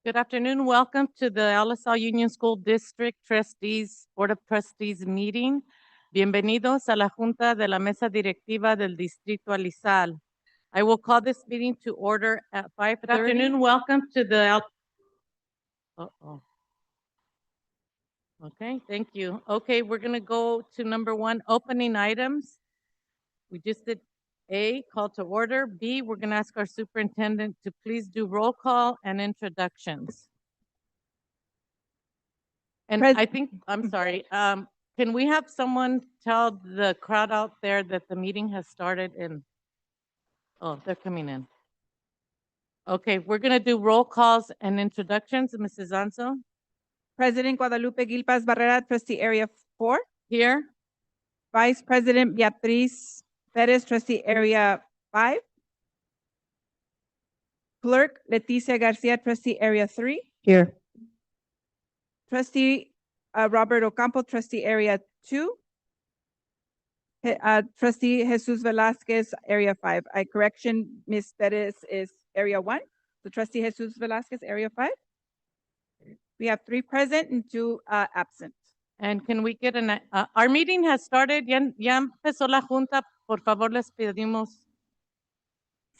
Good afternoon. Welcome to the LSL Union School District Trustees, Board of Trustees meeting. Bienvenidos a la Junta de la Mesa Directiva del Distrito Alizal. I will call this meeting to order at 5:30. Good afternoon. Welcome to the Okay, thank you. Okay, we're going to go to number 1, opening items. We just did A, call to order. B, we're going to ask our superintendent to please do roll call and introductions. And I think, I'm sorry, can we have someone tell the crowd out there that the meeting has started oh, they're coming in. Okay, we're going to do roll calls and introductions. Mrs. Anso? President Guadalupe Gilpaz Barrera, Trustee Area 4. Here? Vice President Beatriz Perez, Trustee Area 5. Clerk Leticia Garcia, Trustee Area 3. Here. Trustee Robert Ocampo, Trustee Area 2. Trustee Jesus Velasquez, Area 5. Correction, Ms. Perez is Area 1. So Trustee Jesus Velasquez, Area 5. We have 3 present and 2 absent. And can we get our meeting has started. Ya empezó la junta. Por favor, les pedimos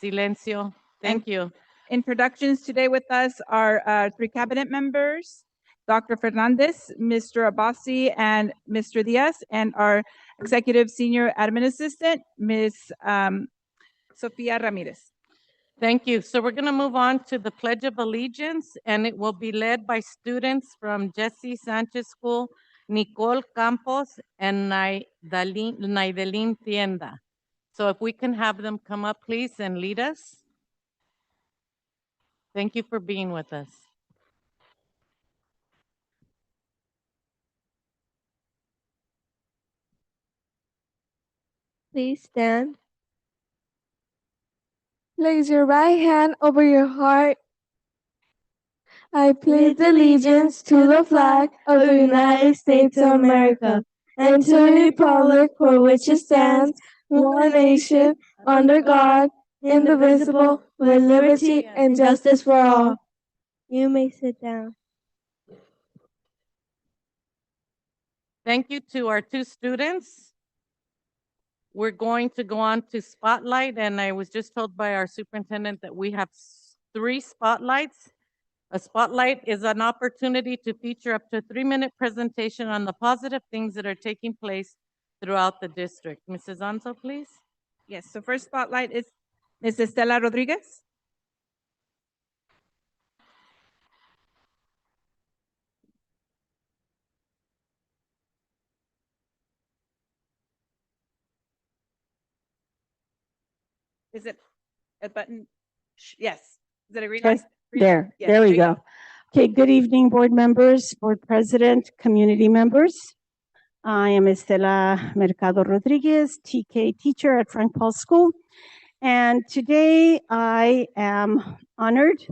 silencio. Thank you. Introductions today with us are 3 cabinet members, Dr. Fernandez, Mr. Abbasi, and Mr. Diaz, and our executive senior admin assistant, Ms. Sofia Ramirez. Thank you. So we're going to move on to the Pledge of Allegiance, and it will be led by students from Jesse Sanchez School, Nicole Campos, and Naidelin Tienda. So if we can have them come up, please, and lead us. Thank you for being with us. Please stand. Place your right hand over your heart. I pledge allegiance to the flag of the United States of America and to the republic for which it stands, one nation, under God, indivisible, with liberty and justice for all. You may sit down. Thank you to our 2 students. We're going to go on to Spotlight, and I was just told by our superintendent that we have 3 spotlights. A spotlight is an opportunity to feature up to a 3-minute presentation on the positive things that are taking place throughout the district. Mrs. Anso, please. Yes, so first spotlight is Ms. Estela Rodriguez. Is it a button? Yes. Is it a green light? There, Yes, there we you go. Okay, good evening, board members, board president, community members. I am Estela Mercado Rodriguez, TK teacher at Frank Paul School. And today I am honored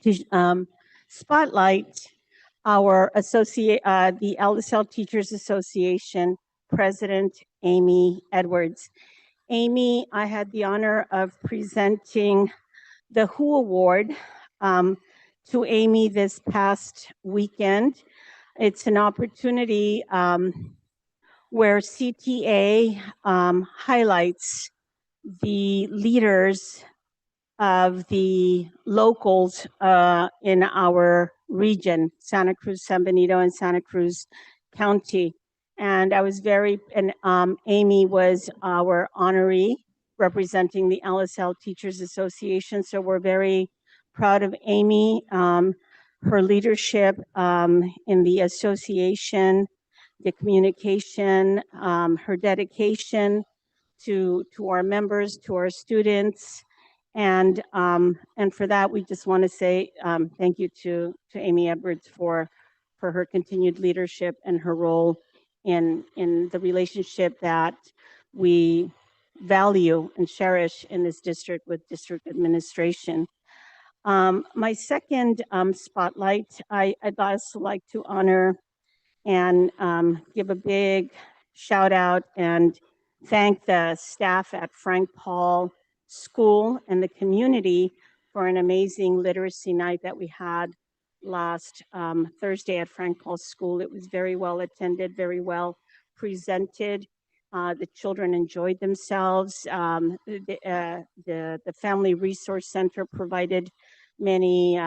to spotlight our the LSL Teachers Association President, Amy Edwards. Amy, I had the honor of presenting the WHO Award to Amy this past weekend. It's an opportunity where CTA highlights the leaders of the locals in our region, Santa Cruz, San Benito, and Santa Cruz County. And I was Amy was our honoree representing the LSL Teachers Association. So we're very proud of Amy, her leadership in the association, the communication, her dedication to our members, to our students. And for that, we just want to say thank you to Amy Edwards for her continued leadership and her role in the relationship that we value and cherish in this district with district administration. My second spotlight, I'd also like to honor and give a big shout out and thank the staff at Frank Paul School and the community for an amazing literacy night that we had last Thursday at Frank Paul School. It was very well attended, very well presented. The children enjoyed themselves. The Family Resource Center provided many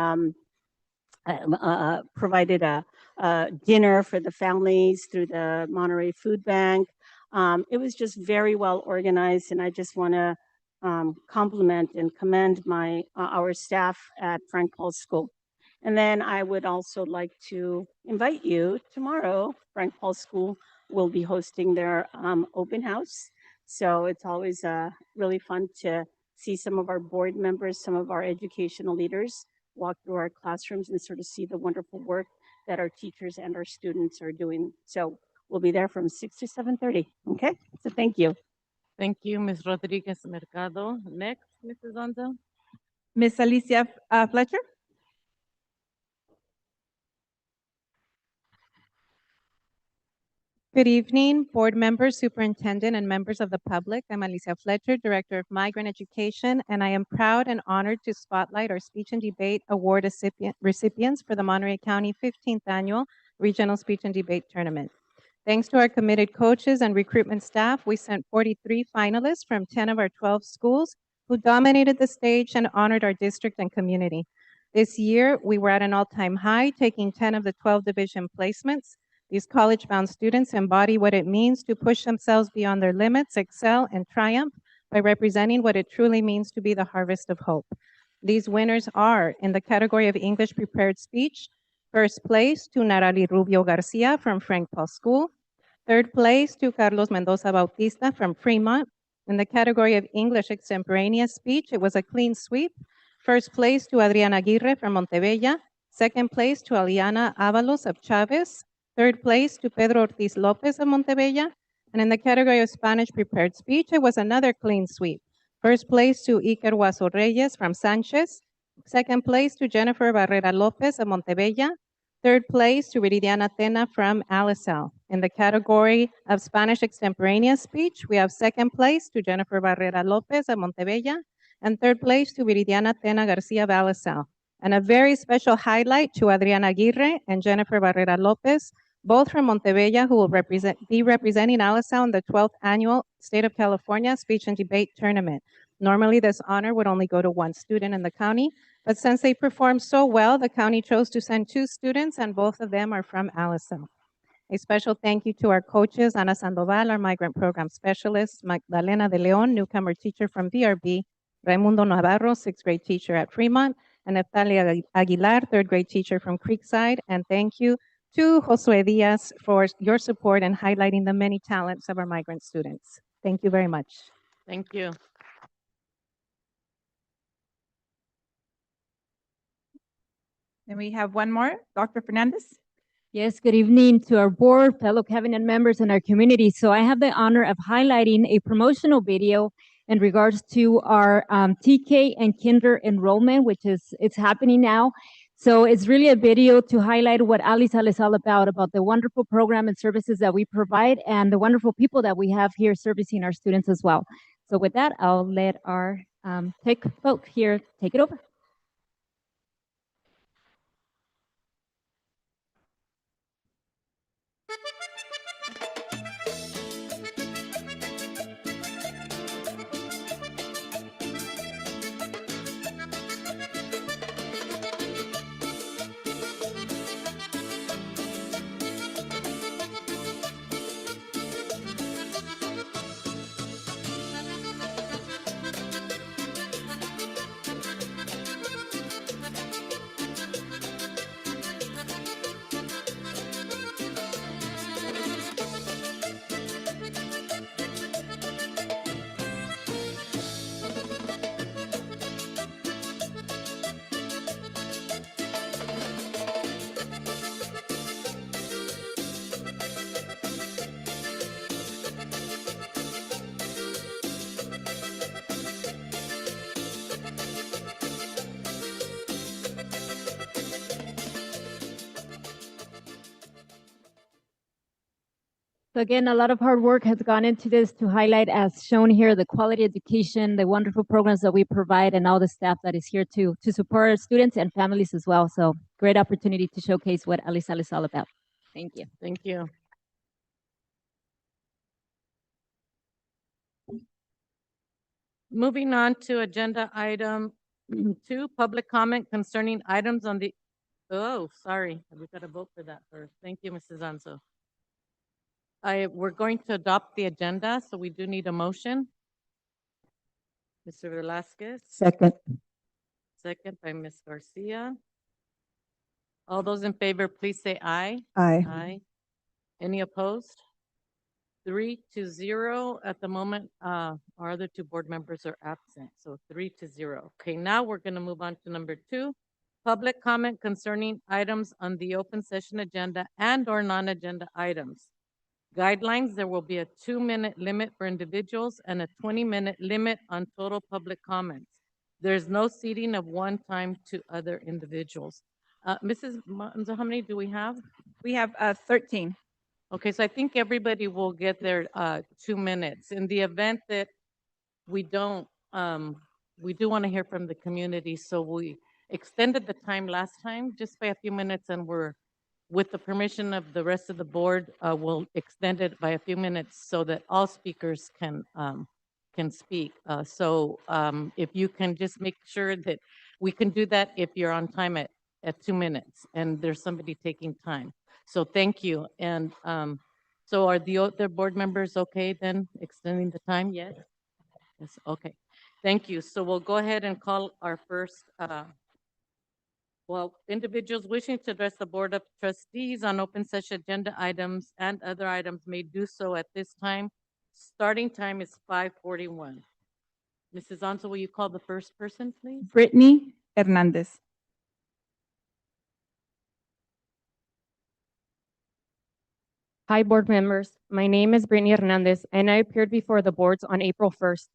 provided a dinner for the families through the Monterey Food Bank. It was just very well organized, and I just want to compliment and commend our staff at Frank Paul School. And then I would also like to invite you tomorrow. Frank Paul School will be hosting their open house. So it's always really fun to see some of our board members, some of our educational leaders walk through our classrooms and sort of see the wonderful work that our teachers and our students are doing. So we'll be there from 6 to 7:30. Okay, so thank you. Thank you, Ms. Rodriguez Mercado. Next, Mrs. Onzo. Miss Alicia Fletcher. Good evening, board members, superintendent, and members of the public. I'm Alicia Fletcher, Director of Migrant Education, and I am proud and honored to spotlight our Speech and Debate Award recipients for the Monterey County 15th Annual Regional Speech and Debate Tournament. Thanks to our committed coaches and recruitment staff, we sent 43 finalists from 10 of our 12 schools who dominated the stage and honored our district and community. This year, we were at an all-time high, taking 10 of the 12 division placements. These college-bound students embody what it means to push themselves beyond their limits, excel, and triumph by representing what it truly means to be the harvest of hope. These winners are, in the category of English Prepared Speech, first place to Narali Rubio Garcia from Frank Paul School, third place to Carlos Mendoza Bautista from Fremont. In the category of English Extemporaneous Speech, it was a clean sweep. First place to Adriana Aguirre from Montebella, second place to Aliana Avalos of Chavez, third place to Pedro Ortiz Lopez of Montebella. And in the category of Spanish Prepared Speech, it was another clean sweep. First place to Iker Guaso Reyes from Sanchez. Second place to Jennifer Barrera Lopez of Montebella. Third place to Viridiana Tena from Alisal. In the category of Spanish Extemporaneous Speech, we have second place to Jennifer Barrera Lopez of Montebella. And third place to Viridiana Tena Garcia of Alisal. And a very special highlight to Adriana Aguirre and Jennifer Barrera Lopez, both from Montebella, who will be representing Alisal in the 12th Annual State of California Speech and Debate Tournament. Normally, this honor would only go to one student in the county, but since they performed so well, the county chose to send 2 students, and both of them are from Alisal. A special thank you to our coaches, Ana Sandoval, our migrant program specialist, Magdalena de Leon, newcomer teacher from VRB, Raimundo Navarro, 6th grade teacher at Fremont, and Natalia Aguilar, 3rd grade teacher from Creekside. And thank you to Josue Diaz for your support and highlighting the many talents of our migrant students. Thank you very much. Thank you. Then we have one more, Dr. Fernandez. Yes, good evening to our board, fellow cabinet members, and our community. So I have the honor of highlighting a promotional video in regards to our TK and kinder enrollment, which it's happening now. So it's really a video to highlight what Alisal is all about the wonderful program and services that we provide and the wonderful people that we have here servicing our students as well. So with that, I'll let our tech folk here take it over. So again, a lot of hard work has gone into this to highlight, as shown here, the quality education, the wonderful programs that we provide, and all the staff that is here to support our students and families as well. So great opportunity to showcase what Alisal is all about. Thank you. Thank you. Moving on to agenda item 2, public comment concerning items on the, oh, sorry, we got to vote for that first. Thank you, Mrs. Anso. We're going to adopt the agenda, so we do need a motion. Mr. Velasquez, Second. second by Ms. Garcia. All those in favor, please say aye. Aye. Aye. Any opposed? 3-0 at the moment. Our other two board members are absent, so 3-0. Okay, now we're going to move on to number 2, public comment concerning items on the open session agenda and or non-agenda items. Guidelines, there will be a 2-minute limit for individuals and a 20-minute limit on total public comments. There's no ceding of one time to other individuals. Mrs. Manzo, how many do we have? We have 13. Okay, so I think everybody will get their 2 minutes. In the event that we don't, we do want to hear from the community, so we extended the time last time just by a few minutes, and we're, with the permission of the rest of the board, we'll extend it by a few minutes so that all speakers can speak. So if you can just make sure that we can do that if you're on time at 2 minutes and there's somebody taking time. So thank you. And so are the other board members okay then extending the time? Yes? Yes, okay. Thank you. So we'll go ahead and call our first, well, individuals wishing to address the Board of Trustees on open session agenda items and other items may do so at this time. Starting time is 5:41. Mrs. Anso, will you call the first person, please? Brittany Hernandez. Hi, board members. My name is Brittany Hernandez, and I appeared before the boards on April 1st.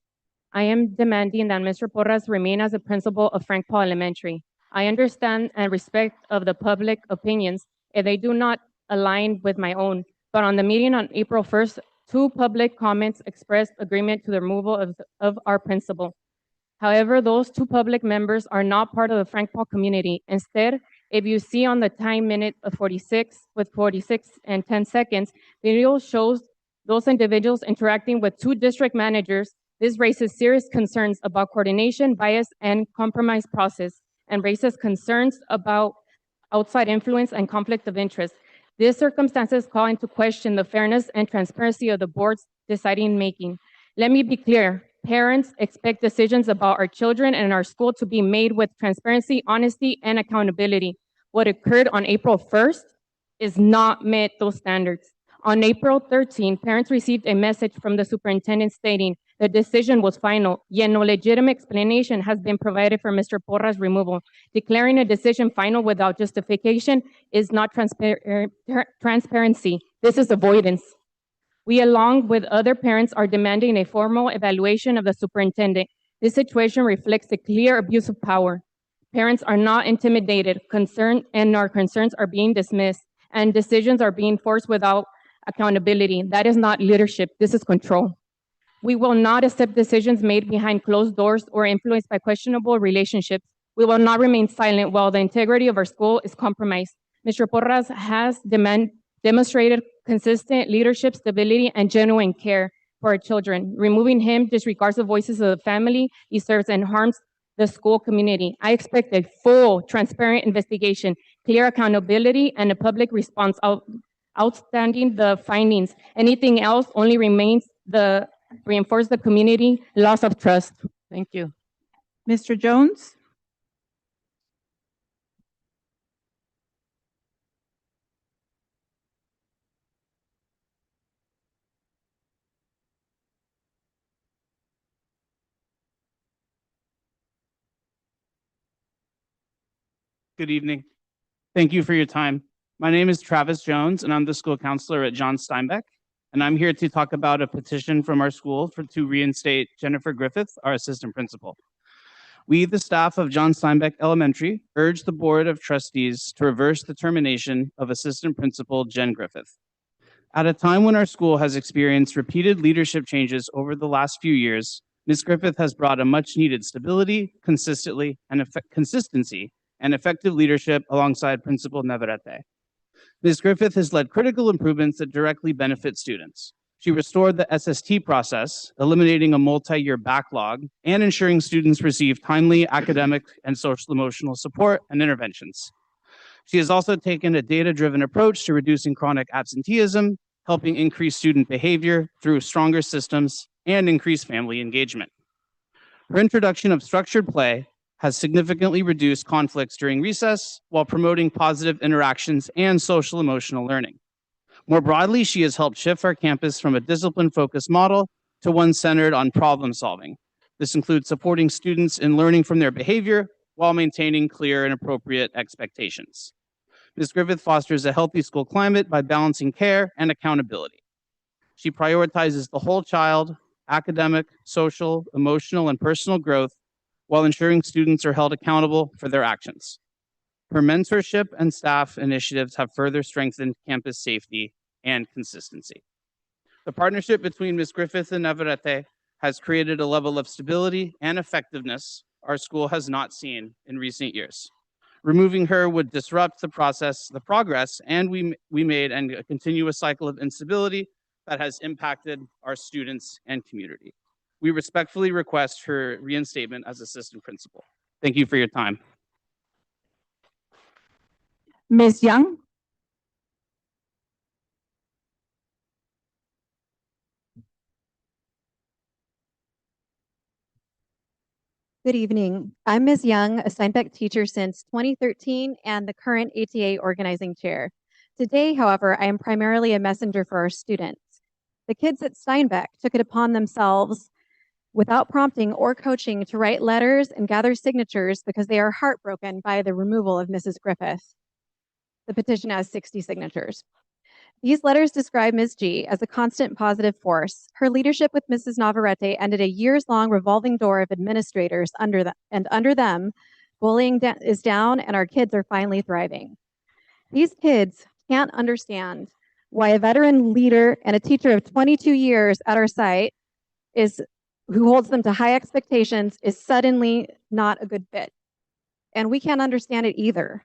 I am demanding that Mr. Porras remain as a principal of Frank Paul Elementary. I understand and respect of the public opinions if they do not align with my own, but on the meeting on April 1st, 2 public comments expressed agreement to the removal of our principal. However, those 2 public members are not part of the Frank Paul community. Instead, if you see on the time minute of 46 and 10 seconds, video shows those individuals interacting with 2 district managers. This raises serious concerns about coordination, bias, and compromise process, and raises concerns about outside influence and conflict of interest. These circumstances call into question the fairness and transparency of the board's deciding making. Let me be clear. Parents expect decisions about our children and our school to be made with transparency, honesty, and accountability. What occurred on April 1st is not met those standards. On April 13, parents received a message from the superintendent stating the decision was final, yet no legitimate explanation has been provided for Mr. Porras' removal. Declaring a decision final without justification is not transparency. This is avoidance. We, along with other parents, are demanding a formal evaluation of the superintendent. This situation reflects a clear abuse of power. Parents are not intimidated, concerned, and our concerns are being dismissed, and decisions are being forced without accountability. That is not leadership, this is control. We will not accept decisions made behind closed doors or influenced by questionable relationships. We will not remain silent while the integrity of our school is compromised. Mr. Porras has demonstrated consistent leadership, stability, and genuine care for our children. Removing him disregards the voices of the family he serves and harms the school community. I expect a full, transparent investigation, clear accountability, and a public response outstanding the findings. Anything else only reinforce the community loss of trust. Thank you. Mr. Jones. Good evening. Thank you for your time. My name is Travis Jones, and I'm the school counselor at John Steinbeck. And I'm here to talk about a petition from our school to reinstate Jennifer Griffith, our assistant principal. We, the staff of John Steinbeck Elementary, urge the Board of Trustees to reverse the termination of assistant principal Jen Griffith. At a time when our school has experienced repeated leadership changes over the last few years, Ms. Griffith has brought a much-needed stability, consistency, and effective leadership alongside Principal Navarrete. Ms. Griffith has led critical improvements that directly benefit students. She restored the SST process, eliminating a multi-year backlog and ensuring students receive timely academic and social emotional support and interventions. She has also taken a data-driven approach to reducing chronic absenteeism, helping increase student behavior through stronger systems and increased family engagement. Her introduction of structured play has significantly reduced conflicts during recess while promoting positive interactions and social emotional learning. More broadly, she has helped shift our campus from a discipline-focused model to one centered on problem solving. This includes supporting students in learning from their behavior while maintaining clear and appropriate expectations. Ms. Griffith fosters a healthy school climate by balancing care and accountability. She prioritizes the whole child, academic, social, emotional, and personal growth while ensuring students are held accountable for their actions. Her mentorship and staff initiatives have further strengthened campus safety and consistency. The partnership between Ms. Griffith and Navarrete has created a level of stability and effectiveness our school has not seen in recent years. Removing her would disrupt the progress, and we made and a continuous cycle of instability that has impacted our students and community. We respectfully request her reinstatement as assistant principal. Thank you for your time. Ms. Young? Good evening. I'm Ms. Young, a Steinbeck teacher since 2013 and the current ATA organizing chair. Today, however, I am primarily a messenger for our students. The kids at Steinbeck took it upon themselves, without prompting or coaching, to write letters and gather signatures because they are heartbroken by the removal of Mrs. Griffith. The petition has 60 signatures. These letters describe Ms. G as a constant positive force. Her leadership with Mrs. Navarrete ended a years-long revolving door of administrators under them, bullying is down and our kids are finally thriving. These kids can't understand why a veteran leader and a teacher of 22 years at our site who holds them to high expectations is suddenly not a good fit. And we can't understand it either.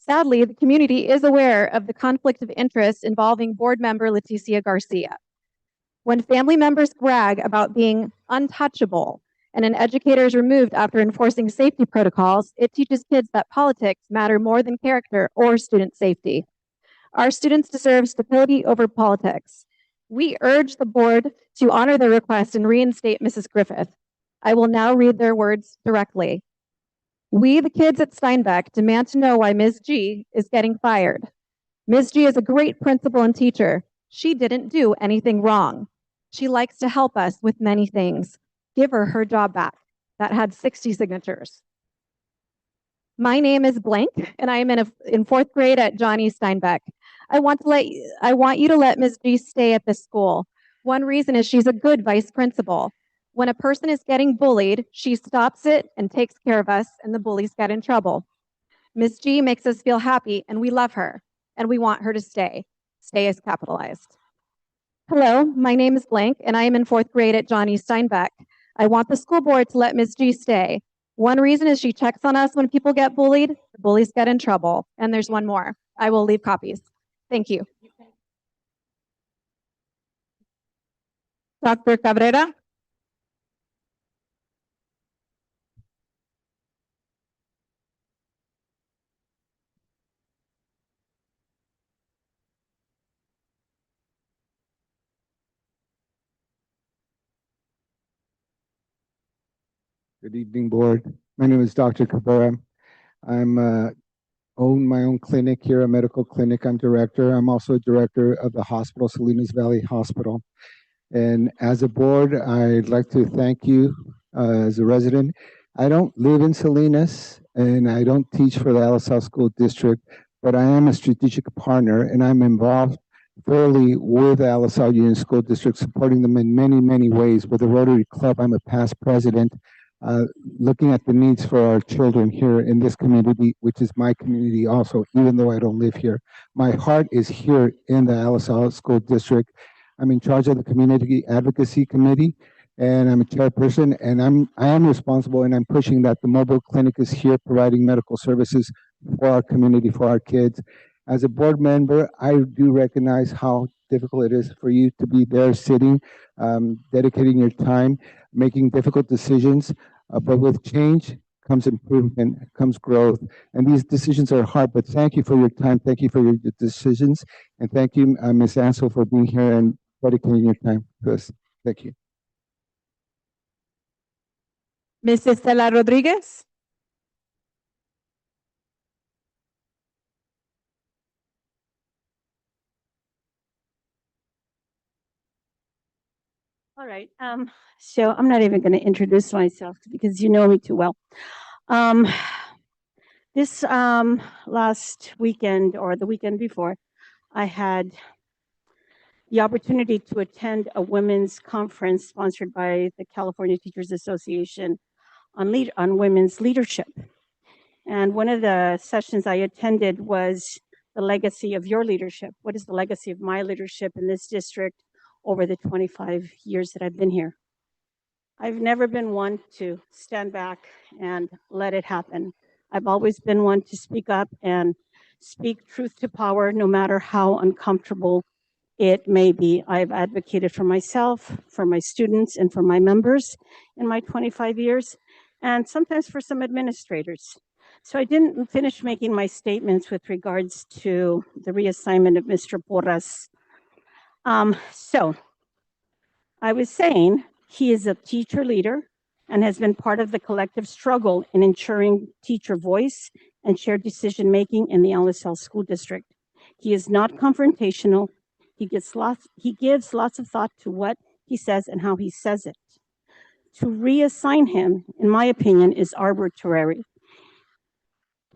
Sadly, the community is aware of the conflict of interest involving board member Leticia Garcia. When family members brag about being untouchable and an educator is removed after enforcing safety protocols, it teaches kids that politics matter more than character or student safety. Our students deserve stability over politics. We urge the board to honor their request and reinstate Mrs. Griffith. I will now read their words directly. We, the kids at Steinbeck, demand to know why Ms. G is getting fired. Ms. G is a great principal and teacher. She didn't do anything wrong. She likes to help us with many things. Give her job back. That had 60 signatures. My name is blank, and I am in fourth grade at Johnny Steinbeck. I want you to let Ms. G stay at this school. One reason is she's a good vice principal. When a person is getting bullied, she stops it and takes care of us, and the bullies get in trouble. Ms. G makes us feel happy, and we love her, and we want her to stay. Stay is capitalized. Hello, my name is blank, and I am in fourth grade at Johnny Steinbeck. I want the school board to let Ms. G stay. One reason is she checks on us when people get bullied, the bullies get in trouble. And there's one more. I will leave copies. Thank you. Dr. Cabrera? Good evening, board. My name is Dr. Cabrera. I'm own my own clinic here, a medical clinic. I'm director. I'm also a director of the hospital, Salinas Valley Hospital. And as a board, I'd like to thank you as a resident. I don't live in Salinas and I don't teach for the LaSalle School District, but I am a strategic partner and I'm involved thoroughly with the LaSalle Union School District, supporting them in many, many ways. With the Rotary Club, I'm a past president. uh, looking at the needs for our children here in this community, which is my community also, even though I don't live here. My heart is here in the Alisal School District. I'm in charge of the Community Advocacy Committee, and I'm a chairperson, and I am responsible, and I'm pushing that the mobile clinic is here providing medical services for our community, for our kids. As a board member, I do recognize how difficult it is for you to be there sitting, dedicating your time, making difficult decisions. But with change comes improvement, comes growth. And these decisions are hard, but thank you for your time. Thank you for your decisions. And thank you, Ms. Ansel, for being here and dedicating your time to us. Thank you. Ms. Estela Rodriguez? All right. So I'm not even going to introduce myself because you know me too well. Um, this last weekend or the weekend before, I had the opportunity to attend a women's conference sponsored by the California Teachers Association on women's leadership. And one of the sessions I attended was the legacy of your leadership. What is the legacy of my leadership in this district over the 25 years that I've been here? I've never been one to stand back and let it happen. I've always been one to speak up and speak truth to power, no matter how uncomfortable it may be. I've advocated for myself, for my students, and for my members in my 25 years, and sometimes for some administrators. So I didn't finish making my statements with regards to the reassignment of Mr. Porras. So I was saying he is a teacher leader and has been part of the collective struggle in ensuring teacher voice and shared decision-making in the LSL School District. He is not confrontational. He gives lots of thought to what he says and how he says it. To reassign him, in my opinion, is arbitrary.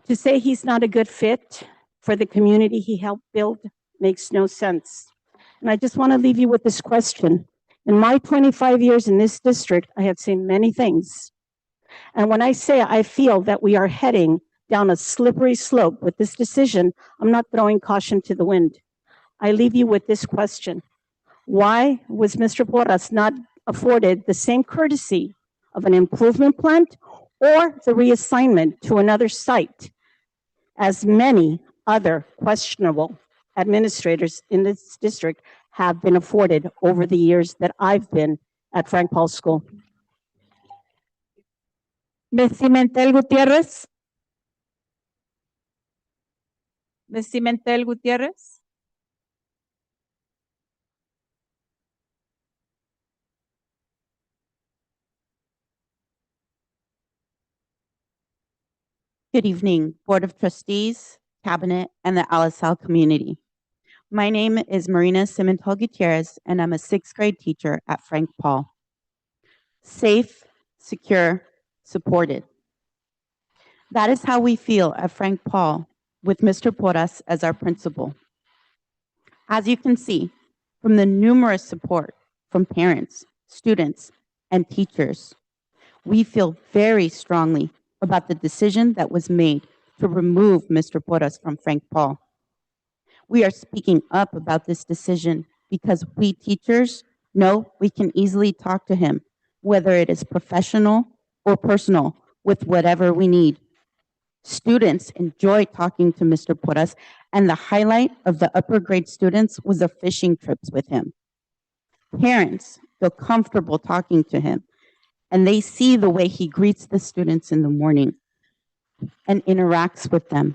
To say he's not a good fit for the community he helped build makes no sense. And I just want to leave you with this question. In my 25 years in this district, I have seen many things. And when I say I feel that we are heading down a slippery slope with this decision, I'm not throwing caution to the wind. I leave you with this question. Why was Mr. Porras not afforded the same courtesy of an improvement plan or the reassignment to another site as many other questionable administrators in this district have been afforded over the years that I've been at Frank Paul School? Ms. Cimentel Gutierrez? Ms. Cimentel Gutierrez? Good evening, Board of Trustees, Cabinet, and the Alisal community. My name is Marina Cimentel Gutierrez, and I'm a sixth grade teacher at Frank Paul. Safe, secure, supported. That is how we feel at Frank Paul with Mr. Porras as our principal. As you can see, from the numerous support from parents, students, and teachers, we feel very strongly about the decision that was made to remove Mr. Porras from Frank Paul. We are speaking up about this decision because we teachers know we can easily talk to him, whether it is professional or personal, with whatever we need. Students enjoy talking to Mr. Porras, and the highlight of the upper grade students was the fishing trips with him. Parents feel comfortable talking to him, and they see the way he greets the students in the morning and interacts with them.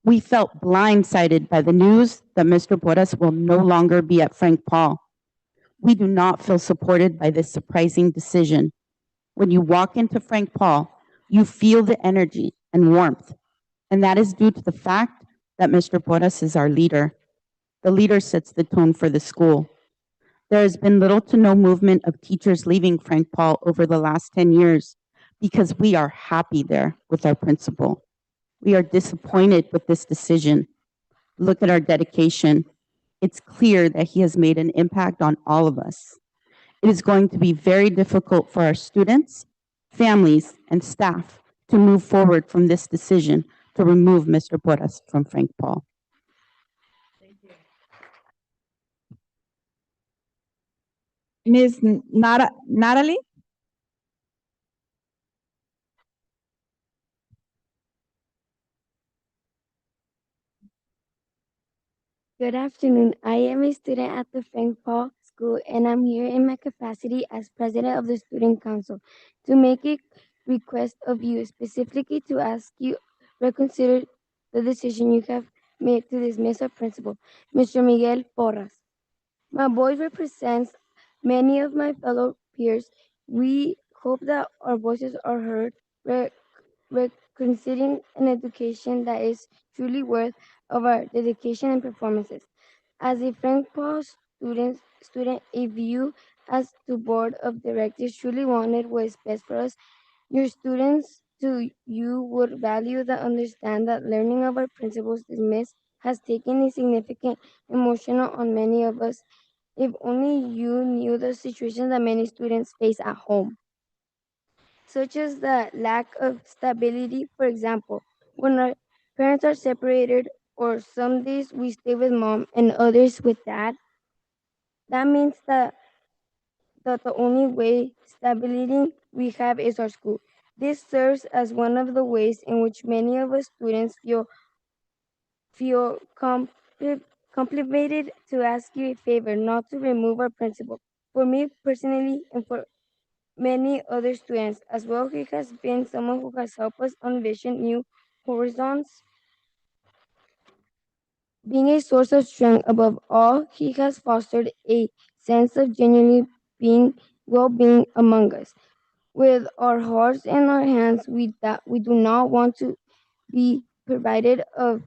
We felt blindsided by the news that Mr. Porras will no longer be at Frank Paul. We do not feel supported by this surprising decision. When you walk into Frank Paul, you feel the energy and warmth, and that is due to the fact that Mr. Porras is our leader. The leader sets the tone for the school. There has been little to no movement of teachers leaving Frank Paul over the last 10 years because we are happy there with our principal. We are disappointed with this decision. Look at our dedication. It's clear that he has made an impact on all of us. It is going to be very difficult for our students, families, and staff to move forward from this decision to remove Mr. Porras from Frank Paul. Ms. Natalie? Good afternoon. I am a student at the Frank Paul School, and I'm here in my capacity as president of the Student Council to make a request of you, specifically to ask you reconsider the decision you have made to dismiss our principal, Mr. Miguel Porras. My voice represents many of my fellow peers. We hope that our voices are heard, considering an education that is truly worth of our dedication and performances. As a Frank Paul student, if you, as the board of directors, truly wanted what is best for us, your students, to you would value that understand that learning of our principles dismissed has taken a significant emotional on many of us. If only you knew the situations that many students face at home, such as the lack of stability. For example, when our parents are separated, or some days we stay with mom and others with dad, that means that the only way stability we have is our school. This serves as one of the ways in which many of us students feel complimented to ask you a favor, not to remove our principal. For me personally, and for many other students as well, he has been someone who has helped us envision new horizons. Being a source of strength above all, he has fostered a sense of genuinely well-being among us. With our hearts and our hands, we do not want to be provided of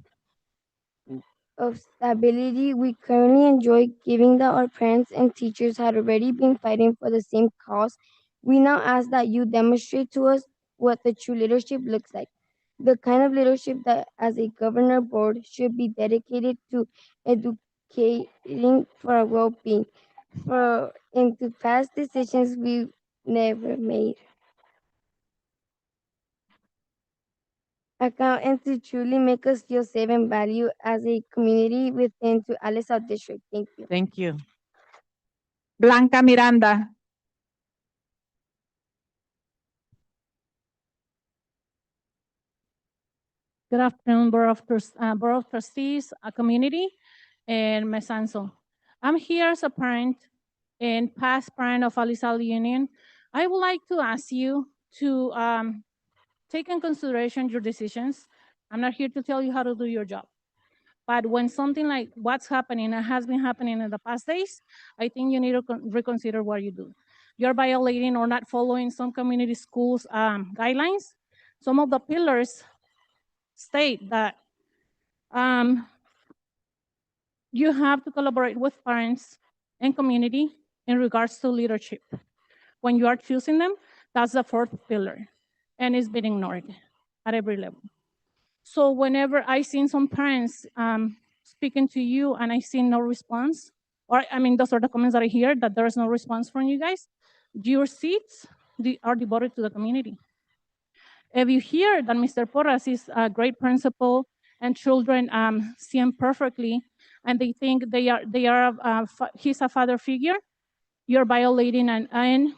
stability we currently enjoy, given that our parents and teachers had already been fighting for the same cause. We now ask that you demonstrate to us what the true leadership looks like, the kind of leadership that, as a governor board, should be dedicated to educating for our well-being, for into past decisions we've never made. Account and to truly make us feel safe and valued as a community within to Alice South District. Thank you. Thank you. Blanca Miranda? Good afternoon, Board of Trustees, community, and Mesanso. I'm here as a parent and past parent of Alisal Union. I would like to ask you to take in consideration your decisions. I'm not here to tell you how to do your job. But when something like what's happening and has been happening in the past days, I think you need to reconsider what you do. You're violating or not following some community schools guidelines. Some of the pillars state that you have to collaborate with parents and community in regards to leadership. When you are choosing them, that's the fourth pillar, and it's been ignored at every level. So whenever I seen some parents speaking to you and I see no response, or I mean, those are the comments that I hear, that there is no response from you guys, your seats are devoted to the community. If you hear that Mr. Porras is a great principal and children see him perfectly, and they think he's a father figure, you're violating and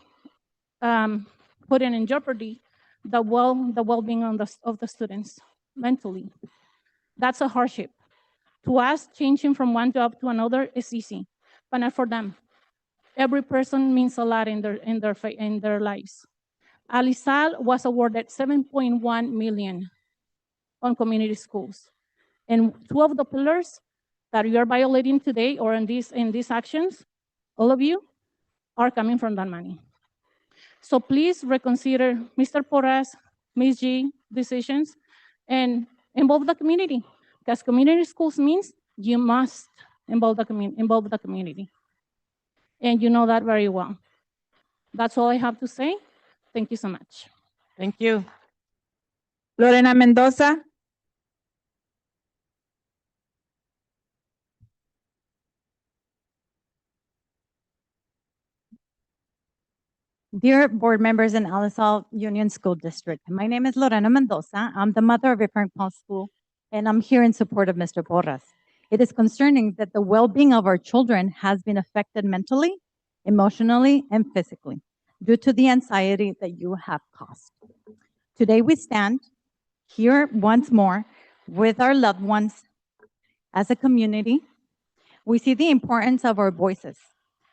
putting in jeopardy the well-being of the students mentally. That's a hardship. To us, changing from one job to another is easy, but not for them. Every person means a lot in their lives. Alisal was awarded 7.1 million on community schools. And two of the pillars that you are violating today or in these actions, all of you, are coming from that money. So please reconsider Mr. Porras, Ms. G decisions and involve the community, because community schools means you must involve the community. And you know that very well. That's all I have to say. Thank you so much. Thank you. Lorena Mendoza? Dear board members in Alisal Union School District, my name is Lorena Mendoza. I'm the mother of a Frank Paul School, and I'm here in support of Mr. Porras. It is concerning that the well-being of our children has been affected mentally, emotionally, and physically due to the anxiety that you have caused. Today we stand here once more with our loved ones as a community. We see the importance of our voices.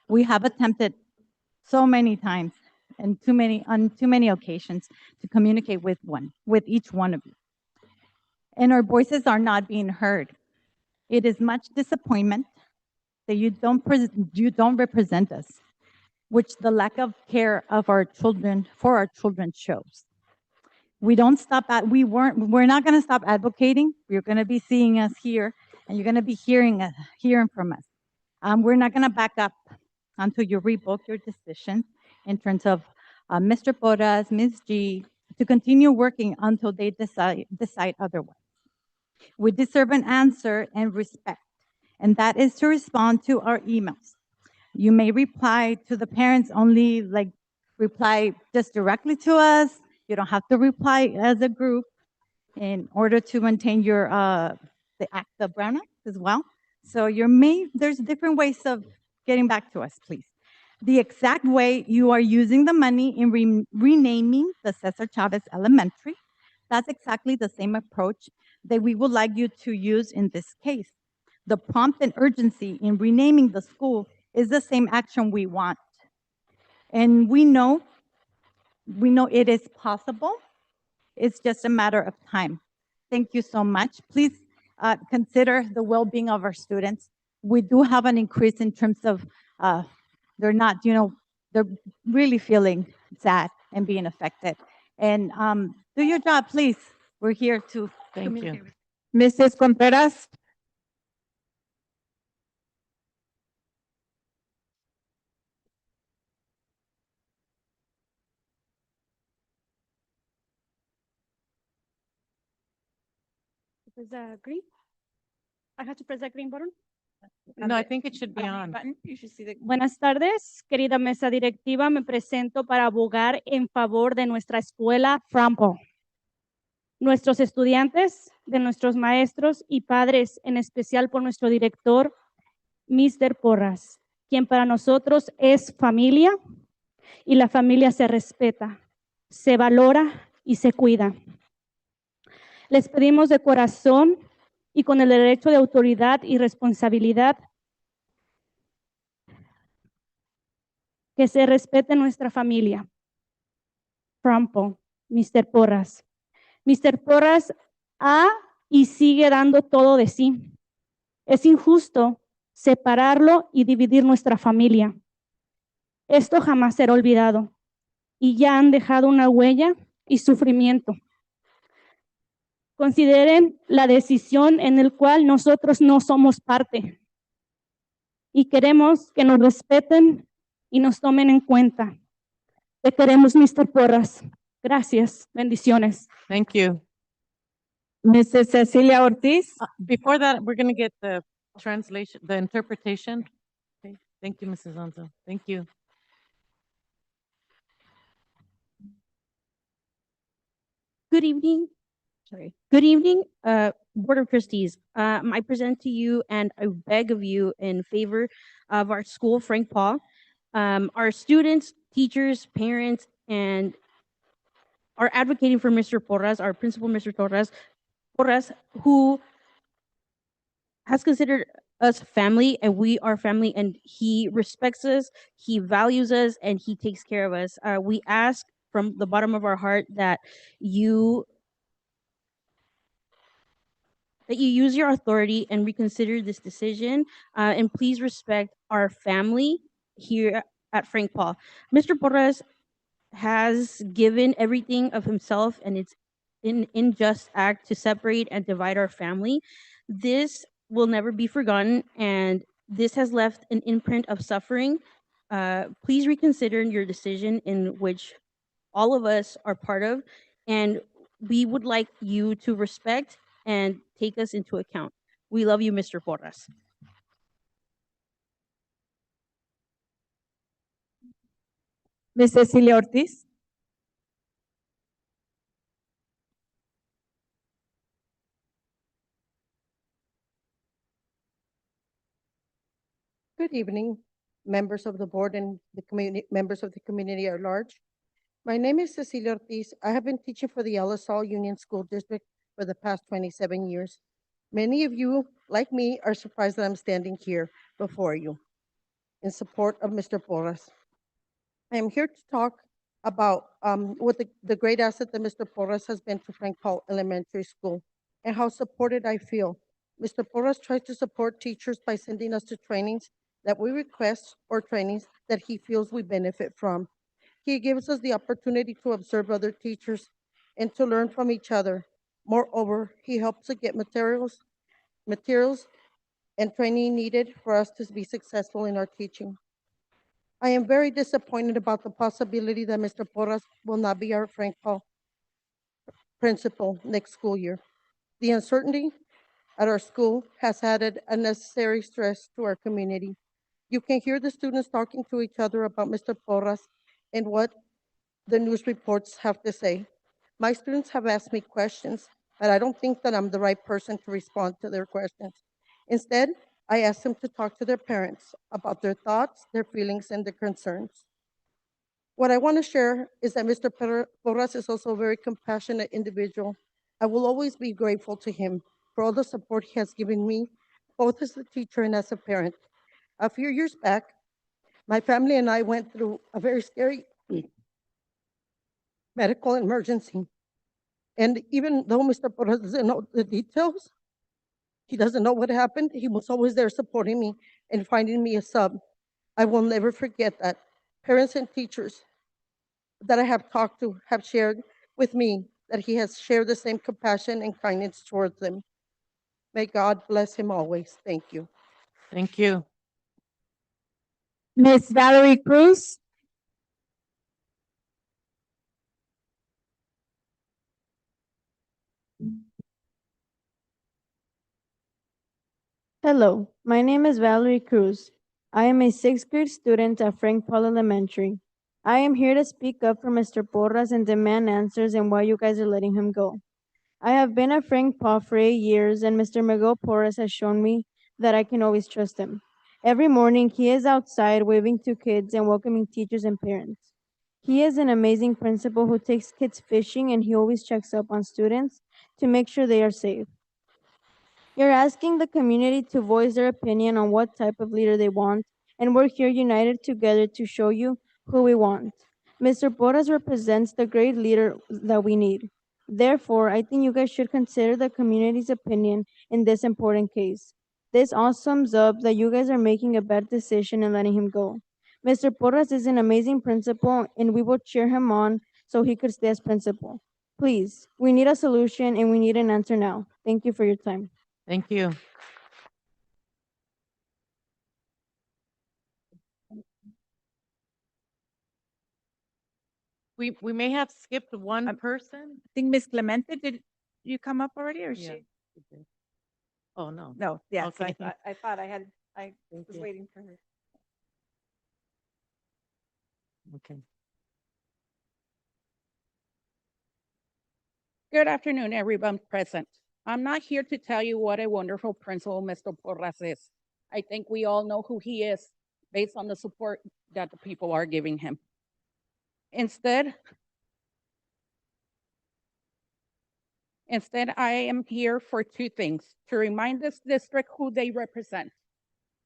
We have attempted so many times and on too many occasions to communicate with each one of you. And our voices are not being heard. It is much disappointment that you don't represent us, which the lack of care of our children for our children shows. We're not going to stop advocating. You're going to be seeing us here, and you're going to be hearing from us. We're not going to back up until you revoke your decision in terms of Mr. Porras, Ms. G, to continue working until they decide otherwise. We deserve an answer and respect, and that is to respond to our emails. You may reply to the parents only, like reply just directly to us. You don't have to reply as a group in order to maintain your the Brown Act as well. So there's different ways of getting back to us, please. The exact way you are using the money in renaming the Cesar Chavez Elementary, that's exactly the same approach that we would like you to use in this case. The prompt and urgency in renaming the school is the same action we want. And we know it is possible. It's just a matter of time. Thank you so much. Please consider the well-being of our students. We do have an increase in terms of they're really feeling sad and being affected. And do your job, please. We're here to Thank you. Mrs. Contreras? Press the green. I have to press the green button. No, I think it should be on. Buenas tardes, querida mesa directiva. Me presento para abogar en favor de nuestra escuela Frampo. Nuestros estudiantes, de nuestros maestros y padres, en especial por nuestro director, Mr. Porras, quien para nosotros es familia y la familia se respeta, se valora y se cuida. Les pedimos de corazón y con el derecho de autoridad y responsabilidad que se respete nuestra familia. Frampo, Mr. Porras. Mr. Porras ha y sigue dando todo de sí. Es injusto separarlo y dividir nuestra familia. Esto jamás será olvidado y ya han dejado una huella y sufrimiento. Consideren la decisión en la cual nosotros no somos parte y queremos que nos respeten y nos tomen en cuenta. Te queremos, Mr. Porras. Gracias. Bendiciones. Thank you. Mrs. Cecilia Ortiz? Before that, we're going to get the translation, the interpretation. Okay. Thank you, Mrs. Alonso. Thank you. Good evening. Good evening, Board of Trustees. I present to you and I beg of you in favor of our school, Frank Paul. Our students, teachers, parents, and are advocating for Mr. Porras, our principal, Mr. Porras, who has considered us family, and we are family, and he respects us, he values us, and he takes care of us. We ask from the bottom of our heart that you use your authority and reconsider this decision, and please respect our family here at Frank Paul. Mr. Porras has given everything of himself, and it's an unjust act to separate and divide our family. This will never be forgotten, and this has left an imprint of suffering. Please reconsider your decision, in which all of us are part of, and we would like you to respect and take us into account. We love you, Mr. Porras. Ms. Cecilia Ortiz. Good evening, members of the board and the community, members of the community at large. My name is Cecilia Ortiz. I have been teaching for the El Salle Union School District for the past 27 years. Many of you, like me, are surprised that I'm standing here before you in support of Mr. Porras. I am here to talk about what the great asset that Mr. Porras has been to Frank Paul Elementary School and how supported I feel. Mr. Porras tries to support teachers by sending us to trainings that we request or trainings that he feels we benefit from. He gives us the opportunity to observe other teachers and to learn from each other. Moreover, he helps us get materials and training needed for us to be successful in our teaching. I am very disappointed about the possibility that Mr. Porras will not be our Frank Paul principal next school year. The uncertainty at our school has added unnecessary stress to our community. You can hear the students talking to each other about Mr. Porras and what the news reports have to say. My students have asked me questions, but I don't think that I'm the right person to respond to their questions. Instead, I asked them to talk to their parents about their thoughts, their feelings, and their concerns. What I want to share is that Mr. Porras is also a very compassionate individual. I will always be grateful to him for all the support he has given me, both as a teacher and as a parent. A few years back, my family and I went through a very scary medical emergency. And even though Mr. Porras doesn't know the details, he doesn't know what happened, he was always there supporting me and finding me a sub. I will never forget that. Parents and teachers that I have talked to have shared with me that he has shared the same compassion and kindness towards them. May God bless him always. Thank you. Thank you. Ms. Valerie Cruz. Hello, my name is Valerie Cruz. I am a sixth grade student at Frank Paul Elementary. I am here to speak up for Mr. Porras and demand answers and why you guys are letting him go. I have been at Frank Paul for 8 years, and Mr. Miguel Porras has shown me that I can always trust him. Every morning, he is outside waving to kids and welcoming teachers and parents. He is an amazing principal who takes kids fishing, and he always checks up on students to make sure they are safe. You're asking the community to voice their opinion on what type of leader they want, and we're here united together to show you who we want. Mr. Porras represents the great leader that we need. Therefore, I think you guys should consider the community's opinion in this important case. This all sums up that you guys are making a bad decision and letting him go. Mr. Porras is an amazing principal, and we will cheer him on so he could stay as principal. Please, we need a solution and we need an answer now. Thank you for your time. Thank you. We may have skipped one person. I think Ms. Clemente, did you come up already or Yeah. she? Oh, no. No, yes, Okay. I thought I was you. waiting for her. Okay. Good afternoon, everyone present. I'm not here to tell you what a wonderful principal Mr. Porras is. I think we all know who he is based on the support that the people are giving him. Instead, I am here for two things: to remind this district who they represent.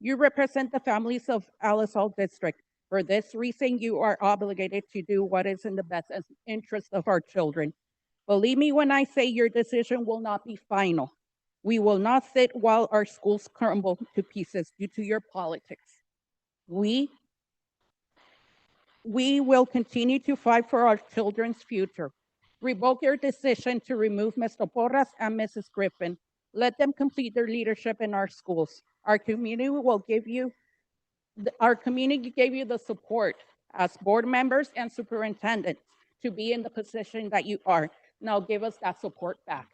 You represent the families of Alisal District. For this reason, you are obligated to do what is in the best interest of our children. Believe me when I say your decision will not be final. We will not sit while our schools crumble to pieces due to your politics. We will continue to fight for our children's future. Revoke your decision to remove Mr. Porras and Mrs. Griffin. Let them complete their leadership in our schools. Our community gave you the support as board members and superintendents to be in the position that you are. Now give us that support back.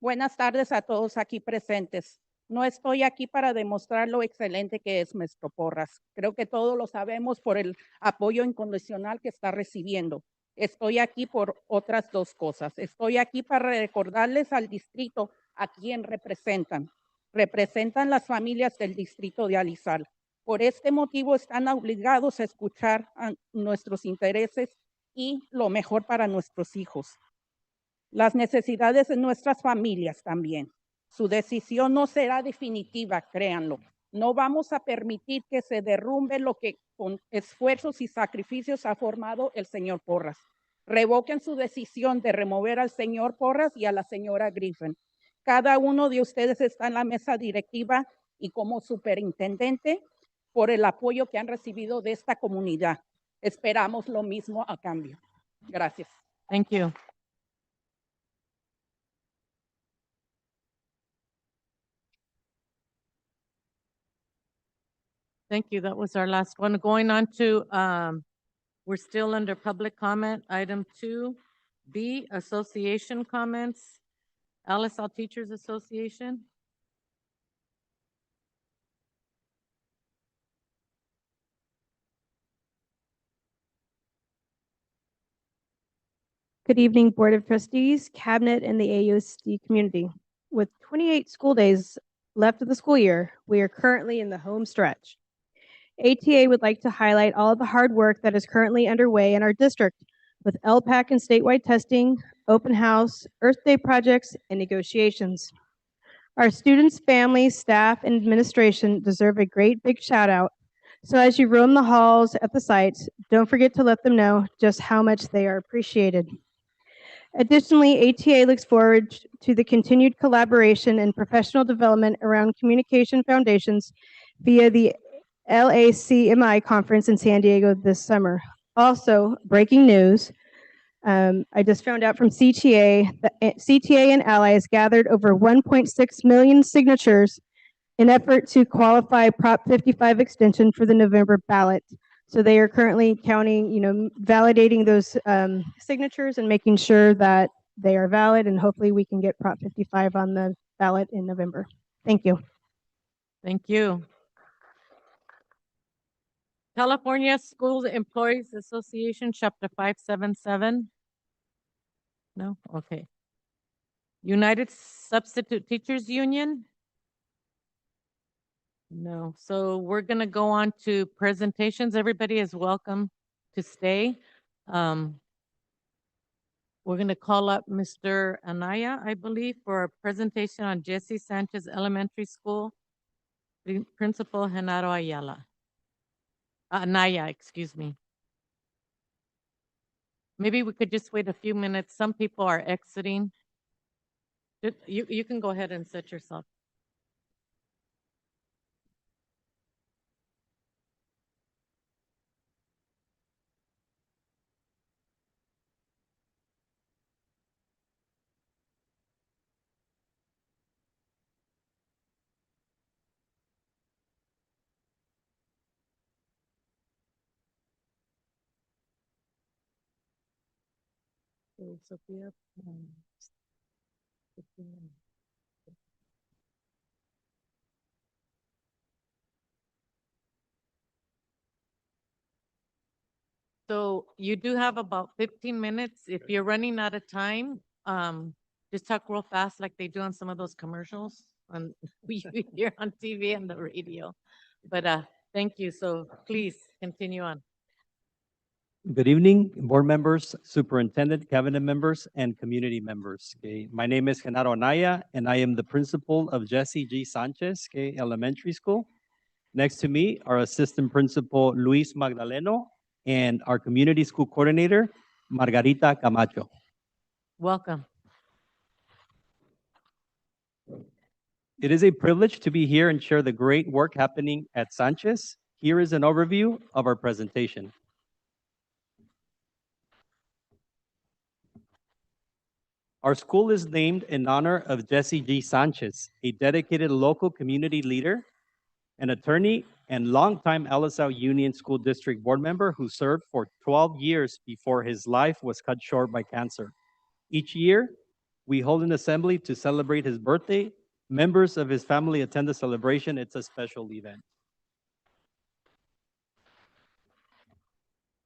Buenas tardes a todos aquí presentes. No estoy aquí para demostrar lo excelente que es Maestro Porras. Creo que todos lo sabemos por el apoyo incondicional que está recibiendo. Estoy aquí por otras dos cosas. Estoy aquí para recordarles al distrito a quién representan. Representan las familias del distrito de Alizal. Por este motivo están obligados a escuchar a nuestros intereses y lo mejor para nuestros hijos. Las necesidades de nuestras familias también. Su decisión no será definitiva, créanlo. No vamos a permitir que se derrumbe lo que con esfuerzos y sacrificios ha formado el señor Porras. Revoquen su decisión de remover al señor Porras y a la señora Griffin. Cada uno de ustedes está en la mesa directiva y como superintendente por el apoyo que han recibido de esta comunidad. Esperamos lo mismo a cambio. Gracias. Thank you. Thank you. That was our last one. Going on to, we're still under public comment. Item 2B, association comments. Alisal Teachers Association. Good evening, Board of Trustees, Cabinet, and the AUSD community. With 28 school days left of the school year, we are currently in the home stretch. ATA would like to highlight all of the hard work that is currently underway in our district with LPAC and statewide testing, open house, Earth Day projects, and negotiations. Our students, families, staff, and administration deserve a great big shout out. So as you roam the halls at the sites, don't forget to let them know just how much they are appreciated. Additionally, ATA looks forward to the continued collaboration and professional development around communication foundations via the LACMI conference in San Diego this summer. Also, breaking news, I just found out from CTA that CTA and allies gathered over 1.6 million signatures in effort to qualify Prop 55 extension for the November ballot. So they are currently counting, validating those signatures and making sure that they are valid, and hopefully we can get Prop 55 on the ballot in November. Thank you. Thank you. California School Employees Association, Chapter 577. No? Okay. United Substitute Teachers Union? No. So we're going to go on to presentations. Everybody is welcome to stay. We're going to call up Mr. Anaya, I believe, for a presentation on Jesse Sanchez Elementary School, Principal Genaro Ayala. Anaya, excuse me. Maybe we could just wait a few minutes. Some people are exiting. You can go ahead and set yourself. Sophia. So you do have about 15 minutes. If you're running out of time, just talk real fast like they do on some of those commercials on we hear on TV and the radio. But thank you. So please continue on. Good evening, board members, superintendent, cabinet members, and community members. Okay, my name is Genaro Anaya, and I am the principal of Jesse G. Sanchez Elementary School. Next to me are assistant principal Luis Magdaleno and our community school coordinator, Margarita Camacho. Welcome. It is a privilege to be here and share the great work happening at Sanchez. Here is an overview of our presentation. Our school is named in honor of Jesse G. Sanchez, a dedicated local community leader, an attorney, and longtime LSL Union School District board member who served for 12 years before his life was cut short by cancer. Each year, we hold an assembly to celebrate his birthday members of his family attend the celebration. It's a special event.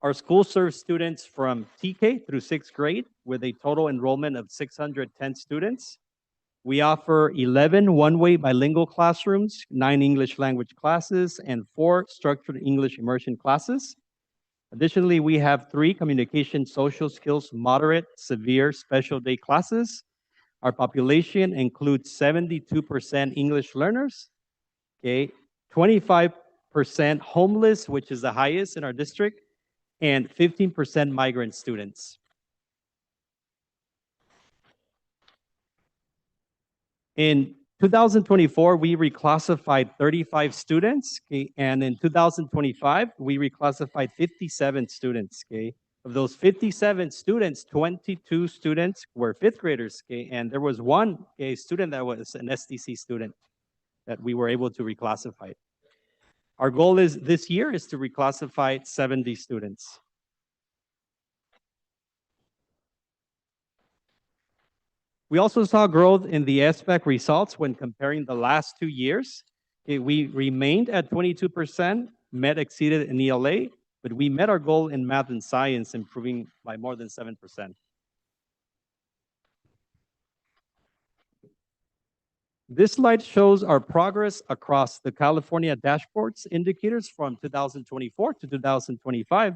Our school serves students from TK through sixth grade with a total enrollment of 610 students. We offer 11 one-way bilingual classrooms, 9 English language classes, and 4 structured English immersion classes. Additionally, we have 3 communication social skills moderate, severe special day classes. Our population includes 72% English learners, okay, 25% homeless, which is the highest in our district, and 15% migrant students. In 2024, we reclassified 35 students, okay, and in 2025, we reclassified 57 students, okay. Of those 57 students, 22 students were fifth graders, okay, and there was one student that was an STC student that we were able to reclassify. Our goal is this year is to reclassify 70 students. We also saw growth in the SBAC results when comparing the last 2 years. We remained at 22%, met exceeded in ELA, but we met our goal in math and science, improving by more than 7%. This slide shows our progress across the California dashboards indicators from 2024 to 2025.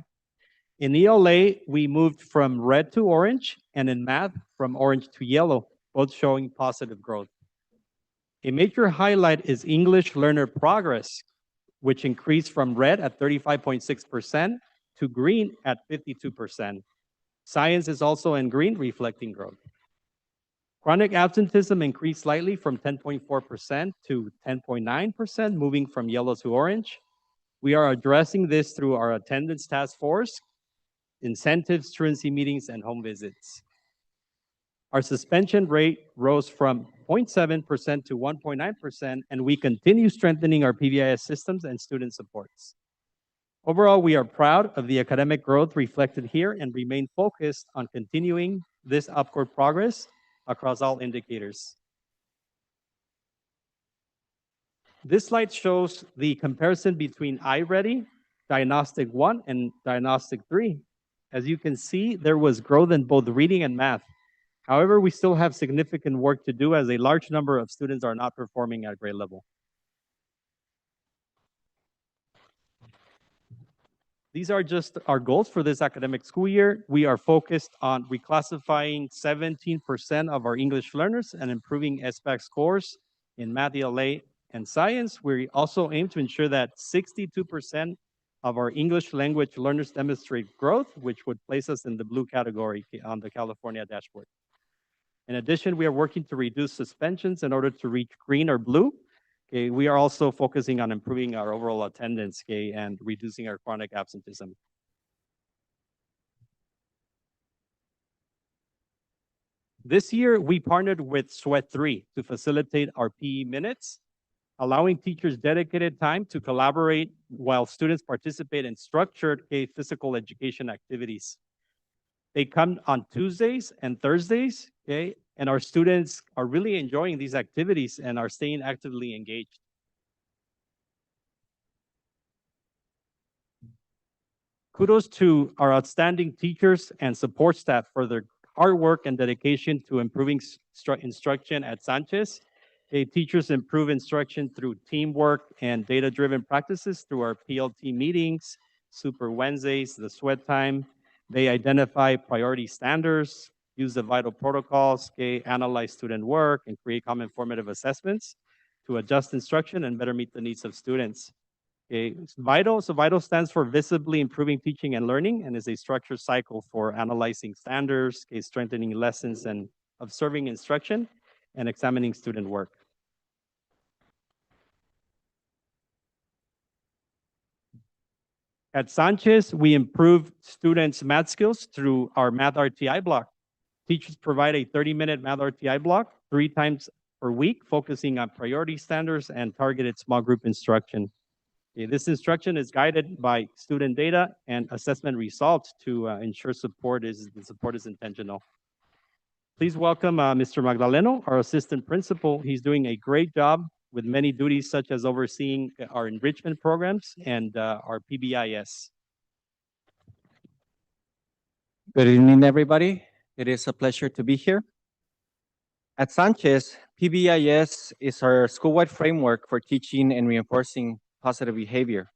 In ELA, we moved from red to orange, and in math, from orange to yellow, both showing positive growth. A major highlight is English learner progress, which increased from red at 35.6% to green at 52%. Science is also in green, reflecting growth. Chronic absenteeism increased slightly from 10.4% to 10.9%, moving from yellow to orange. We are addressing this through our attendance task force, incentives, truancy meetings, and home visits. Our suspension rate rose from 0.7% to 1.9%, and we continue strengthening our PBIS systems and student supports. Overall, we are proud of the academic growth reflected here and remain focused on continuing this upward progress across all indicators. This slide shows the comparison between iReady, Diagnostic 1, and Diagnostic 3. As you can see, there was growth in both reading and math. However, we still have significant work to do as a large number of students are not performing at grade level. These are just our goals for this academic school year. We are focused on reclassifying 17% of our English learners and improving SBAC scores in math, ELA, and science. We also aim to ensure that 62% of our English language learners demonstrate growth, which would place us in the blue category on the California dashboard. In addition, we are working to reduce suspensions in order to reach green or blue. Okay, we are also focusing on improving our overall attendance, okay, and reducing our chronic absenteeism. This year, we partnered with Sweat 3 to facilitate our PE minutes, allowing teachers dedicated time to collaborate while students participate in structured physical education activities. They come on Tuesdays and Thursdays, okay, and our students are really enjoying these activities and are staying actively engaged. Kudos to our outstanding teachers and support staff for their hard work and dedication to improving instruction at Sanchez. Teachers improve instruction through teamwork and data-driven practices through our PLT meetings, Super Wednesdays, the sweat time. They identify priority standards, use the vital protocols, analyze student work, and create common formative assessments to adjust instruction and better meet the needs of students. It's VITAL. So VITAL stands for Visibly Improving Teaching and Learning, and is a structured cycle for analyzing standards, strengthening lessons, and observing instruction, and examining student work. At Sanchez, we improve students' math skills through our Math RTI block. Teachers provide a 30-minute Math RTI block 3 times per week, focusing on priority standards and targeted small group instruction. This instruction is guided by student data and assessment results to ensure the support is intentional. Please welcome Mr. Magdaleno, our assistant principal. He's doing a great job with many duties such as overseeing our enrichment programs and our PBIS. Good evening, everybody. It is a pleasure to be here. At Sanchez, PBIS is our school-wide framework for teaching and reinforcing positive behavior.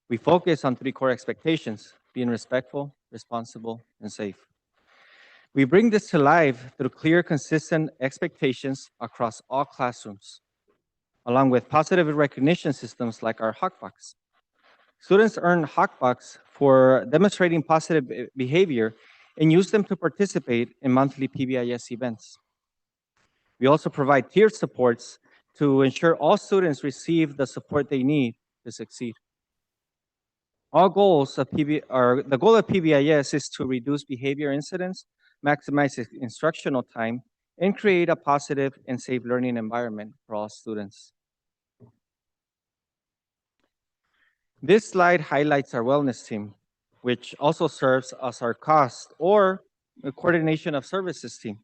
We focus on 3 core expectations: being respectful, responsible, and safe. We bring this to life through clear, consistent expectations across all classrooms, along with positive recognition systems like our Hawkbox. Students earn Hawkbox for demonstrating positive behavior and use them to participate in monthly PBIS events. We also provide tiered supports to ensure all students receive the support they need to succeed. The goal of PBIS is to reduce behavior incidents, maximize instructional time, and create a positive and safe learning environment for all students. This slide highlights our wellness team, which also serves as our cost or coordination of services team,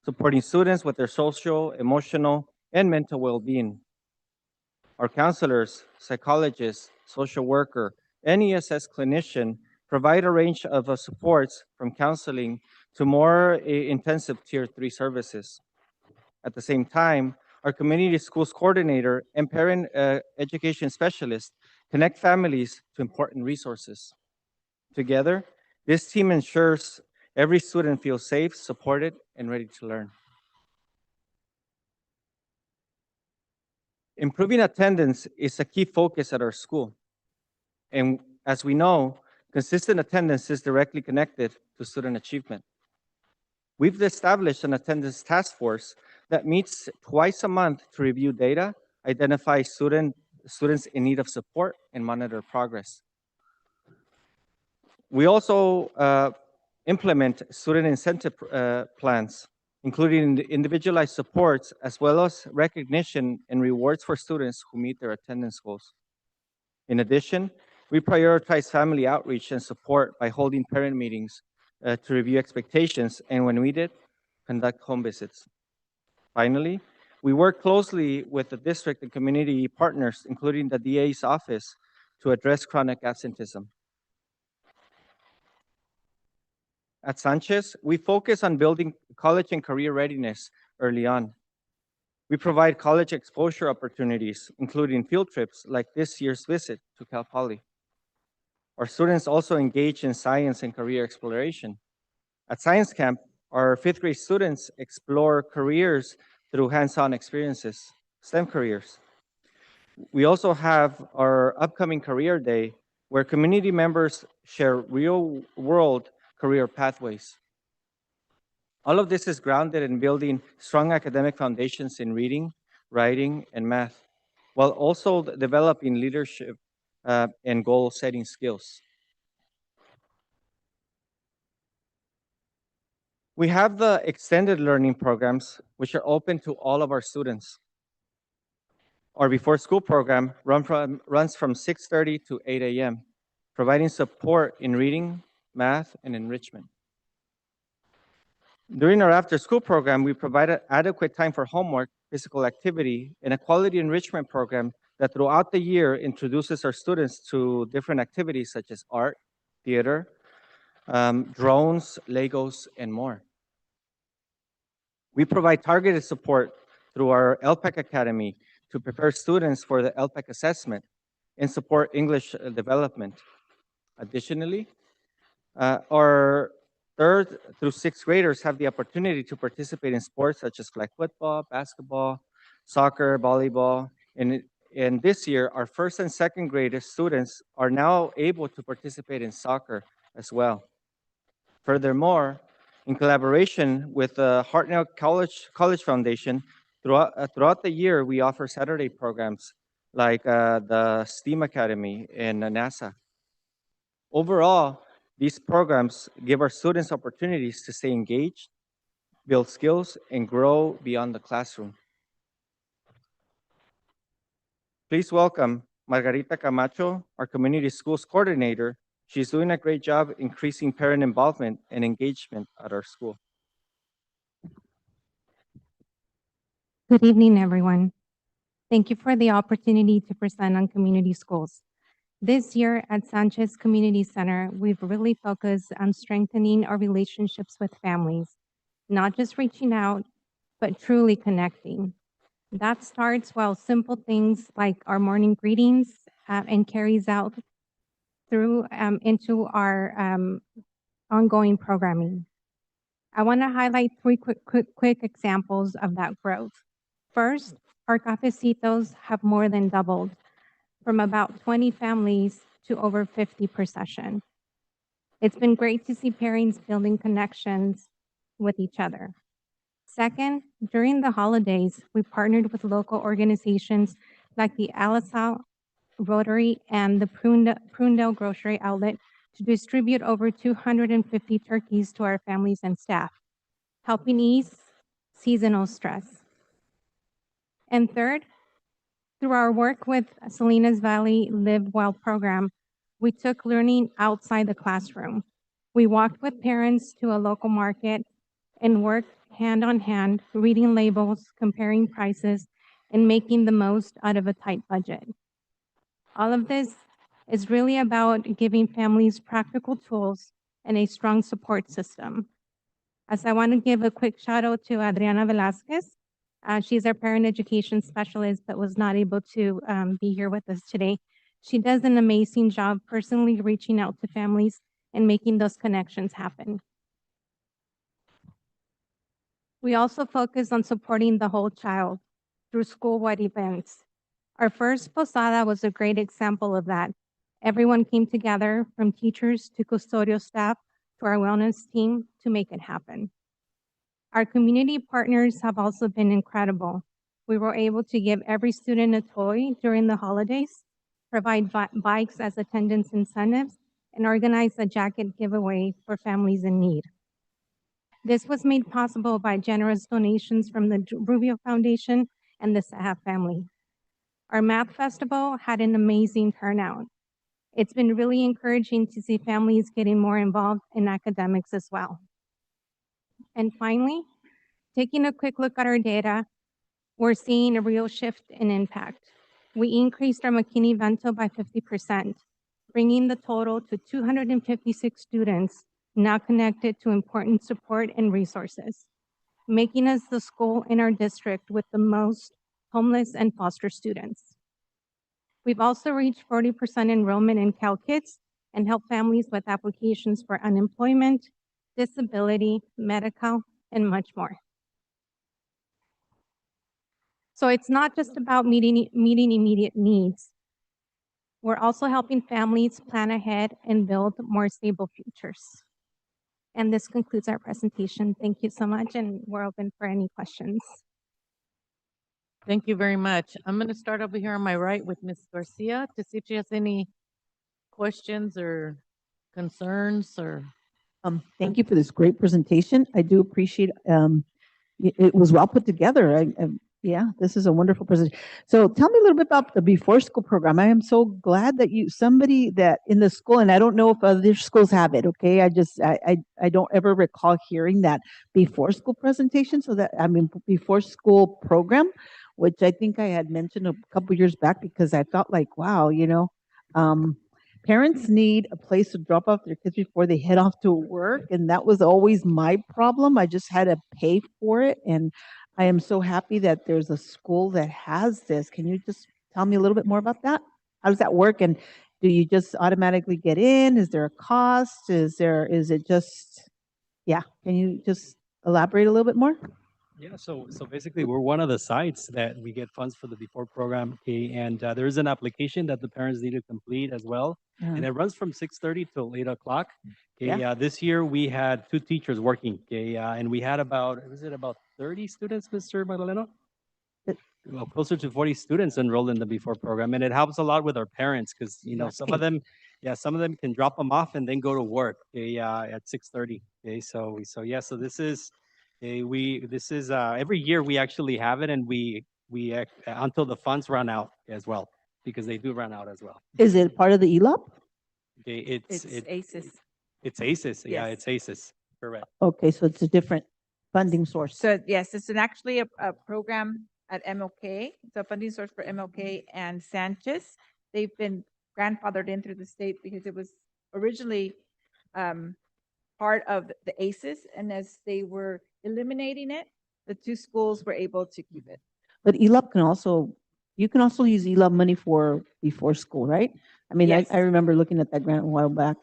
supporting students with their social, emotional, and mental well-being. Our counselors, psychologists, social worker, and ESS clinician provide a range of supports from counseling to more intensive Tier 3 services. At the same time, our community schools coordinator and parent education specialist connect families to important resources. Together, this team ensures every student feels safe, supported, and ready to learn. Improving attendance is a key focus at our school. And as we know, consistent attendance is directly connected to student achievement. We've established an attendance task force that meets twice a month to review data, identify students in need of support, and monitor progress. We also implement student incentive plans, including individualized supports, as well as recognition and rewards for students who meet their attendance goals. In addition, we prioritize family outreach and support by holding parent meetings to review expectations, and when needed, conduct home visits. Finally, we work closely with the district and community partners, including the DA's office, to address chronic absenteeism. At Sanchez, we focus on building college and career readiness early on. We provide college exposure opportunities, including field trips like this year's visit to Cal Poly. Our students also engage in science and career exploration. At Science Camp, our 5th grade students explore careers through hands-on experiences, STEM careers. We also have our upcoming Career Day, where community members share real-world career pathways. All of this is grounded in building strong academic foundations in reading, writing, and math, while also developing leadership and goal-setting skills. We have the extended learning programs, which are open to all of our students. Our before school program runs from 6:30 to 8 a.m., providing support in reading, math, and enrichment. During our after school program, we provided adequate time for homework, physical activity, and a quality enrichment program that throughout the year introduces our students to different activities such as art, theater, drones, Legos, and more. We provide targeted support through our LPAC Academy to prepare students for the LPAC assessment and support English development. Additionally, our 3rd through 6th graders have the opportunity to participate in sports such as flag football, basketball, soccer, volleyball, and this year, our 1st and 2nd grade students are now able to participate in soccer as well. Furthermore, in collaboration with the Hartnell College Foundation, throughout the year, we offer Saturday programs like the STEAM Academy and NASA. Overall, these programs give our students opportunities to stay engaged, build skills, and grow beyond the classroom. Please welcome Margarita Camacho, our community schools coordinator. She's doing a great job increasing parent involvement and engagement at our school. Good evening, everyone. Thank you for the opportunity to present on community schools. This year at Sanchez Community Center, we've really focused on strengthening our relationships with families, not just reaching out, but truly connecting. That starts while simple things like our morning greetings and carries out through into our ongoing programming. I want to highlight three quick examples of that growth. First, our cafecitos have more than doubled from about 20 families to over 50 per session. It's been great to see parents building connections with each other. Second, during the holidays, we partnered with local organizations like the Alisal Rotary and the Prunedale Grocery Outlet to distribute over 250 turkeys to our families and staff, helping ease seasonal stress. And third, through our work with Salinas Valley Live Well program, we took learning outside the classroom. We walked with parents to a local market and worked hand on hand, reading labels, comparing prices, and making the most out of a tight budget. All of this is really about giving families practical tools and a strong support system. As I want to give a quick shout out to Adriana Velasquez. She's our parent education specialist, but was not able to be here with us today. She does an amazing job personally reaching out to families and making those connections happen. We also focus on supporting the whole child through school-wide events. Our first posada was a great example of that. Everyone came together, from teachers to custodial staff to our wellness team, to make it happen. Our community partners have also been incredible. We were able to give every student a toy during the holidays, provide bikes as attendance incentives, and organize a jacket giveaway for families in need. This was made possible by generous donations from the Rubio Foundation and the Sahab family. Our math festival had an amazing turnout. It's been really encouraging to see families getting more involved in academics as well. And finally, taking a quick look at our data, we're seeing a real shift in impact. We increased our McKinney-Vento by 50%, bringing the total to 256 students now connected to important support and resources, making us the school in our district with the most homeless and foster students. We've also reached 40% enrollment in CalKids and helped families with applications for unemployment, disability, medical, and much more. So it's not just about meeting immediate needs. We're also helping families plan ahead and build more stable futures. And this concludes our presentation. Thank you so much, and we're open for any questions. Thank you very much. I'm going to start over here on my right with Ms. Garcia to see if she has any questions or concerns or. Thank you for this great presentation. I do appreciate it was well put together. Yeah, this is a wonderful presentation. So tell me a little bit about the before school program. I am so glad that somebody that in the school, and I don't know if other schools have it, okay? I don't ever recall hearing that before school presentation. So that, before school program, which I think I had mentioned a couple years back, because I felt like, wow, parents need a place to drop off their kids before they head off to work. And that was always my problem. I just had to pay for it. And I am so happy that there's a school that has this. Can you just tell me a little bit more about that? How does that work? And do you just automatically get in? Is there a cost? Is it just, yeah. Can you just elaborate a little bit more? Yeah, so basically we're one of the sites that we get funds for the before program, okay, and there is an application that the parents need to complete as well, and it runs from 6:30 till 8 o'clock. Okay, Yeah. this year we had 2 teachers working, okay, and we had about 30 students, Mr. Magdaleno? Well, closer to 40 students enrolled in the before program, and it helps a lot with our parents because some of them can drop them off and then go to work, okay, at 6:30. Okay, so this is. Every year we actually have it, and we until the funds run out as well, because they do run out as well. Is it part of the ELOP? Okay, It's ACES. It's ACES. Yeah, Yes. it's ACES. Correct. Okay, so it's a different funding source. So yes, it's actually a program at MLK. It's a funding source for MLK and Sanchez. They've been grandfathered in through the state because it was originally part of the ACEs, and as they were eliminating it, the two schools were able to keep it. But ELAB can also, you can also use ELAB money for before school, right? I mean, Yes. I remember looking at that grant a while back.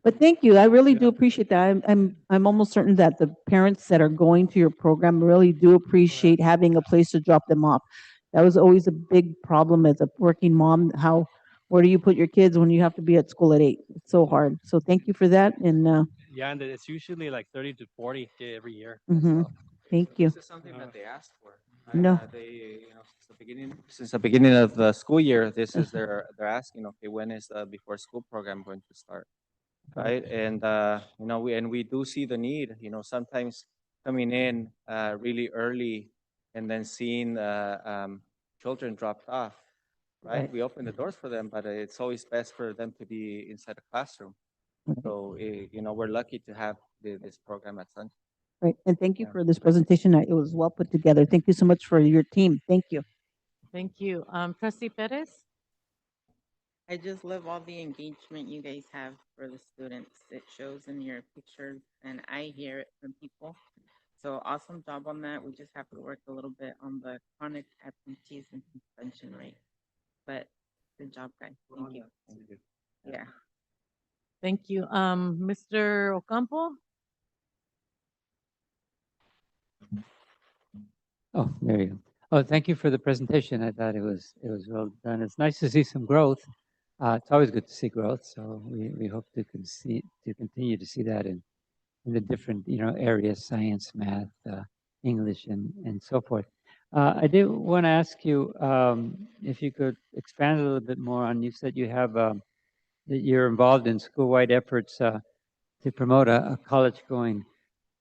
But thank you. I really do appreciate that. I'm almost certain that the parents that are going to your program really do appreciate having a place to drop them off. That was always a big problem as a working mom. Where do you put your kids when you have to be at school at 8? It's so hard. So thank you for that. And Yeah, and it's usually like 30 to 40 every year. thank you. This is something that they asked for. No. They, since the beginning of the school year, this is they're asking, okay, when is the before school program going to start? Right? And we do see the need, sometimes coming in really early and then seeing children dropped off. Right? Right. We open the doors for them, but it's always best for them to be inside a classroom. So, we're lucky to have this program at Sun. Right. And thank you for this presentation. It was well put together. Thank you so much for your team. Thank you. Thank you. Trustee Perez? I just love all the engagement you guys have for the students. It shows in your pictures and I hear it from people. So awesome job on that. We just have to work a little bit on the chronic absentees and suspension rate. But good job, guys. Thank you. Thank you. Yeah. Thank you. Mr. Ocampo? Oh, there you go. Oh, thank you for the presentation. I thought it was well done. It's nice to see some growth. It's always good to see growth. So we hope to continue to see that in the different areas: science, math, English, and so forth. I did want to ask you if you could expand a little bit more on. You said you have that you're involved in school-wide efforts to promote a college-going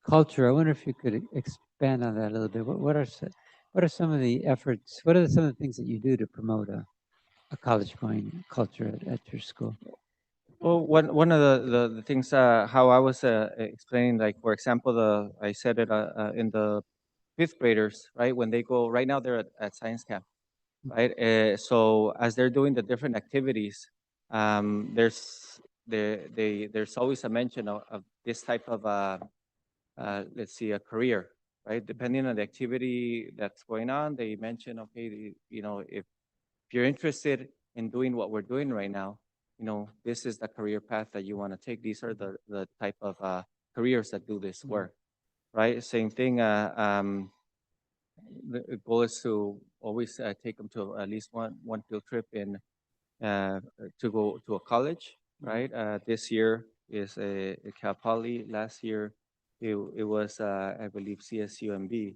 culture. I wonder if you could expand on that a little bit. What are some of the efforts? What are some of the things that you do to promote a college-going culture at your school? Well, one of the things how I was explaining, like for example, I said it in the fifth graders, right? When they go right now, they're at science camp, right? So as they're doing the different activities, there's always a mention of this type of let's see, a career, right? Depending on the activity that's going on, they mention, okay, if you're interested in doing what we're doing right now, this is the career path that you want to take. These are the type of careers that do this work, right? Same thing. The goal is to always take them to at least one field trip to go to a college, right? This year is a Cal Poly. Last year it was I believe CSUMB.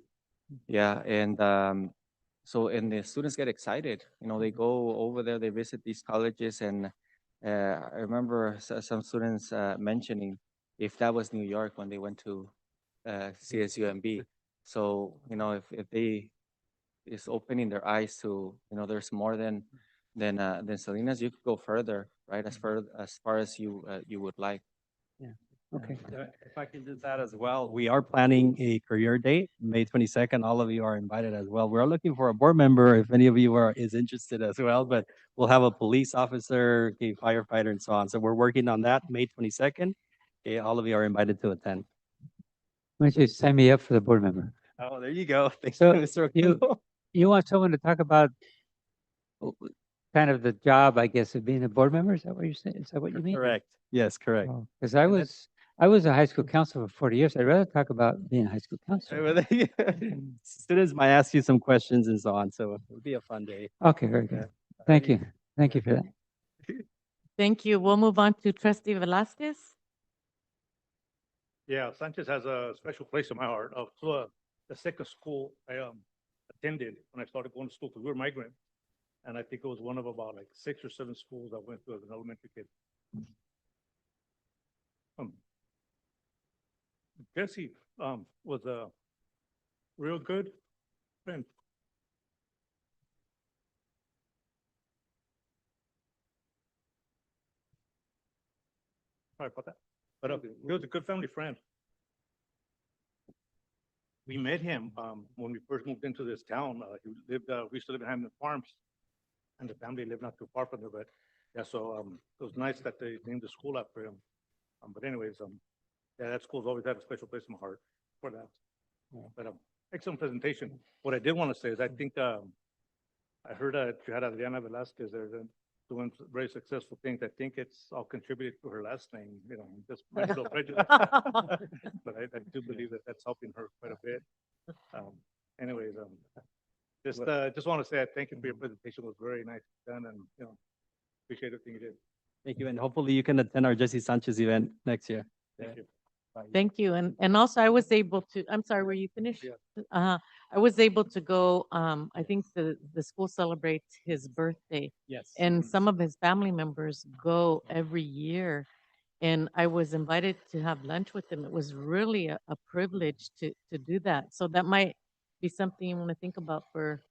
Yeah, and and the students get excited. They go over there, they visit these colleges, and I remember some students mentioning if that was New York when they went to CSUMB. So if they is opening their eyes to there's more than Salinas, you could go further, right? As far as you would like. Yeah. Okay. If I can do that as well, we are planning a career date, May 22nd. All of you are invited as well. We're looking for a board member if any of you is interested as well, but we'll have a police officer, a firefighter, and so on. So we're working on that, May 22nd. Okay, all of you are invited to attend. Why don't you sign me up for the board member? Oh, there you go. Thanks, So Mr. you Ocampo. you want someone to talk about kind of the job, I guess, of being a board member? Is that what you're saying? Is that what you mean? Correct. Yes, correct. Because I was a high school counselor for 40 years. I'd rather talk about being a high school counselor. Students might ask you some questions and so on, so it'll be a fun day. Okay, very good. Thank you. Thank you for that. Thank you. We'll move on to Trustee Velasquez. Yeah, Sanchez has a special place in my heart. The second school I attended when I started going to school, because we were migrant, and I think it was one of about like 6 or 7 schools I went to as an elementary kid. Jesse was a real good friend. Sorry about that. But he was a good family friend. we met him, when we first moved into this town. He lived, we used to live in Hampton Farms, and the family lived not too far from there, but, yeah, so, it was nice that they named the school after him. But anyways, yeah, that school's always had a special place in my heart for that. But, excellent presentation. What I did want to say is I think, I heard that you had Adriana Velasquez there doing very successful things. I think it's all contributed to her last name, just mental prejudice. But I do believe that that's helping her quite a bit. Anyways, just want to say I thank you for your presentation. It was very nice done, and, appreciate everything you did. Thank you, and hopefully you can attend our Jesse Sanchez event next year. Thank you. Thank you. And also I was able to, I'm sorry, were you finished? I was able to go, I think the school celebrates his birthday. Yes. And some of his family members go every year. And I was invited to have lunch with them. It was really a privilege to do that. So that might be something you want to think about for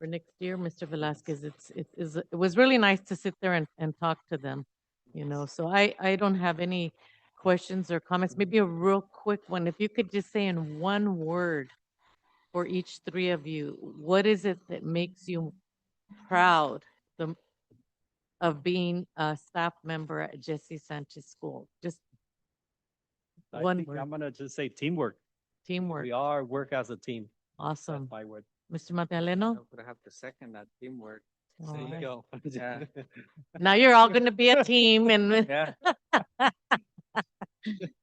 next year, Mr. Velasquez. It was really nice to sit there and talk to them, So I don't have any questions or comments. Maybe a real quick one. If you could just say in one word for each three of you, what is it that makes you proud of being a staff member at Jesse Sanchez School? Just I one think word. I'm gonna just say teamwork. Teamwork. We are work as a team. Awesome. That's my word. Mr. Magdaleno? But I have to second that teamwork. All There you right. go. Yeah. Now you're all going to be a team, and Yeah.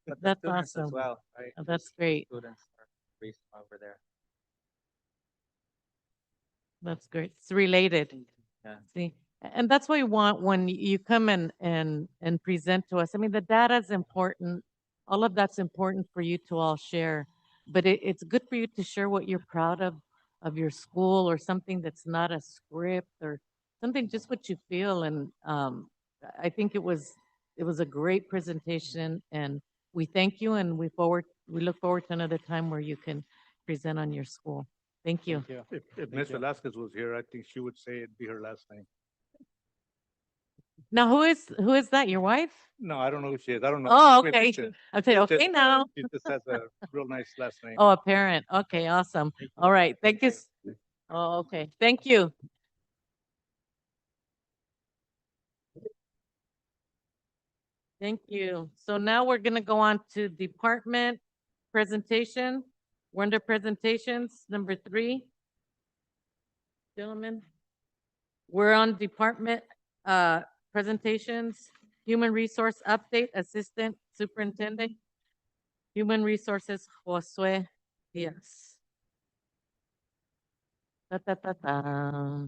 But the that's students as awesome. well, right? That's great. Students are based over there. That's great. It's related. Yeah. See, and that's what we want when you come and present to us. I mean, the data is important. All of that's important for you to all share, but it's good for you to share what you're proud of your school, or something that's not a script, or something, just what you feel. And I think it was a great presentation, and we thank you, and we look forward to another time where you can present on your school. Thank you. If Ms. Velasquez was here, I think she would say it'd be her last name. Now, who is that? Your wife? No, I don't know who she is. I don't know. Oh, Wait, okay. she- I said, she okay, just- now. She just has a real nice last name. Oh, a parent. Okay, awesome. All right. Thank you. Oh, okay. Thank you. Thank you. So now we're going to go on to department presentation. We're under presentations, number 3. Gentlemen, we're on department presentations. Human resource update, assistant superintendent. Human resources, Josue Diaz. Ta, ta, ta, ta.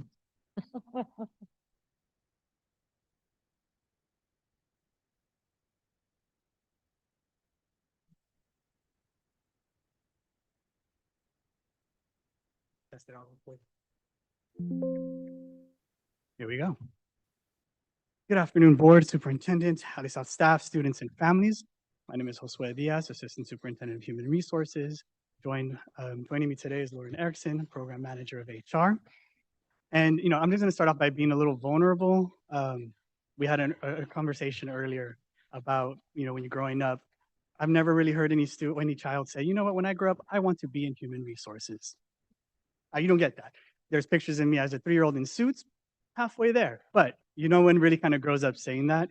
Test it out real quick. Here we go. Good afternoon, board, superintendent, Alisal staff, students, and families. My name is Josue Diaz, Assistant Superintendent of Human Resources. Joining me today is Lauren Erickson, Program Manager of HR. And, I'm just going to start off by being a little vulnerable. We had a conversation earlier about, when you're growing up, I've never really heard any child say, you know what, when I grow up, I want to be in human resources. You don't get that. There's pictures of me as a 3-year-old in suits, halfway there. But no one really kind of grows up saying that.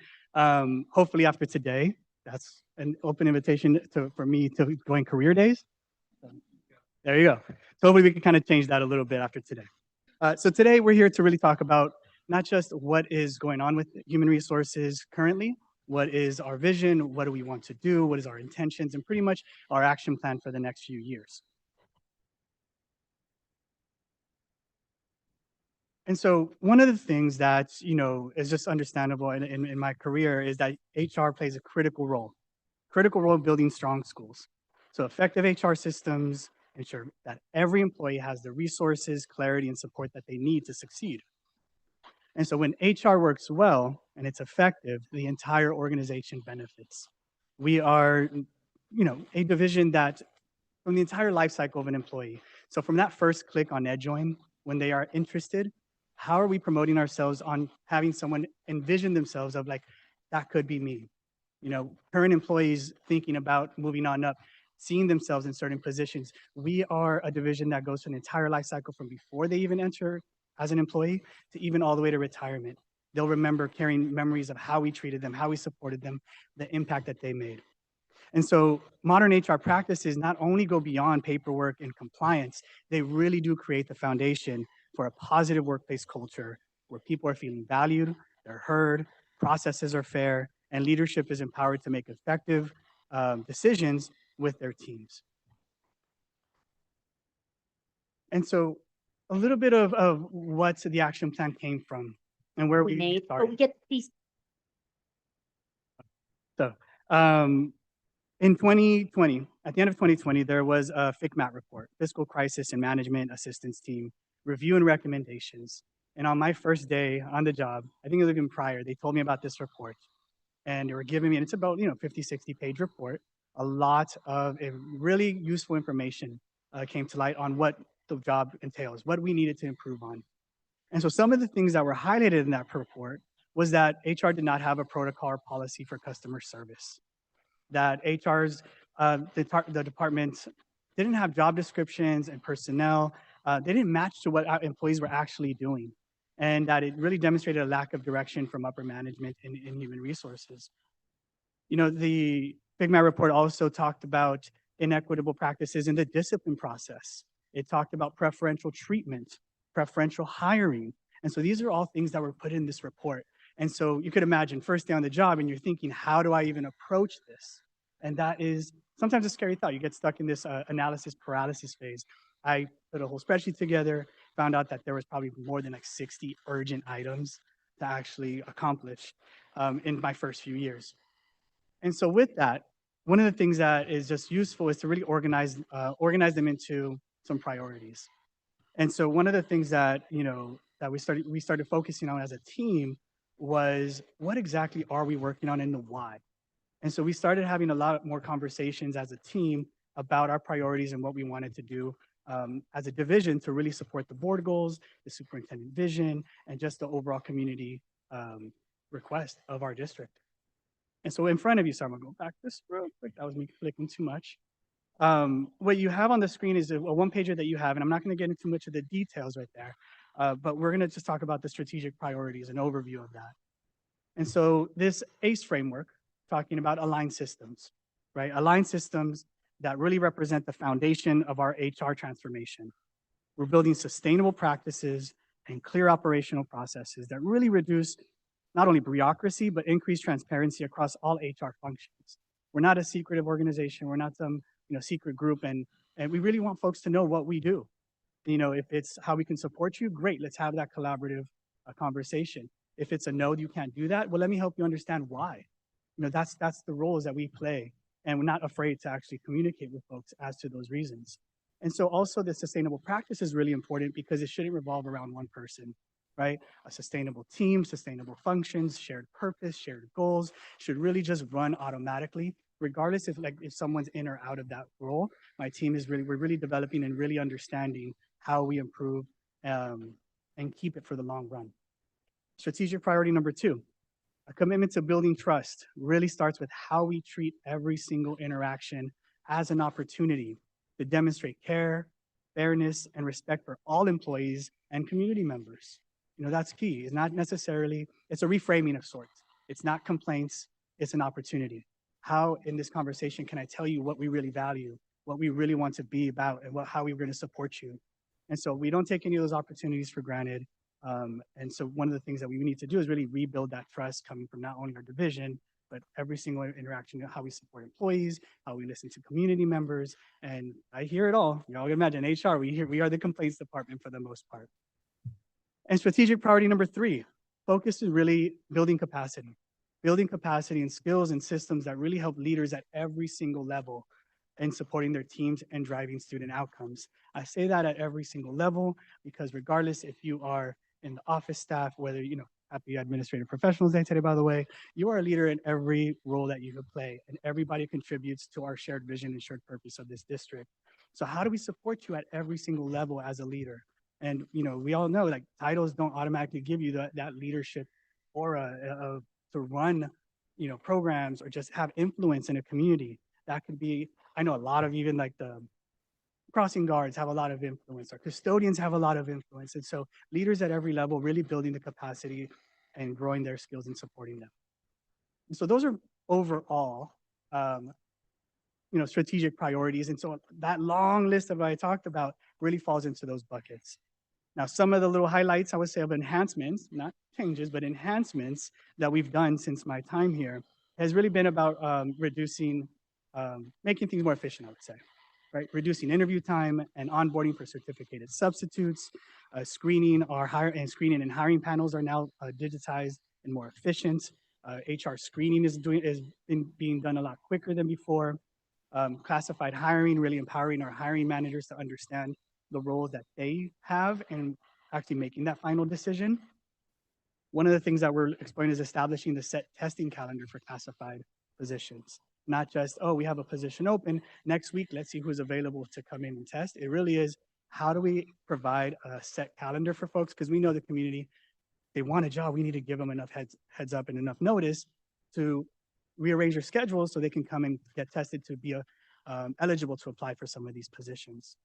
Hopefully after today, that's an open invitation for me to join career days. There you go. So hopefully we can kind of change that a little bit after today. So today we're here to really talk about not just what is going on with human resources currently, what is our vision, what do we want to do, what is our intentions, and pretty much our action plan for the next few years. And so one of the things that, is just understandable in my career is that HR plays a critical role in building strong schools. So effective HR systems ensure that every employee has the resources, clarity, and support that they need to succeed. And so when HR works well and it's effective, the entire organization benefits. We are, a division that from the entire life cycle of an employee. So from that first click on EdJoin, when they are interested, how are we promoting ourselves on having someone envision themselves of like, that could be me? Current employees thinking about moving on up, seeing themselves in certain positions. We are a division that goes through an entire life cycle from before they even enter as an employee to even all the way to retirement. They'll remember carrying memories of how we treated them, how we supported them, the impact that they made. And so modern HR practices not only go beyond paperwork and compliance, they really do create the foundation for a positive workplace culture where people are feeling valued, they're heard, processes are fair, and leadership is empowered to make effective decisions with their teams. And so a little bit of what the action plan came from and where we started. get these. So in 2020, at the end of 2020, there was a FCMAT report, Fiscal Crisis and Management Assistance Team, review and recommendations. And on my first day on the job, I think it was even prior, they told me about this report. And they were giving me, and it's about 50, 60-page report. A lot of really useful information came to light on what the job entails, what we needed to improve on. And so some of the things that were highlighted in that report was that HR did not have a protocol or policy for customer service, that HR's, the departments didn't have job descriptions and personnel. They didn't match to what our employees were actually doing, and that it really demonstrated a lack of direction from upper management in human resources. The FCMAT report also talked about inequitable practices in the discipline process. It talked about preferential treatment, preferential hiring. And so these are all things that were put in this report. And so you could imagine first day on the job and you're thinking, how do I even approach this? And that is sometimes a scary thought. You get stuck in this analysis paralysis phase. I put a whole spreadsheet together, found out that there was probably more than like 60 urgent items to actually accomplish in my first few years. And so with that, one of the things that is just useful is to really organize them into some priorities. And so one of the things that, that we started focusing on as a team was what exactly are we working on and the why. And so we started having a lot more conversations as a team about our priorities and what we wanted to do as a division to really support the board goals, the superintendent vision, and just the overall community request of our district. And so in front of you, so I'm gonna go back this real quick. That was me clicking too much. What you have on the screen is a one-pager that you have, and I'm not gonna get into much of the details right there, but we're gonna just talk about the strategic priorities, an overview of that. And so this ACE framework, talking about aligned systems, right? Aligned systems that really represent the foundation of our HR transformation. We're building sustainable practices and clear operational processes that really reduce not only bureaucracy, but increase transparency across all HR functions. We're not a secretive organization. We're not some secret group, and we really want folks to know what we do. If it's how we can support you, great, let's have that collaborative conversation. If it's a no, you can't do that, well, let me help you understand why. That's the roles that we play, and we're not afraid to actually communicate with folks as to those reasons. And so also the sustainable practice is really important because it shouldn't revolve around one person, right? A sustainable team, sustainable functions, shared purpose, shared goals should really just run automatically, regardless if someone's in or out of that role. My team is we're really developing and really understanding how we improve and keep it for the long run. Strategic priority number 2, a commitment to building trust really starts with how we treat every single interaction as an opportunity to demonstrate care, fairness, and respect for all employees and community members. That's key. It's not necessarily, it's a reframing of sorts. It's not complaints, it's an opportunity. How in this conversation can I tell you what we really value, what we really want to be about, and how we're going to support you? And so we don't take any of those opportunities for granted. And so one of the things that we need to do is really rebuild that trust coming from not only our division, but every single interaction, how we support employees, how we listen to community members. And I hear it all. Y'all can imagine HR, we are the complaints department for the most part. And strategic priority number 3, focus is really building capacity and skills and systems that really help leaders at every single level in supporting their teams and driving student outcomes. I say that at every single level because regardless if you are in the office staff, whether, happy administrative professionals day today, by the way, you are a leader in every role that you could play, and everybody contributes to our shared vision and shared purpose of this district. So how do we support you at every single level as a leader? And, we all know titles don't automatically give you that leadership aura to run, programs or just have influence in a community. That could be I know a lot of even like the crossing guards have a lot of influence, our custodians have a lot of influence. And so leaders at every level really building the capacity and growing their skills and supporting them. And so those are overall, strategic priorities. And so that long list of what I talked about really falls into those buckets. Now, some of the little highlights I would say of enhancements, not changes, but enhancements that we've done since my time here has really been about reducing, making things more efficient, I would say, right? Reducing interview time and onboarding for certificated substitutes, screening and hiring panels are now digitized and more efficient. HR screening is being done a lot quicker than before. Classified hiring, really empowering our hiring managers to understand the role that they have and actually making that final decision. One of the things that we're exploring is establishing the set testing calendar for classified positions. Not just, oh, we have a position open, next week, let's see who's available to come in and test. It really is, how do we provide a set calendar for folks? Because we know the community, they want a job, we need to give them enough heads up and enough notice to rearrange their schedules so they can come and get tested to be eligible to apply for some of these positions.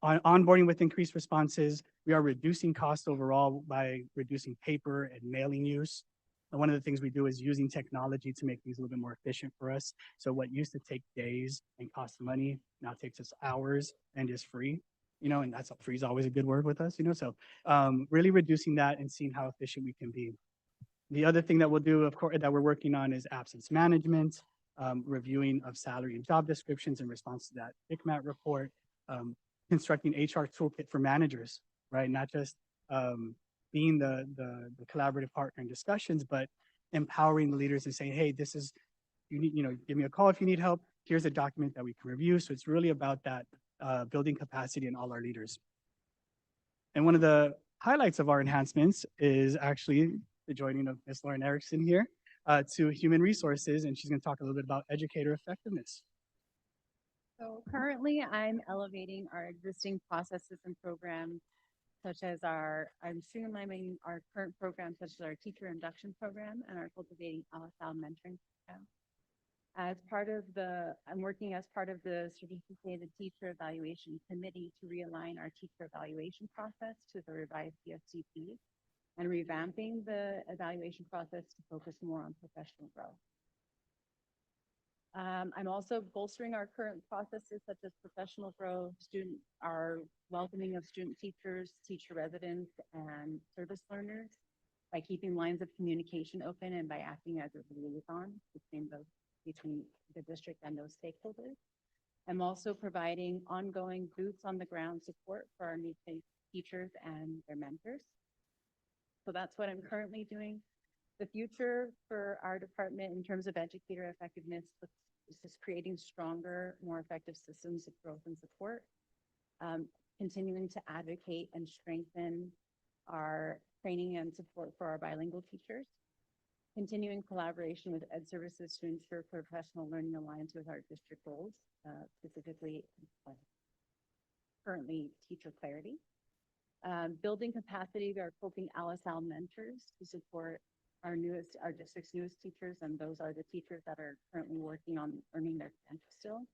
On onboarding with increased responses, we are reducing cost overall by reducing paper and mailing use. And one of the things we do is using technology to make things a little bit more efficient for us. So what used to take days and cost money now takes us hours and is free, and that's free is always a good word with us, so really reducing that and seeing how efficient we can be. The other thing that we'll do, of course, that we're working on is absence management, reviewing of salary and job descriptions in response to that ICMAT report, constructing HR toolkit for managers, right? Not just being the collaborative partner in discussions, but empowering the leaders and saying, hey, this is, give me a call if you need help. Here's a document that we can review. So it's really about that building capacity in all our leaders. And one of the highlights of our enhancements is actually the joining of Ms. Lauren Erickson here to Human Resources, and she's going to talk a little bit about educator effectiveness. So currently, I'm elevating our existing processes and programs, such as I'm streamlining our current programs, such as our teacher induction program and our cultivating LSL mentoring program. I'm working as part of the Certificated Teacher Evaluation Committee to realign our teacher evaluation process to the revised CSCP and revamping the evaluation process to focus more on professional growth. I'm also bolstering our current processes such as professional growth, our welcoming of student teachers, teacher residents, and service learners by keeping lines of communication open and by acting as a liaison between the district and those stakeholders. I'm also providing ongoing boots on the ground support for our new teachers and their mentors. So that's what I'm currently doing. The future for our department in terms of educator effectiveness is just creating stronger, more effective systems of growth and support, continuing to advocate and strengthen our training and support for our bilingual teachers, continuing collaboration with Ed Services to ensure professional learning aligns with our district goals, specifically currently teacher clarity, building capacity of our coping LSL mentors to support our district's newest teachers, and those are the teachers that are currently working on earning their credentials still.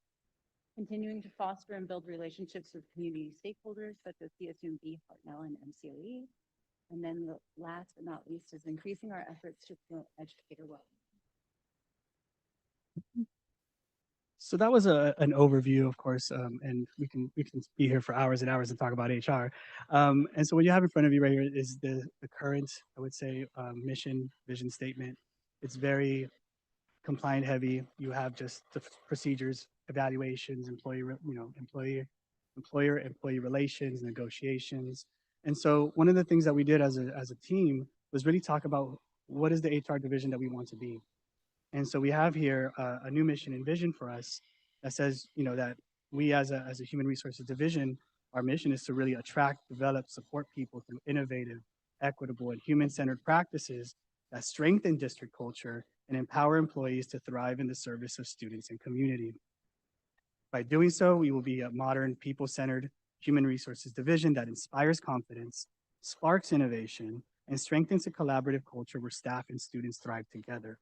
Continuing to foster and build relationships with community stakeholders such as CSUMB, Hartnell, and MCLE. And then the last but not least is increasing our efforts to promote educator well. So that was an overview, of course, and we can be here for hours and hours to talk about HR. And so what you have in front of you right here is the current, I would say, mission, vision statement. It's very compliant heavy. You have just the procedures, evaluations, employer-employee relations, negotiations. And so one of the things that we did as a team was really talk about what is the HR division that we want to be. And so we have here a new mission and vision for us that says, that we as a human resources division, our mission is to really attract, develop, support people through innovative, equitable, and human-centered practices that strengthen district culture and empower employees to thrive in the service of students and community. By doing so, we will be a modern, people-centered human resources division that inspires confidence, sparks innovation, and strengthens a collaborative culture where staff and students thrive together.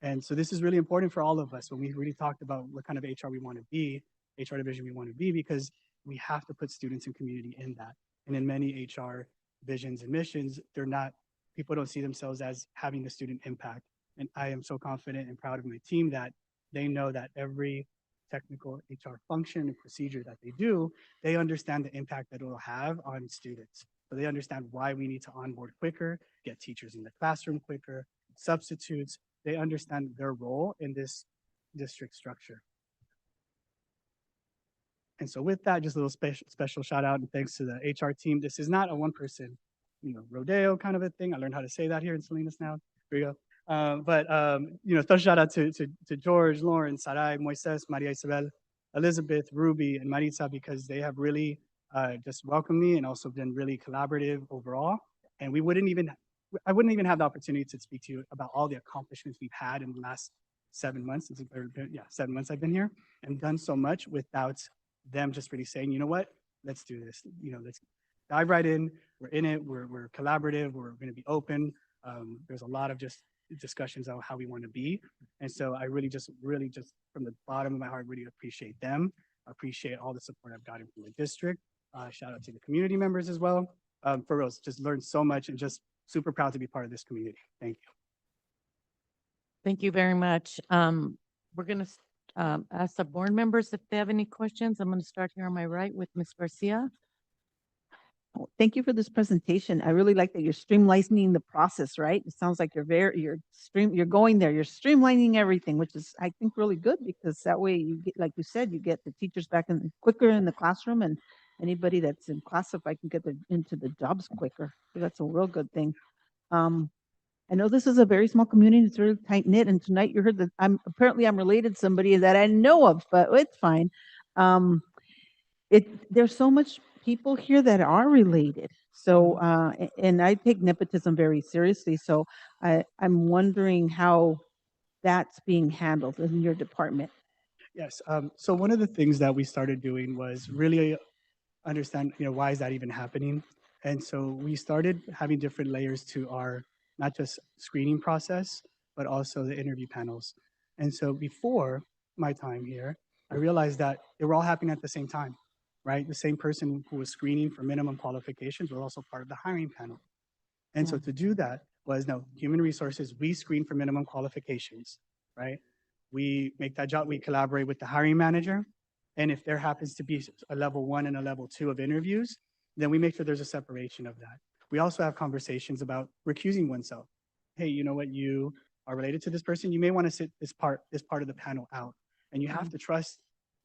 And so this is really important for all of us when we really talked about what kind of HR we want to be, HR division we want to be, because we have to put students and community in that. And in many HR visions and missions, people don't see themselves as having the student impact. And I am so confident and proud of my team that they know that every technical HR function and procedure that they do, they understand the impact that it will have on students. So they understand why we need to onboard quicker, get teachers in the classroom quicker, substitutes. They understand their role in this district structure. And so with that, just a little special shout out and thanks to the HR team. This is not a one person, rodeo kind of a thing. I learned how to say that here in Salinas now. Here we go. Special shout out to George, Lauren, Sarai, Moises, Maria Isabel, Elizabeth, Ruby, and Maritza, because they have really just welcomed me and also been really collaborative overall. And I wouldn't even have the opportunity to speak to you about all the accomplishments we've had in the last 7 months, 7 months I've been here, and done so much without them just really saying, you know what, let's do this. Let's dive right in. We're in it. We're collaborative. We're going to be open. There's a lot of just discussions on how we want to be. And so I really just from the bottom of my heart, really appreciate them. Appreciate all the support I've gotten from the district. Shout out to the community members as well. For real, just learned so much and just super proud to be part of this community. Thank you. Thank you very much. We're going to ask the board members if they have any questions. I'm going to start here on my right with Ms. Garcia. Thank you for this presentation. I really like that you're streamlining the process, right? It sounds like you're going there, you're streamlining everything, which is, I think, really good, because that way you get, like you said, you get the teachers back quicker in the classroom, and anybody that's in classified can get into the jobs quicker. So that's a real good thing. I know this is a very small community. It's really tight knit. And tonight you heard that I'm related to somebody that I know of, but it's fine. There's so much people here that are related. So, and I take nepotism very seriously. So I'm wondering how that's being handled in your department. Yes. So one of the things that we started doing was really understand, why is that even happening? And so we started having different layers to our, not just screening process, but also the interview panels. And so before my time here, I realized that they were all happening at the same time, right? The same person who was screening for minimum qualifications was also part of the hiring panel. And so to do that was, no, human resources, we screen for minimum qualifications, right? We make that job, we collaborate with the hiring manager. And if there happens to be a level 1 and a level 2 of interviews, then we make sure there's a separation of that. We also have conversations about recusing oneself. Hey, you know what, you are related to this person, you may want to sit this part of the panel out. And you have to trust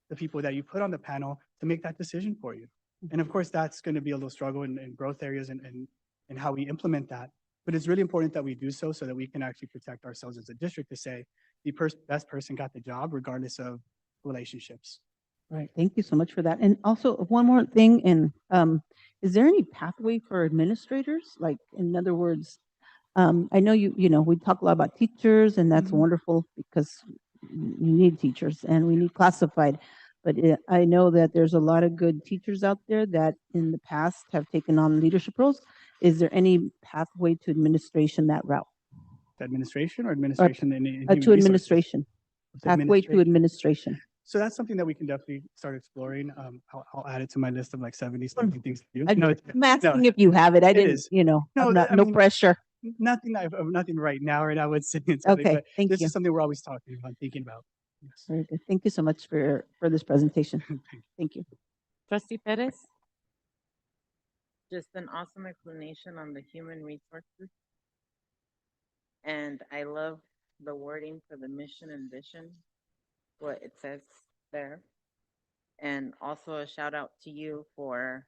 the people that you put on the panel to make that decision for you. And of course, that's going to be a little struggle in growth areas and how we implement that. But it's really important that we do so that we can actually protect ourselves as a district to say the best person got the job regardless of relationships. Right. Thank you so much for that. And also one more thing, and is there any pathway for administrators? Like, in other words, I know we talk a lot about teachers, and that's wonderful because we need teachers and we need classified. But I know that there's a lot of good teachers out there that in the past have taken on leadership roles. Is there any pathway to administration that route? Administration or administration in human to resources? Administration. Pathway to administration. So that's something that we can definitely start exploring. I'll add it to my list of like 70 something things to do. I'm asking if you have it. I didn't, no pressure. Nothing right now, right? I would say. Okay, thank you. This is something we're always talking about, thinking about. Yes. Very good. Thank you so much for this presentation. Thank you. Trustee Perez? Just an awesome explanation on the human resources. And I love the wording for the mission and vision, what it says there. And also a shout out to you for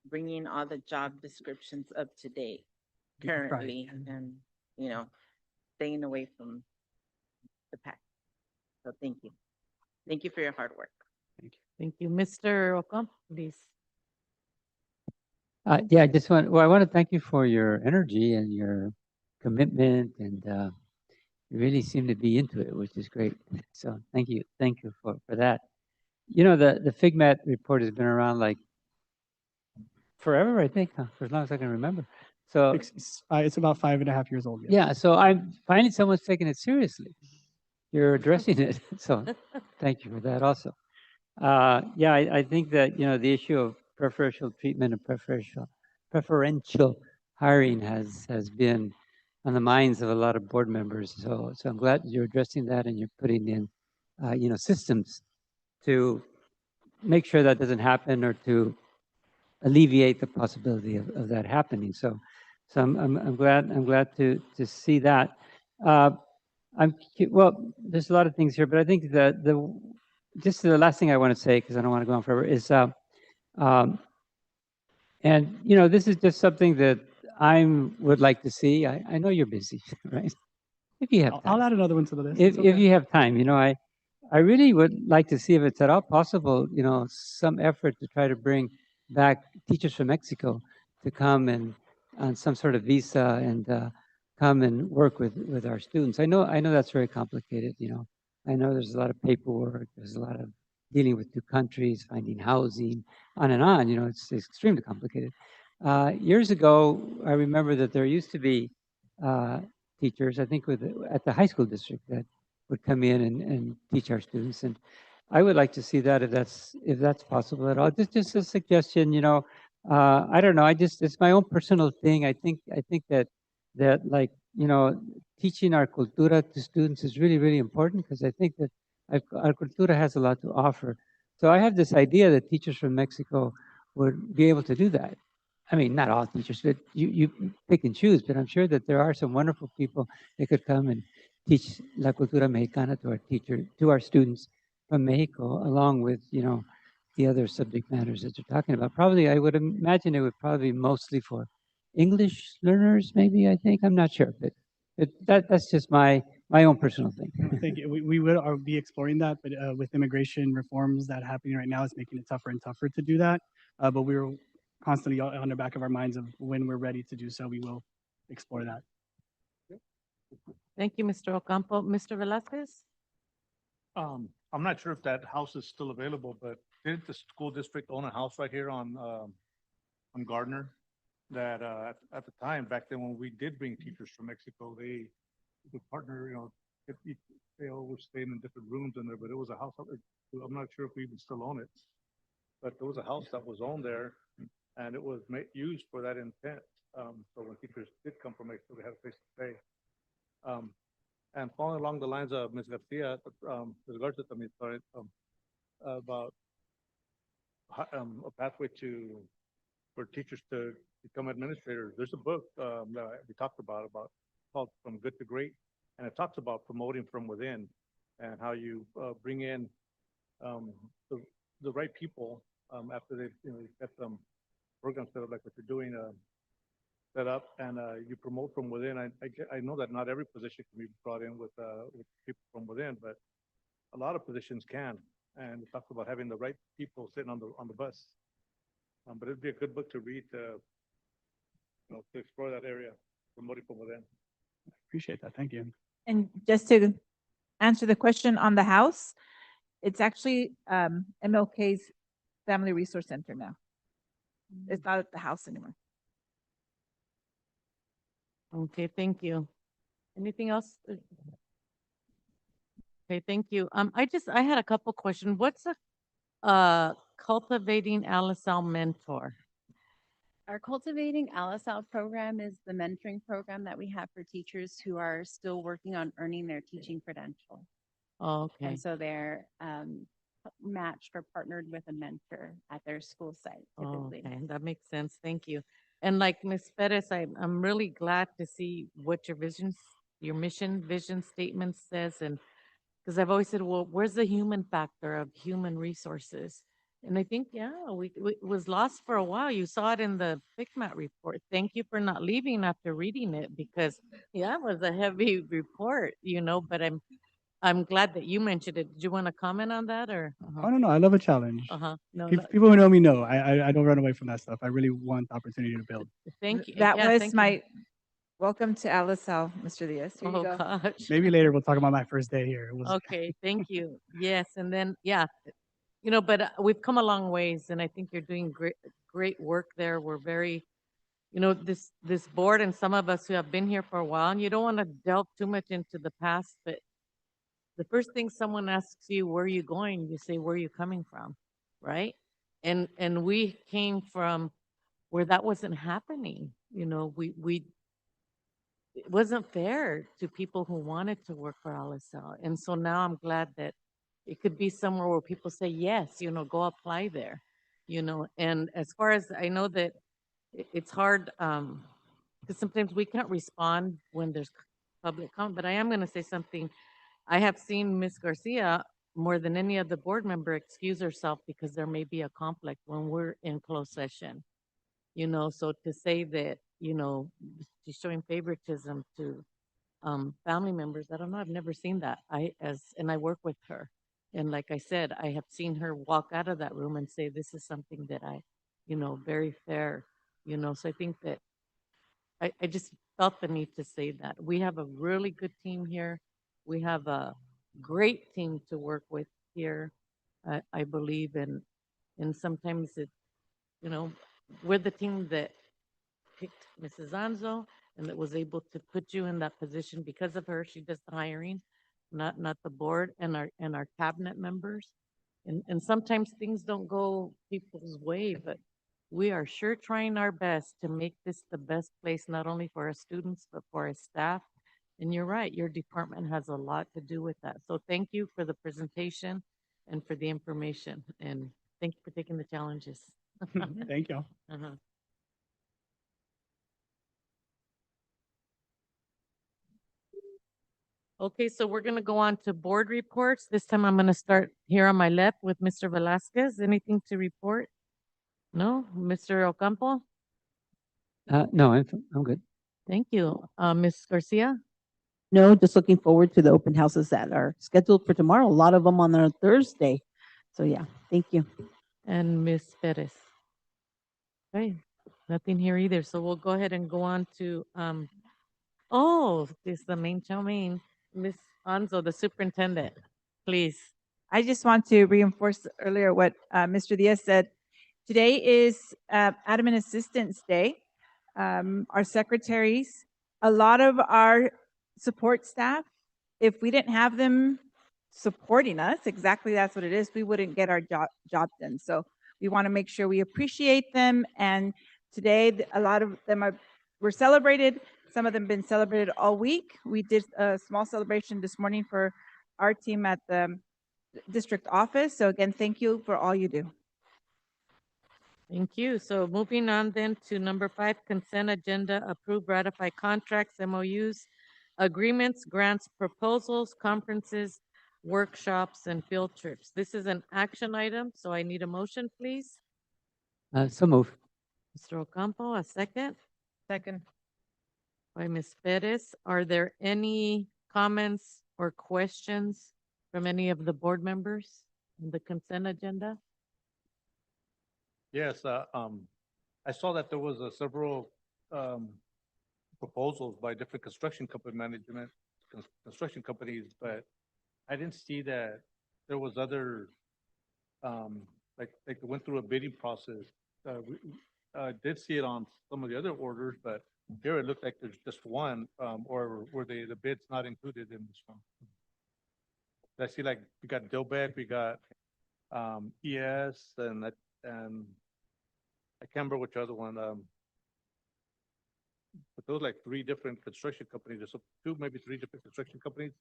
bringing all the job descriptions up to date currently, and staying away from the pack. So thank you. Thank you for your hard work. Thank you. Mr. Ocampo, please. Yeah, I want to thank you for your energy and your commitment, and you really seem to be into it, which is great. So thank you for that. The FIGMAT report has been around like forever, I think, for as long as I can remember. So it's about 5.5 years old. Yeah, so I'm finding someone's taking it seriously. you're addressing it. So thank you for that also. Yeah, I think that, the issue of preferential treatment and preferential hiring has been on the minds of a lot of board members. So I'm glad you're addressing that and you're putting in, systems to make sure that doesn't happen or to alleviate the possibility of that happening. So I'm glad to see that. Well, there's a lot of things here, but I think that just the last thing I want to say, because I don't want to go on forever, is and this is just something that I would like to see. I know you're busy, right? If you have time. I'll add another one to the list. If, It's if okay. you have time, I really would like to see if it's at all possible, some effort to try to bring back teachers from Mexico to come and on some sort of visa and come and work with our students. I know that's very complicated. I know there's a lot of paperwork. There's a lot of dealing with two countries, finding housing, on and on. It's extremely complicated. Years ago, I remember that there used to be teachers, I think, at the high school district that would come in and teach our students. And I would like to see that if that's possible at all. Just a suggestion, I don't know. It's my own personal thing. I think that like, teaching our cultura to students is really, really important because I think that our cultura has a lot to offer. So I have this idea that teachers from Mexico would be able to do that. I mean, not all teachers, but you pick and choose. But I'm sure that there are some wonderful people that could come and teach La Cultura Mexicana to our students from Mexico, along with, the other subject matters that you're talking about. Probably, I would imagine it would probably be mostly for English learners, maybe, I think. I'm not sure, but that's just my own personal thing. Thank you. We will be exploring that, but with immigration reforms that are happening right now, it's making it tougher and tougher to do that. But we're constantly on the back of our minds of when we're ready to do so, we will explore that. Thank you, Mr. Ocampo. Mr. Velasquez? I'm not sure if that house is still available, but didn't the school district own a house right here on Gardner? That, at the time, back then, when we did bring teachers from Mexico, they would partner, they all were staying in different rooms in there, but it was a house, I'm not sure if we even still own it. But there was a house that was owned there, and it was used for that intent. So when teachers did come from Mexico, they had a place to stay. And following along the lines of Ms. Garcia, with regards to the about a pathway for teachers to become administrators, there's a book that we talked about called From Good to Great, and it talks about promoting from within and how you bring in the right people after they get some programs set up like what you're doing set up, and you promote from within. I know that not every position can be brought in with people from within, but a lot of positions can. And it talks about having the right people sitting on the bus. But it'd be a good book to read to explore that area, promoting from within. Appreciate that. Thank you. And just to answer the question on the house, it's actually MLK's Family Resource Center now. It's not at the house anymore. Okay, thank you. Anything else? Okay, thank you. I had a couple questions. What's a cultivating LSL mentor? Our Cultivating LSL program is the mentoring program that we have for teachers who are still working on earning their teaching credential. Oh, okay. And so they're matched or partnered with a mentor at their school site typically. Okay, that makes sense. Thank you. And like Ms. Perez, I'm really glad to see what your mission vision statement says. And because I've always said, well, where's the human factor of human resources? And I think, yeah, it was lost for a while. You saw it in the FICMAT report. Thank you for not leaving after reading it because, yeah, it was a heavy report, but I'm glad that you mentioned it. Did you want to comment on that or? Oh, no, I love a challenge. No, People who know me know I don't run away from that stuff. I really want the opportunity to build. thank you. That Yeah, was thank my you. welcome to LSL, Mr. Diaz. Here you Oh, go. gosh. Maybe later we'll talk about my first day here. It was Okay, thank you. Yes, and then, yeah, but we've come a long ways and I think you're doing great work there. We're very, this board and some of us who have been here for a while, and you don't want to delve too much into the past, but the first thing someone asks you, where are you going? You say, where are you coming from? Right? And we came from where that wasn't happening. You know, we it wasn't fair to people who wanted to work for LSL. And so now I'm glad that it could be somewhere where people say, yes, you know, go apply there, you know. And as far as I know that it's hard, because sometimes we can't respond when there's public comment, but I am going to say something. I have seen Ms. Garcia more than any other board member excuse herself because there may be a conflict when we're in closed session. You know, so to say that, you know, she's showing favoritism to family members, I don't know, I've never seen that. And I work with her. And like I said, I have seen her walk out of that room and say, this is something that you know, very fair, you know. So I think that I just felt the need to say that. We have a really good team here. We have a great team to work with here, I believe. And sometimes it, you know, we're the team that picked Mrs. Anzo and that was able to put you in that position because of her. She does the hiring, not the board and our cabinet members. And sometimes things don't go people's way, but we are sure trying our best to make this the best place, not only for our students, but for our staff. And you're right, your department has a lot to do with that. So thank you for the presentation and for the information. And thank you for taking the challenges. Thank you. Uh-huh. Okay, so we're gonna go on to board reports. This time I'm gonna start here on my left with Mr. Velasquez. Anything to report? No? Mr. Ocampo? No, I'm good. Thank you. Ms. Garcia? No, just looking forward to the open houses that are scheduled for tomorrow. A lot of them on a Thursday. So yeah, thank you. And Ms. Perez? Okay, nothing here either. So we'll go ahead and go on to, oh, this is the main chow mein. Ms. Anzo, the superintendent, please. I just want to reinforce earlier what Mr. Diaz said. Today is Admin Assistance Day. Our secretaries, a lot of our support staff, if we didn't have them supporting us, exactly that's what it is, we wouldn't get our job done. So we want to make sure we appreciate them. And today, a lot of them were celebrated. Some of them been celebrated all week. We did a small celebration this morning for our team at the district office. So again, thank you for all you do. Thank you. So moving on then to number 5, consent agenda, approve, ratify contracts, MOUs, agreements, grants, proposals, conferences, workshops, and field trips. This is an action item, so I need a motion, please. So move. Mr. Ocampo, a second Second. by Ms. Perez. Are there any comments or questions from any of the board members on the consent agenda? Yes, I saw that there was several proposals by different construction companies, but I didn't see that there was other, like they went through a bidding process. I did see it on some of the other orders, but here it looked like there's just one, or were the bids not included in this one? I see like we got Dilbeck, we got ES, and I can't remember which other one. But those like 3 different construction companies, there's 2, maybe 3 different construction companies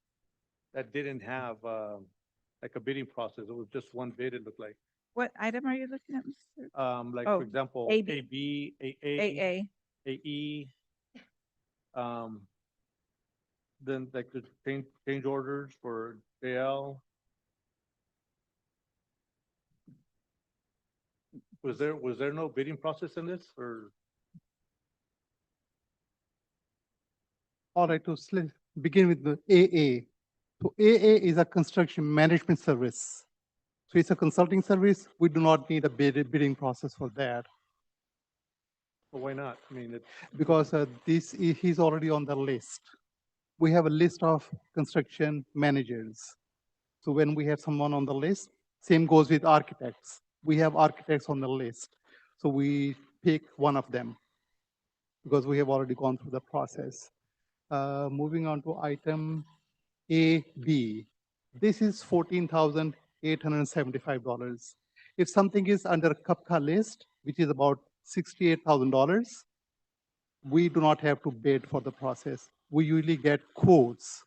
that didn't have like a bidding process. It was just one bid, it looked like. What item are you looking at, Mr.? Like Oh, for example, AB. AB, AA, AA. AE. Then like the change orders for JL. Was there no bidding process in this, or? All right, so let's begin with the AA. So AA is a construction management service. So it's a consulting service. We do not need a bidding process for that. Well, why not? I mean, because he's already on the list. We have a list of construction managers. So when we have someone on the list, same goes with architects. We have architects on the list. So we pick one of them because we have already gone through the process. Moving on to item AB. This is $14,875. If something is under CUPCA list, which is about $68,000, we do not have to bid for the process. We usually get quotes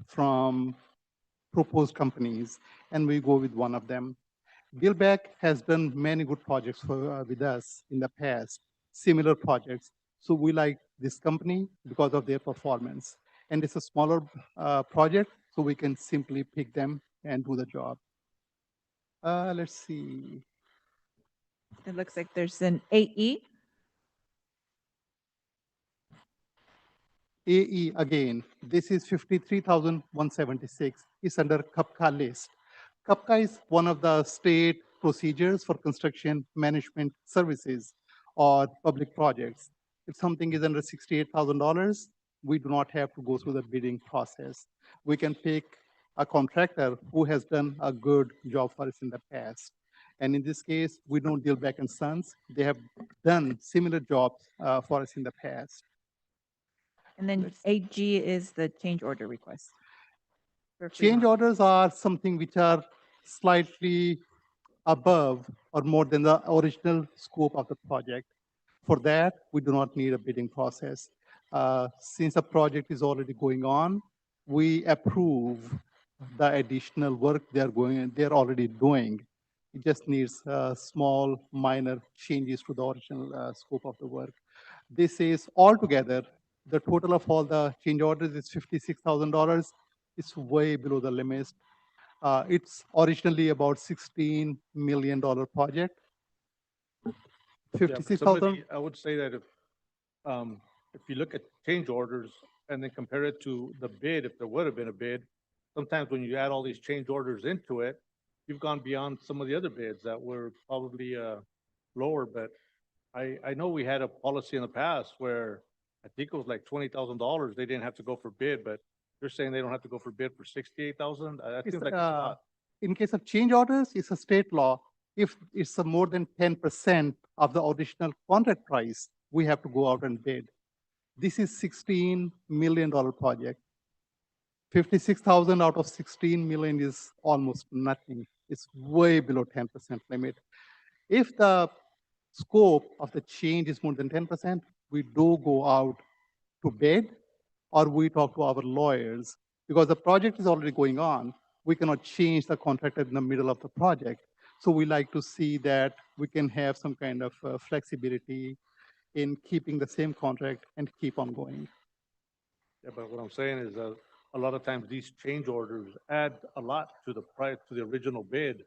from proposed companies, and we go with one of them. Gilbeck has done many good projects with us in the past, similar projects. So we like this company because of their performance. And it's a smaller project, so we can simply pick them and do the job. Let's see. It looks like there's an AE. AE again, this is 53,176. It's under CUPCA list. CUPCA is one of the state procedures for construction management services or public projects. If something is under $68,000, we do not have to go through the bidding process. We can pick a contractor who has done a good job for us in the past. And in this case, we know Gilbeck and Sons. They have done similar jobs for us in the past. And then AG is the change order request. Change orders are something which are slightly above or more than the original scope of the project. For that, we do not need a bidding process. Since the project is already going on, we approve the additional work they're already doing. It just needs small, minor changes to the original scope of the work. This is altogether, the total of all the change orders is $56,000. It's way below the limit. It's originally about $16 million project. Yeah, but 56,000. I would say that if you look at change orders and then compare it to the bid, if there would have been a bid, sometimes when you add all these change orders into it, you've gone beyond some of the other bids that were probably lower. But I know we had a policy in the past where I think it was like $20,000. They didn't have to go for bid, but you're saying they don't have to go for bid for 68,000? That seems like it's a lot. In case of change orders, it's a state law. If it's a more than 10% of the original contract price, we have to go out and bid. This is $16 million project. 56,000 out of 16 million is almost nothing. It's way below 10% limit. If the scope of the change is more than 10%, we do go out to bid, or we talk to our lawyers. Because the project is already going on, we cannot change the contractor in the middle of the project. So we like to see that we can have some kind of flexibility in keeping the same contract and keep on going. Yeah, but what I'm saying is that a lot of times these change orders add a lot to the price, to the original bid.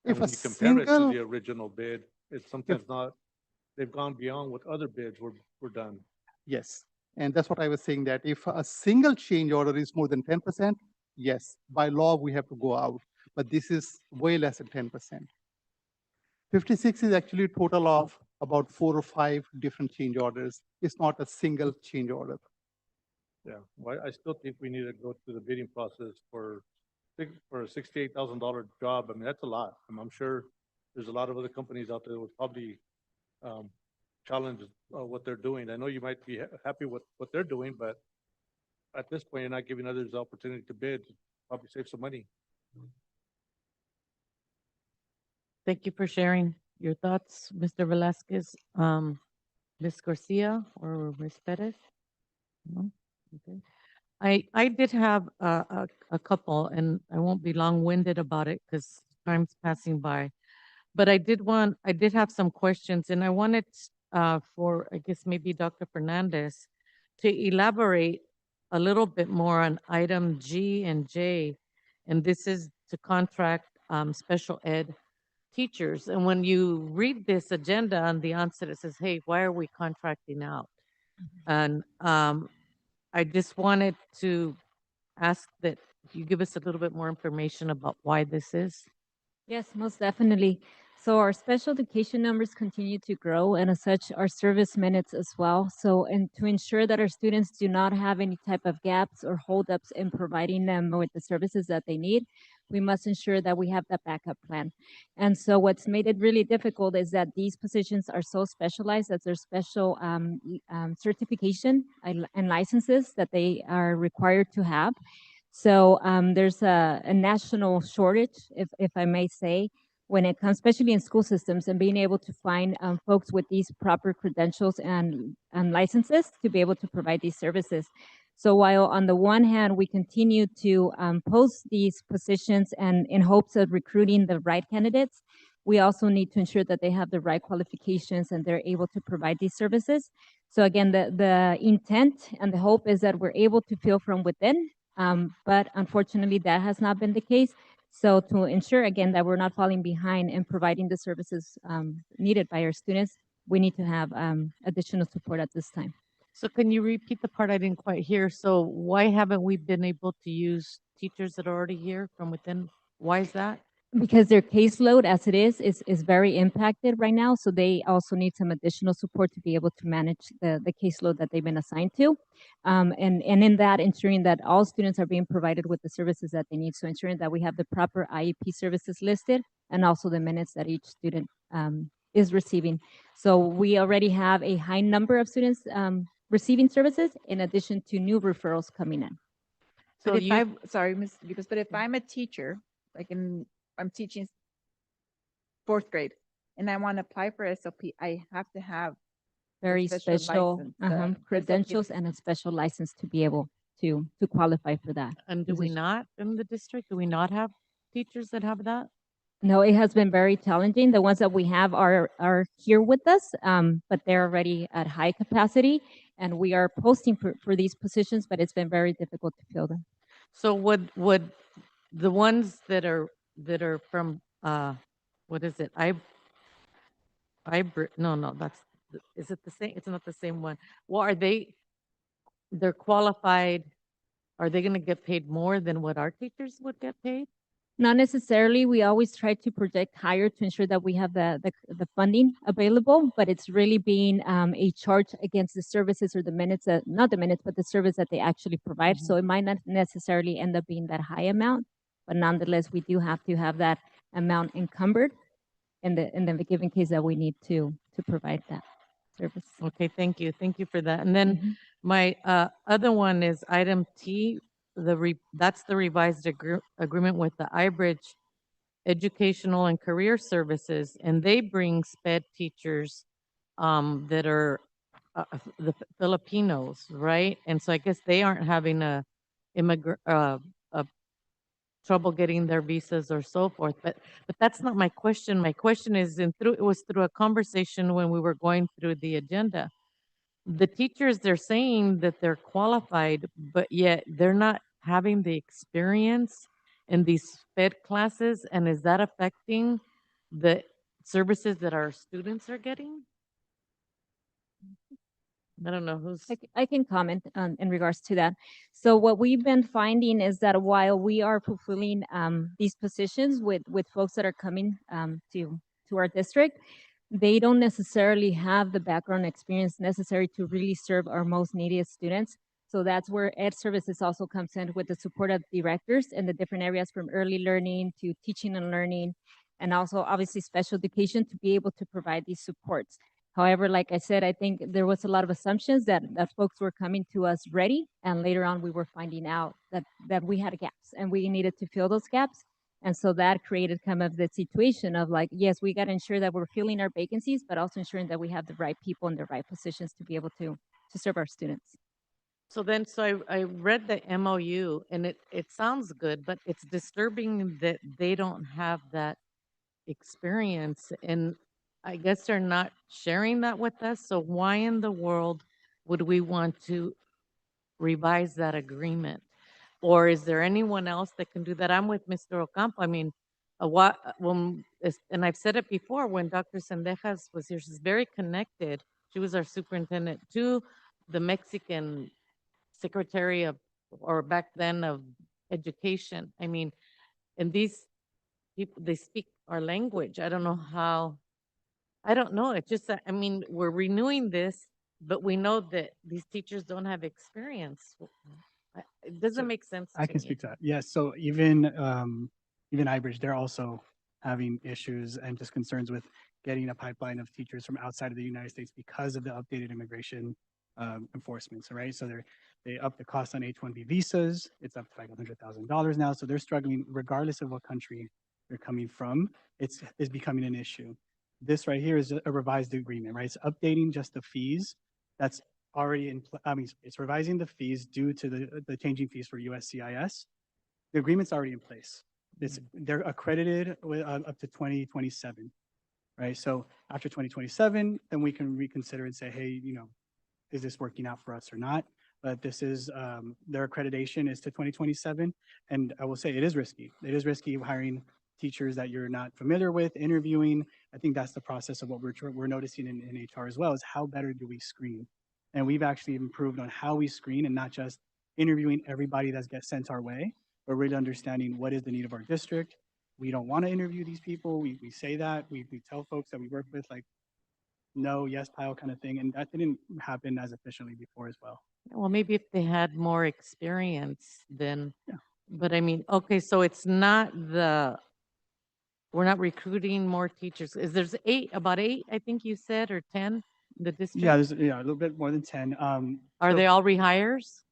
And If when a you compare it to single- the original bid, it's sometimes not, they've gone beyond what other bids were done. Yes, and that's what I was saying, that if a single change order is more than 10%, yes, by law, we have to go out, but this is way less than 10%. 56 is actually a total of about 4 or 5 different change orders. It's not a single change order. Yeah, well, I still think we need to go through the bidding process for a $68,000 job. I mean, that's a lot. I'm sure there's a lot of other companies out there that would probably challenge what they're doing. I know you might be happy with what they're doing, but at this point, you're not giving others the opportunity to bid, probably save some money. Thank you for sharing your thoughts, Mr. Velasquez. Ms. Garcia or Ms. Perez? No? Okay. I did have a couple, and I won't be long-winded about it because time's passing by. But I did have some questions, and I wanted for, I guess, maybe Dr. Fernandez to elaborate a little bit more on item G and J. And this is to contract special ed teachers. And when you read this agenda on the onset, it says, hey, why are we contracting out? And I just wanted to ask that you give us a little bit more information about why this is. Yes, most definitely. So our special education numbers continue to grow, and as such, our service minutes as well. So, and to ensure that our students do not have any type of gaps or holdups in providing them with the services that they need, we must ensure that we have that backup plan. And so what's made it really difficult is that these positions are so specialized that there's special certification and licenses that they are required to have. So there's a national shortage, if I may say, when it comes, especially in school systems, and being able to find folks with these proper credentials and licenses to be able to provide these services. So while on the one hand, we continue to post these positions and in hopes of recruiting the right candidates, we also need to ensure that they have the right qualifications and they're able to provide these services. So again, the intent and the hope is that we're able to fill from within, but unfortunately that has not been the case. So to ensure again that we're not falling behind in providing the services needed by our students, we need to have additional support at this time. So can you repeat the part I didn't quite hear? So why haven't we been able to use teachers that are already here from within? Why is that? Because their caseload as it is very impacted right now. So they also need some additional support to be able to manage the caseload that they've been assigned to. And in that, ensuring that all students are being provided with the services that they need. So ensuring that we have the proper IEP services listed and also the minutes that each student is receiving. So we already have a high number of students receiving services in addition to new referrals coming in. But So if you, I, sorry, Ms. Lucas, but if I'm a teacher, I'm teaching fourth grade and I want to apply for SLP, I have to have a Very special license, credentials and a special license to be able to qualify for that. and do we position. not in the district? Do we not have teachers that have that? No, it has been very challenging. The ones that we have are here with us, but they're already at high capacity, and we are posting for these positions, but it's been very difficult to fill them. So would the ones that are from what is it? No, that's is it the same? It's not the same one. Well, are they're qualified? Are they going to get paid more than what our teachers would get paid? Not necessarily. We always try to project higher to ensure that we have the funding available, but it's really being a charge against the services or the minutes that, not the minutes, but the service that they actually provide. So it might not necessarily end up being that high amount, but nonetheless, we do have to have that amount encumbered in the given case that we need to provide that service. Okay, thank you. Thank you for that. And then my other one is item T, that's the revised agreement with the iBridge Educational and Career Services, and they bring SPED teachers that are the Filipinos, right? And so I guess they aren't having a trouble getting their visas or so forth. But that's not my question. My question is it was through a conversation when we were going through the agenda. The teachers, they're saying that they're qualified, but yet they're not having the experience in these FED classes. And is that affecting the services that our students are getting? I don't know who's. I can comment in regards to that. So what we've been finding is that while we are fulfilling these positions with folks that are coming to our district, they don't necessarily have the background experience necessary to really serve our most neediest students. So that's where Ed Services also comes in with the support of directors in the different areas from early learning to teaching and learning, and also obviously special education to be able to provide these supports. However, like I said, I think there was a lot of assumptions that folks were coming to us ready, and later on we were finding out that we had gaps and we needed to fill those gaps. And so that created kind of the situation of like, yes, we got to ensure that we're filling our vacancies, but also ensuring that we have the right people in the right positions to be able to serve our students. So then, I read the MOU and it sounds good, but it's disturbing that they don't have that experience. And I guess they're not sharing that with us. So why in the world would we want to revise that agreement? Or is there anyone else that can do that? I'm with Mr. Ocampo. I mean, and I've said it before, when Dr. Sendejas was here, she's very connected. She was our superintendent to the Mexican secretary of, or back then of education. I mean, and these people, they speak our language. I don't know how, I don't know. It's just that, I mean, we're renewing this, but we know that these teachers don't have experience. It doesn't make sense to I can me. speak to that. Yes, so even iBridge, they're also having issues and just concerns with getting a pipeline of teachers from outside of the United States because of the updated immigration enforcements, right? So they up the cost on H-1B visas. It's up to like $100,000 now. So they're struggling regardless of what country they're coming from. It's becoming an issue. This right here is a revised agreement, right? It's updating just the fees. That's already I mean, it's revising the fees due to the changing fees for USCIS. The agreement's already in place. They're accredited with, up to 2027, right? So after 2027, then we can reconsider and say, hey, is this working out for us or not? But this is, their accreditation is to 2027. And I will say it is risky. It is risky hiring teachers that you're not familiar with, interviewing. I think that's the process of what we're noticing in HR as well, is how better do we screen? And we've actually improved on how we screen and not just interviewing everybody that gets sent our way, but really understanding what is the need of our district. We don't want to interview these people. We say that. We tell folks that we work with, like, no, yes, pile kind of thing. And that didn't happen as efficiently before as well. Well, maybe if they had more experience, then, but I mean, okay, so it's not we're not recruiting more teachers. There's about eight, I think you said, or 10 in the district? Yeah, there's a little bit more than 10. Are So- they all rehires?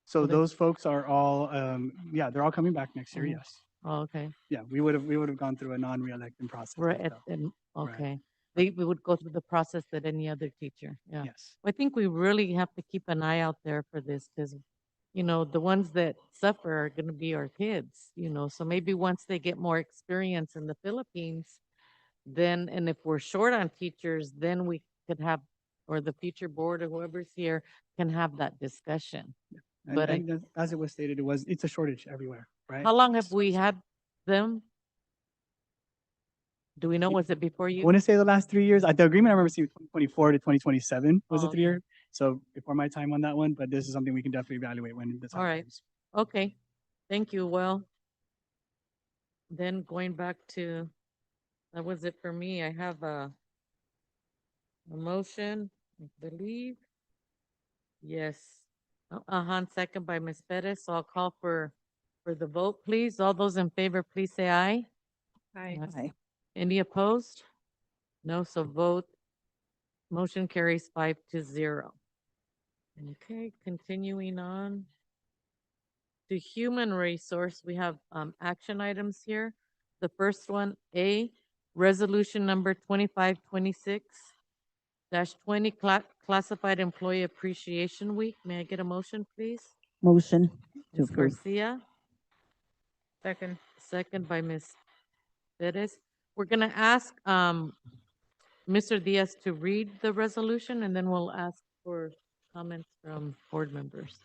So those folks are all, they're all coming back next year, Mhm. yes. Oh, okay. Yeah, we would have gone through a non-reelecting process. Right, and stuff. okay. We would go through the process that any other teacher, yeah. Yes. I think we really have to keep an eye out there for this, because, the ones that suffer are gonna be our kids, so maybe once they get more experience in the Philippines, then, and if we're short on teachers, then we could have, or the future board or whoever's here can have that discussion. And, But as it was stated, it's a shortage everywhere, right? how long have we had them? Do we know, was it before I you? want to say the last 3 years. The agreement I remember seeing 2024 to 2027 was Oh, a 3-year. So before my time on that one, but this is something we can definitely evaluate when the time All right. comes. Okay, thank you. Well, then going back to, that was it for me. I have a motion, I believe. Yes. Second by Ms. Perez. So I'll call for the vote, please. All those in favor, please say aye. Aye. Aye. Any opposed? No, so vote. Motion carries 5-0. Okay, continuing on. To human resource, we have action items here. The first one, A, resolution number 2526-20, classified employee appreciation week. May I get a motion, please? Motion to Ms. approve. Garcia, Second. second by Ms. Perez. We're gonna ask Mr. Diaz to read the resolution, and then we'll ask for comments from board members.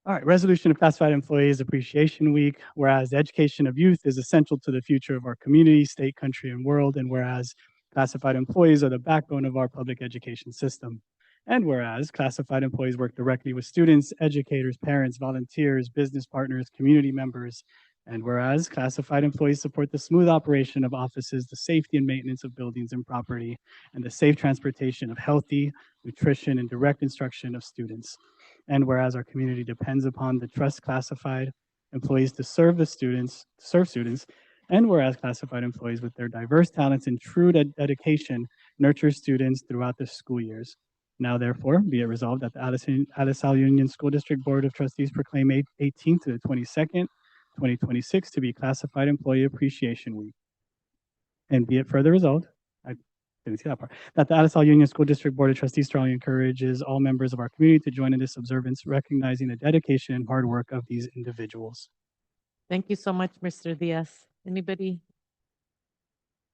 All right, resolution of classified employees appreciation week. Whereas the education of youth is essential to the future of our community, state, country, and world. And whereas classified employees are the backbone of our public education system. And whereas classified employees work directly with students, educators, parents, volunteers, business partners, community members. And whereas classified employees support the smooth operation of offices, the safety and maintenance of buildings and property, and the safe transportation of healthy nutrition and direct instruction of students. And whereas our community depends upon the trust classified employees to serve students, and whereas classified employees with their diverse talents and true dedication nurture students throughout the school years. Now, therefore, be it resolved that the Alisal Union School District Board of Trustees proclaim 18th to the 22nd, 2026 to be Classified Employee Appreciation Week. And be it further resolved, I didn't see that part, that the Alisal Union School District Board of Trustees strongly encourages all members of our community to join in this observance, recognizing the dedication and hard work of these individuals. Thank you so much, Mr. Diaz. Anybody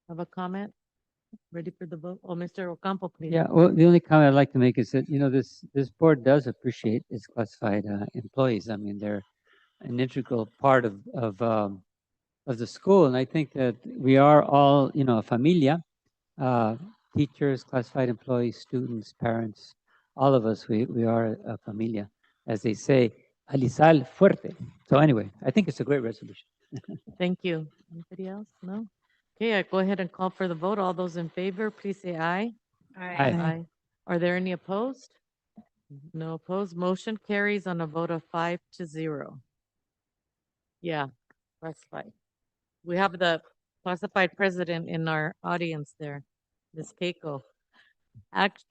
have a comment? Ready for the vote? Oh, Mr. Ocampo, please. Yeah, well, the only comment I'd like to make is that, this board does appreciate its classified employees. I mean, they're an integral part of the school. And I think that we are all, a familia, teachers, classified employees, students, parents, all of us, we are a familia, as they say, Alisal fuerte. So anyway, I think it's a great resolution. Thank you. Anybody else? No? Okay, I go ahead and call for the vote. All those in favor, please say aye. Aye. Aye. Are there any opposed? No opposed. Motion carries on a vote of 5-0. Yeah, classified. We have the classified president in our audience there. Ms. Keiko. Act,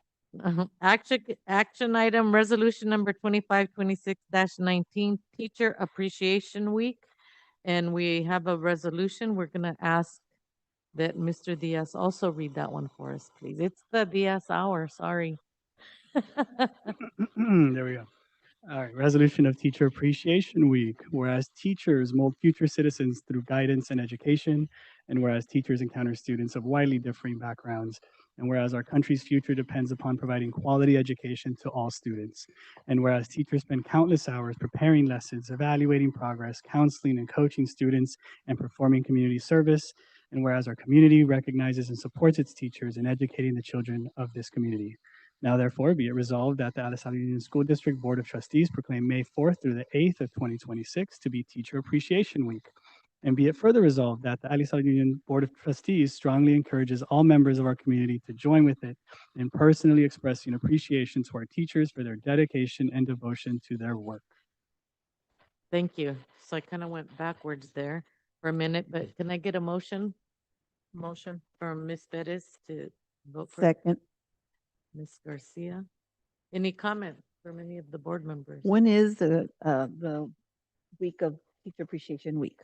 action item, resolution number 2526-19, Teacher Appreciation Week. And we have a resolution. We're gonna ask that Mr. Diaz also read that one for us, please. It's the Diaz hour, sorry. There we go. All right, resolution of Teacher Appreciation Week. Whereas teachers mold future citizens through guidance and education, and whereas teachers encounter students of widely differing backgrounds, and whereas our country's future depends upon providing quality education to all students, and whereas teachers spend countless hours preparing lessons, evaluating progress, counseling and coaching students, and performing community service, and whereas our community recognizes and supports its teachers in educating the children of this community. Now therefore be it resolved that the Alisal Union School District Board of Trustees proclaim May 4th through the 8th of 2026 to be Teacher Appreciation Week. And be it further resolved that the Alisal Union Board of Trustees strongly encourages all members of our community to join with it in personally expressing appreciation to our teachers for their dedication and devotion to their work. Thank you. So I kind of went backwards there for a minute, but can I get a motion? Motion from Ms. Bettis to vote for Second. Ms. Garcia. Any comment from any of the board members? When is the week of Teacher Appreciation Week?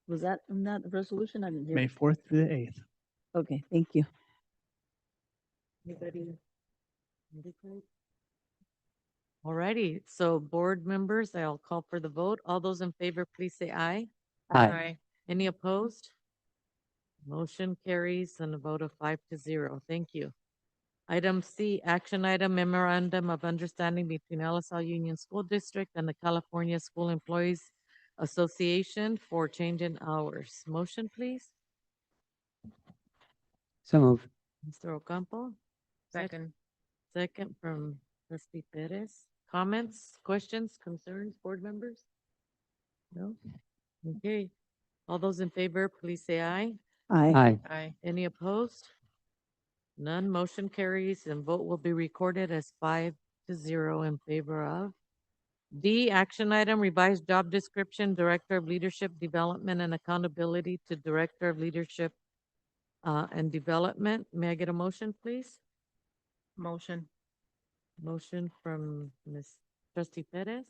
Was that in that resolution? I didn't hear. May 4th through the 8th. Okay, thank you. Anybody indicate? All righty, so board members, I'll call for the vote. All those in favor, please say aye. Aye. Any opposed? Motion carries on a vote of 5-0. Thank you. Item C, action item memorandum of understanding between LSL Union School District and the California School Employees Association for change in hours. Motion, please. So moved. Mr. Ocampo? Second. Second from Trustee Perez. Comments, questions, concerns, board members? No? Okay. All those in favor, please say aye. Aye. Aye. Aye. Any opposed? None. Motion carries and vote will be recorded as 5-0 in favor of. D, action item, revised job description, Director of Leadership Development and Accountability to Director of Leadership and Development. May I get a motion, please? Motion. Motion from Ms. Trustee Perez.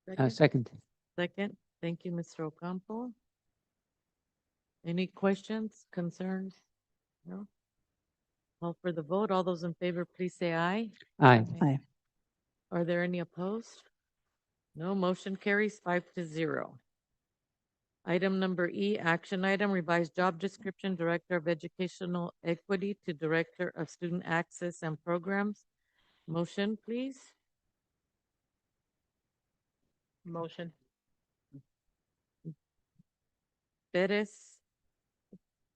Second. Second. Thank you, Mr. Ocampo. Any questions, concerns? No? Call for the vote. All those in favor, please say aye. Aye. Aye. Are there any opposed? No, motion carries 5-0. Item number E, action item, revised job description, Director of Educational Equity to Director of Student Access and Programs. Motion, please. Motion. Perez.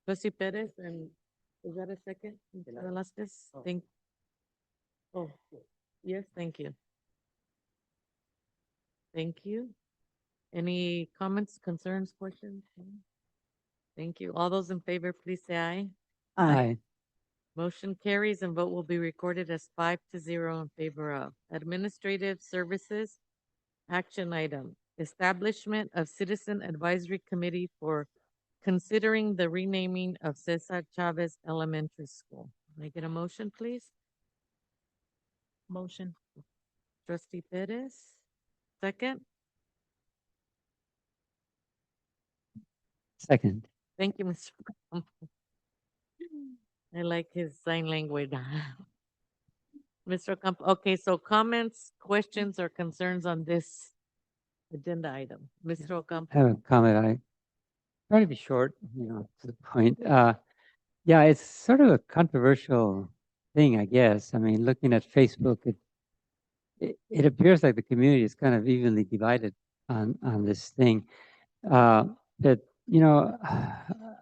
Trustee Perez, and is that a second? Velasquez? Oh, yes, thank you. Thank you. Any comments, concerns, questions? No? Thank you. All those in favor, please say aye. Aye. Motion carries and vote will be recorded as 5-0 in favor of. Administrative Services, action item, establishment of Citizen Advisory Committee for considering the renaming of Cesar Chavez Elementary School. May I get a motion, please? Motion. Trustee Perez, second. Second. Thank you, Mr. Ocampo. I like his sign language. Mr. Ocampo, okay, so comments, questions, or concerns on this agenda item? Mr. I Ocampo? have a comment. I try to be short, to the point. Yeah, it's sort of a controversial thing, I guess. I mean, looking at Facebook, it appears like the community is kind of evenly divided on this thing. That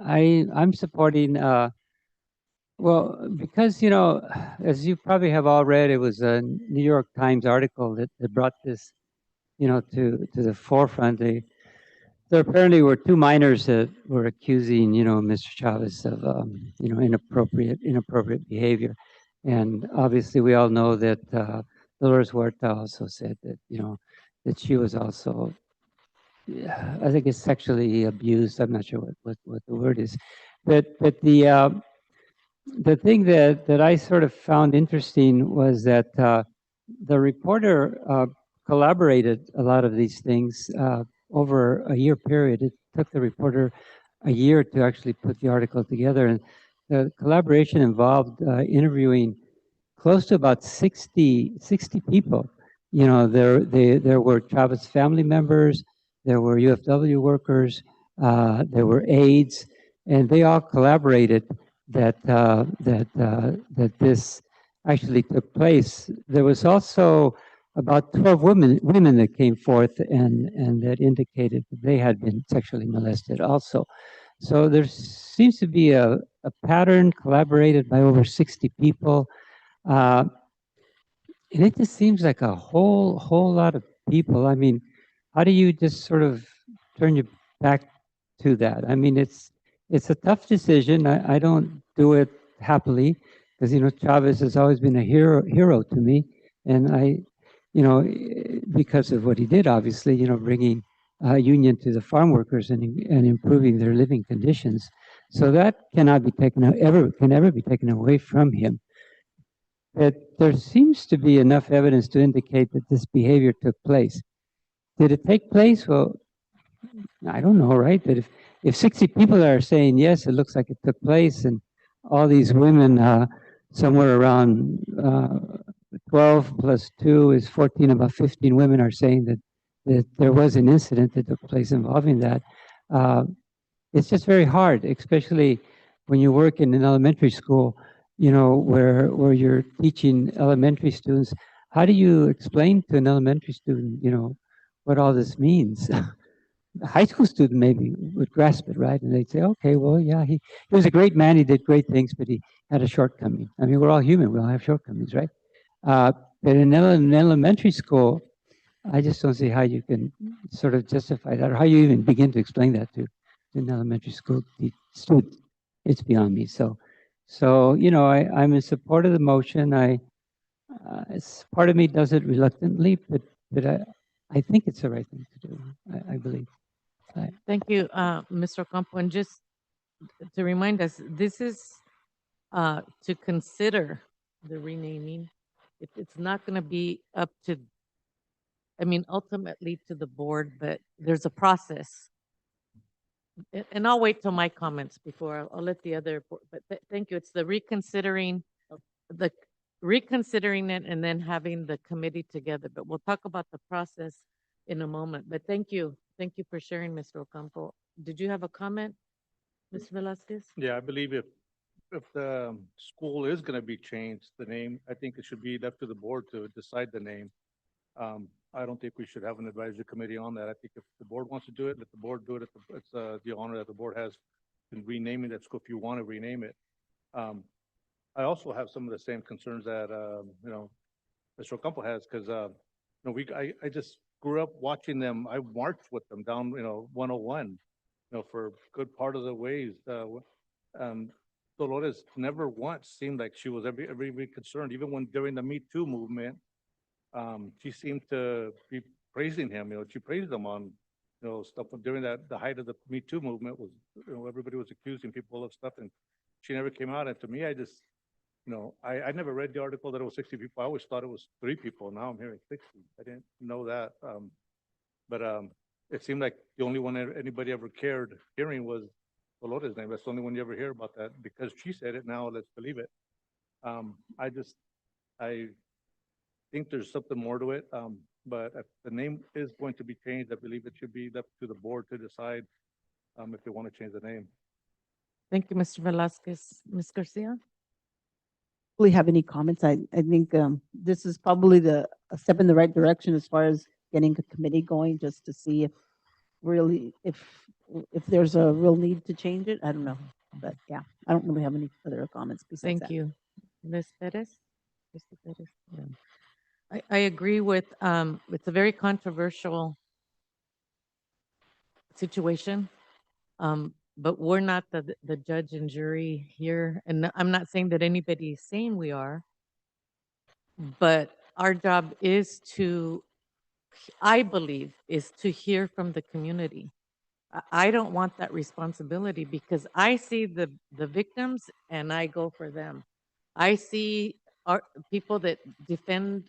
I'm supporting. Well, because as you probably have all read, it was a New York Times article that brought this, to the forefront. There apparently were two minors that were accusing, Mr. Chavez of, inappropriate behavior, and obviously we all know that Dolores Huerta also said that, that she was also, I think, it's sexually abused. I'm not sure what the word is, but the the thing that I sort of found interesting was that the reporter collaborated a lot of these things over a year period. It took the reporter a year to actually put the article together, and the collaboration involved interviewing close to about 60 people. You know, there were Chavez family members, there were UFW workers, there were aides, and they all collaborated that this actually took place. There was also about 12 women that came forth and that indicated that they had been sexually molested also. So there seems to be a pattern collaborated by over 60 people. Uh, and it just seems like a whole lot of people. I mean, how do you just sort of turn your back to that? I mean, it's a tough decision. I don't do it happily because, you know, Chavez has always been a hero to me. And because of what he did, obviously, you know, bringing a union to the farm workers and improving their living conditions. So that cannot be taken can ever be taken away from him. That there seems to be enough evidence to indicate that this behavior took place. Did it take place? Well, I don't know, right? But if 60 people are saying yes, it looks like it took place, and all these women, somewhere around 12 plus 2 is 14, about 15 women are saying that there was an incident that took place involving that. It's just very hard, especially when you work in an elementary school, you know, where you're teaching elementary students. How do you explain to an elementary student, you know, what all this means? A high school student maybe would grasp it, right? And they'd say, okay, well, yeah, he was a great man. He did great things, but he had a shortcoming. I mean, we're all human. We all have shortcomings, right? But in an elementary school, I just don't see how you can sort of justify that or how you even begin to explain that to an elementary school student. It's beyond me. So you know, I'm in support of the motion. Part of me does it reluctantly, but I think it's the right thing to do. I believe. Thank you, Mr. Ocampo. And just to remind us, this is to consider the renaming. It's not going to be up to, I mean, ultimately to the board, but there's a process. And I'll wait till my comments before I'll let the other, but thank you. It's the reconsidering it and then having the committee together. But we'll talk about the process in a moment. But thank you. Thank you for sharing, Mr. Ocampo. Did you have a comment, Ms. Velasquez? Yeah, I believe if the school is gonna be changed, the name, I think it should be left to the board to decide the name. I don't think we should have an advisory committee on that. I think if the board wants to do it, let the board do it. It's the honor that the board has in renaming that school if you want to rename it. I also have some of the same concerns that, you know, Mr. Ocampo has, because, you know, I just grew up watching them. I marched with them down, you know, 101, you know, for a good part of the ways. Dolores never once seemed like she was every concerned, even when during the Me Too movement, she seemed to be praising him. You know, she praised him on, you know, stuff during the height of the Me Too movement was, you know, everybody was accusing people of stuff, and she never came out. And to me, I just, you know, I never read the article that it was 60 people. I always thought it was 3 people. Now I'm hearing 60. I didn't know that. But it seemed like the only one anybody ever cared hearing was Dolores' name. That's the only one you ever hear about that because she said it. Now let's believe it. I think there's something more to it. But if the name is going to be changed, I believe it should be left to the board to decide if they want to change the name. Thank you, Mr. Velasquez. Ms. Garcia? Really have any comments? I think this is probably a step in the right direction as far as getting a committee going, just to see if there's a real need to change it. I don't know, but yeah, I don't really have any other comments besides that. Thank you. Ms. Perez? Mr. Perez? Yeah. I agree with, it's a very controversial situation. But we're not the judge and jury here. And I'm not saying that anybody is saying we are, but our job is to, I believe, is to hear from the community. I don't want that responsibility because I see the victims and I go for them. I see our people that defend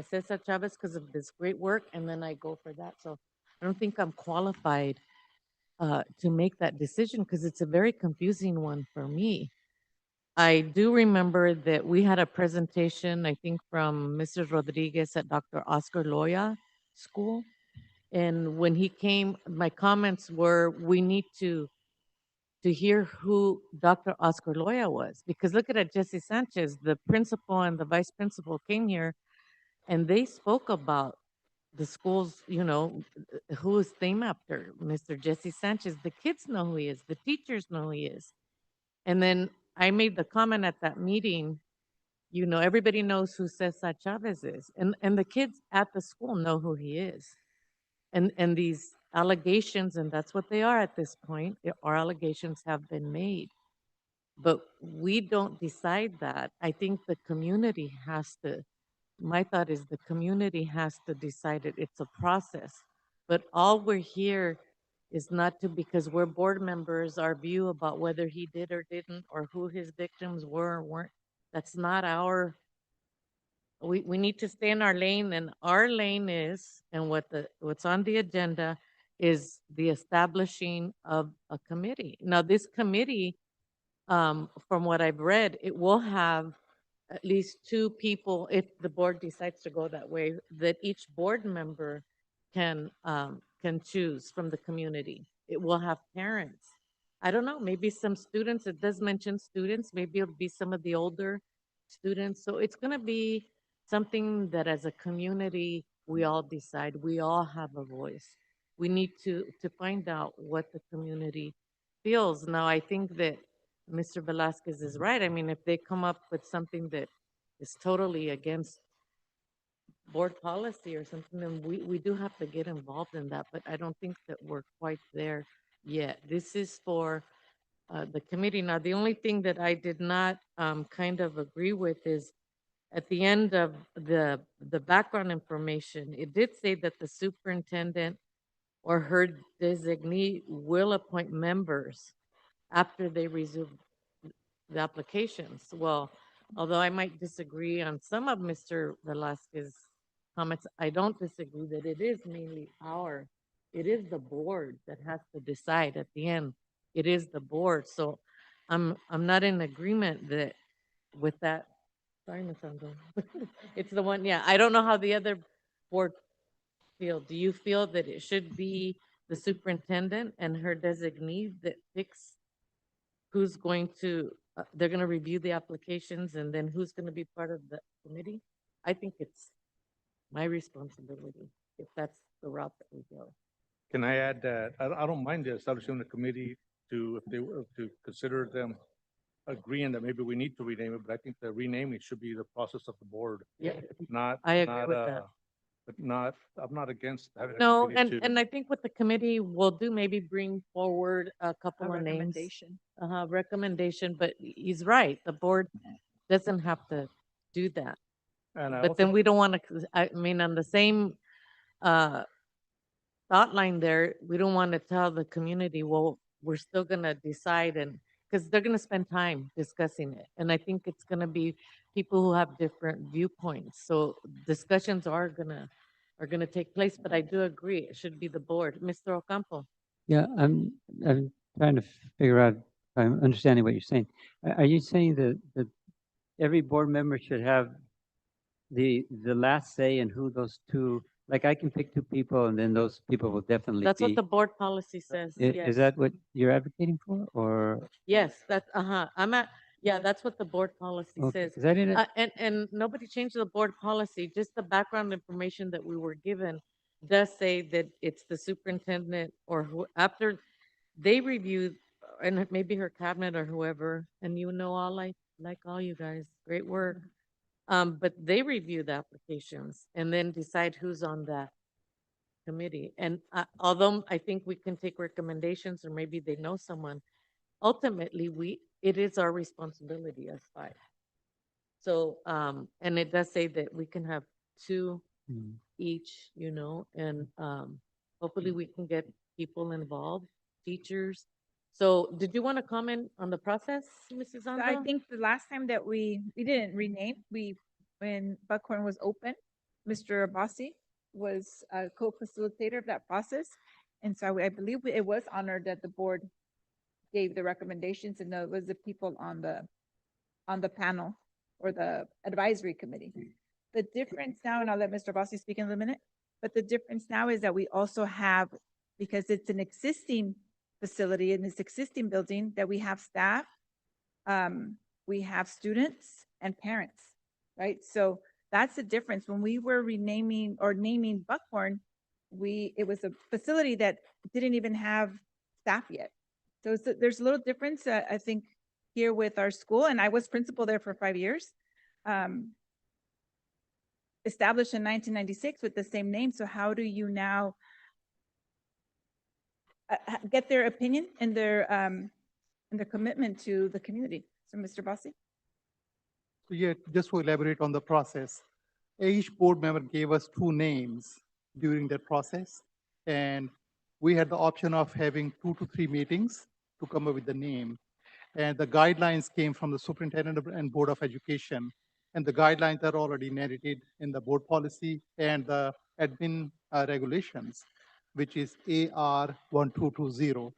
Cesar Chavez because of this great work, and then I go for that. So I don't think I'm qualified to make that decision because it's a very confusing one for me. I do remember that we had a presentation, I think, from Mrs. Rodriguez at Dr. Oscar Loya School. And when he came, my comments were, we need to hear who Dr. Oscar Loya was. Because look at it, Jesse Sanchez, the principal and the vice principal came here and they spoke about the schools, who is named after Mr. Jesse Sanchez. The kids know who he is, the teachers know who he is. And then I made the comment at that meeting, everybody knows who Cesar Chavez is. And the kids at the school know who he is. And these allegations, and that's what they are at this point, our allegations have been made. But we don't decide that. I think the community has to, my thought is the community has to decide it. It's a process. But all we're here is not to, because we're board members, our view about whether he did or didn't, or who his victims were or weren't, that's not our, we need to stay in our lane, and our lane is, and what's on the agenda is the establishing of a committee. Now, this committee, from what I've read, it will have at least two people, if the board decides to go that way, that each board member can choose from the community. It will have parents. I don't know, maybe some students, it does mention students, maybe it'll be some of the older students. So it's gonna be something that as a community, we all decide, we all have a voice. We need to find out what the community feels. Now, I think that Mr. Velasquez is right. I mean, if they come up with something that is totally against board policy or something, then we do have to get involved in that. But I don't think that we're quite there yet. This is for the committee. Now, the only thing that I did not kind of agree with is at the end of the background information, it did say that the superintendent or her designee will appoint members after they resume the applications. Well, although I might disagree on some of Mr. Velasquez's comments, I don't disagree that it is mainly it is the board that has to decide at the end. It is the board. So I'm not in agreement that with that. Sorry, Ms. Ando. It's the one, yeah. I don't know how the other board feel. Do you feel that it should be the superintendent and her designee that picks who's going to, they're going to review the applications and then who's going to be part of the committee? I think it's my responsibility if that's the route that we go. Can I add that I don't mind the establishing the committee if they were to consider them agreeing that maybe we need to rename it, but I think the renaming should be the process of the board. Yeah, Not, I agree not, with that. but not, I'm not against having a No, committee to. and I think what the committee will do, maybe bring forward a couple of names. recommendation. Recommendation, but he's right. The board doesn't have to do that. And I But also, then we don't want to, I mean, on the same thought line there, we don't want to tell the community, well, we're still gonna decide, and because they're gonna spend time discussing it. And I think it's gonna be people who have different viewpoints. So discussions are gonna take place, but I do agree, it should be the board. Mr. Ocampo? Yeah, I'm trying to figure out if I'm understanding what you're saying. Are you saying that every board member should have the last say in who those two, like I can pick two people and then those people will definitely That's what be. the board policy says, Is yes. that what you're advocating for, or? Yes, that's, yeah, that's what the board policy Okay, says. 'cause I didn't. And nobody changed the board policy, just the background information that we were given does say that it's the superintendent or who, after they review, and maybe her cabinet or whoever, and all, like all you guys, great work. But they review the applications and then decide who's on that committee. And although I think we can take recommendations, or maybe they know someone, ultimately it is our responsibility as five. So and it does say that we can have two Mm. each, and hopefully we can get people involved, teachers. So did you want to comment on the process, Mrs. So I Anda? think the last time that we didn't rename, when Buckhorn was open, Mr. Abbasi was a co-facilitator of that process. And so I believe it was honored that the board gave the recommendations and it was the people on the panel or the advisory committee. The difference now, and I'll let Mr. Abbasi speak in a minute, but the difference now is that we also have, because it's an existing facility in this existing building, that we have staff, we have students and parents, right? So that's the difference. When we were renaming or naming Buckhorn, it was a facility that didn't even have staff yet. So there's a little difference, I think, here with our school, and I was principal there for 5 years. Established in 1996 with the same name. So how do you now get their opinion and their commitment to the community? So Mr. Bossi? So yeah, just to elaborate on the process, each board member gave us 2 names during that process. And we had the option of having 2 to 3 meetings to come up with the name. And the guidelines came from the superintendent and board of education. And the guidelines are already narrated in the board policy and the admin regulations, which is AR 1220.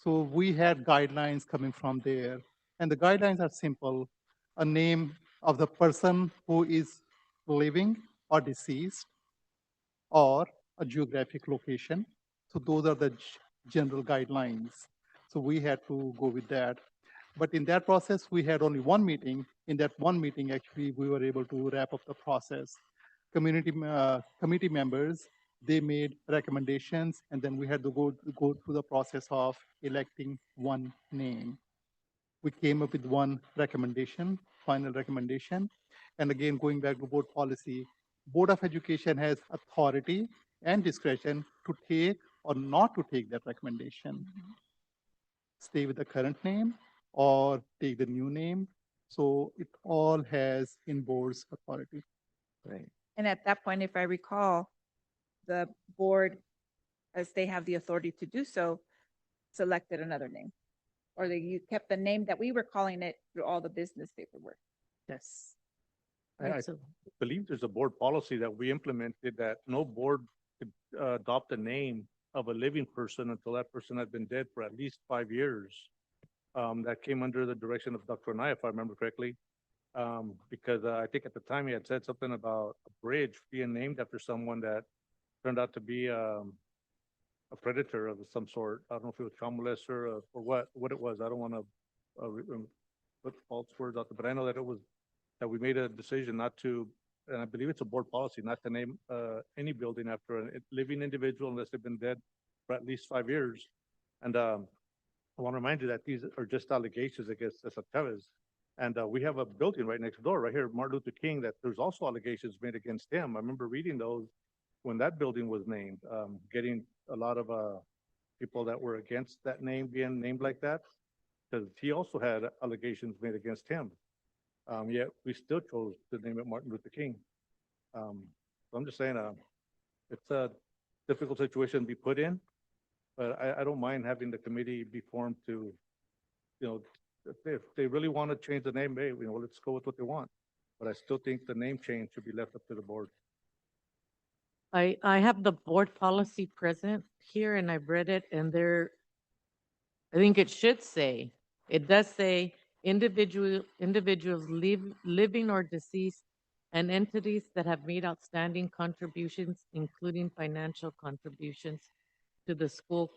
So we had guidelines coming from there. And the guidelines are simple: a name of the person who is living or deceased, or a geographic location. So those are the general guidelines. So we had to go with that. But in that process, we had only 1 meeting. In that 1 meeting, actually, we were able to wrap up the process. Committee members, they made recommendations, and then we had to go through the process of electing 1 name. We came up with 1 recommendation, final recommendation. And again, going back to board policy, Board of Education has authority and discretion to take or not to take that recommendation. Stay with the current name or take the new name. So it all has in board's authority. Right. And at that point, if I recall, the board, as they have the authority to do so, selected another name. Or you kept the name that we were calling it through all the business paperwork. Yes. I believe there's a board policy that we implemented that no board could adopt the name of a living person until that person had been dead for at least 5 years. That came under the direction of Dr. Anaya, if I remember correctly. Because I think at the time he had said something about a bridge being named after someone that turned out to be a predator of some sort. I don't know if it was child molester or what it was. I don't want to put false words out there, but I know that it was, that we made a decision not to, and I believe it's a board policy, not to name any building after a living individual unless they've been dead for at least 5 years. And I want to remind you that these are just allegations against Cesar Chavez. And we have a building right next door, right here, Martin Luther King, that there's also allegations made against him. I remember reading those when that building was named, getting a lot of people that were against that name being named like that, because he also had allegations made against him. Yet we still chose to name it Martin Luther King. So I'm just saying, it's a difficult situation to be put in, but I don't mind having the committee be formed to, if they really want to change the name, hey, let's go with what they want. But I still think the name change should be left up to the board. I have the board policy present here and I've read it, and I think it should say, it does say individuals living or deceased and entities that have made outstanding contributions, including financial contributions to the school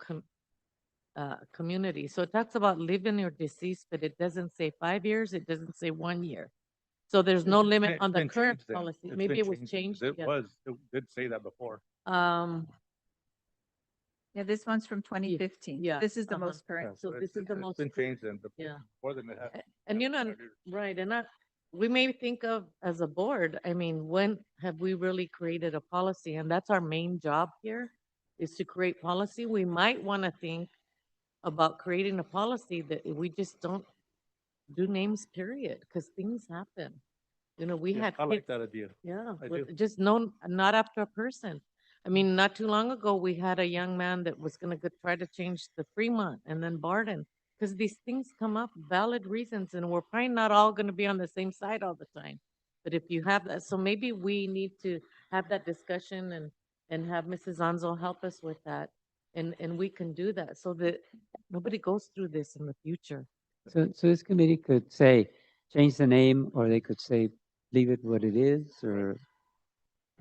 community. So it talks about living or deceased, but it doesn't say 5 years. It doesn't say 1 year. So there's no limit on the current policy. Maybe it was changed. It did say that before. Yeah, this one's from 2015. Yeah. This is the most current. So this is the most. It's been changed then, Yeah. more than it has. And right, and we may think of as a board, I mean, when have we really created a policy? And that's our main job here, is to create policy. We might want to think about creating a policy that we just don't do names, period, because things happen. We Yeah, had I like kids, that idea. yeah, I do. just not after a person. I mean, not too long ago, we had a young man that was gonna go try to change the Fremont and then Barden. Because these things come up, valid reasons, and we're probably not all gonna be on the same side all the time. But if you have that, so maybe we need to have that discussion and have Mrs. Anzo help us with that. And we can do that so that nobody goes through this in the future. So this committee could say, change the name, or they could say, leave it what it is, or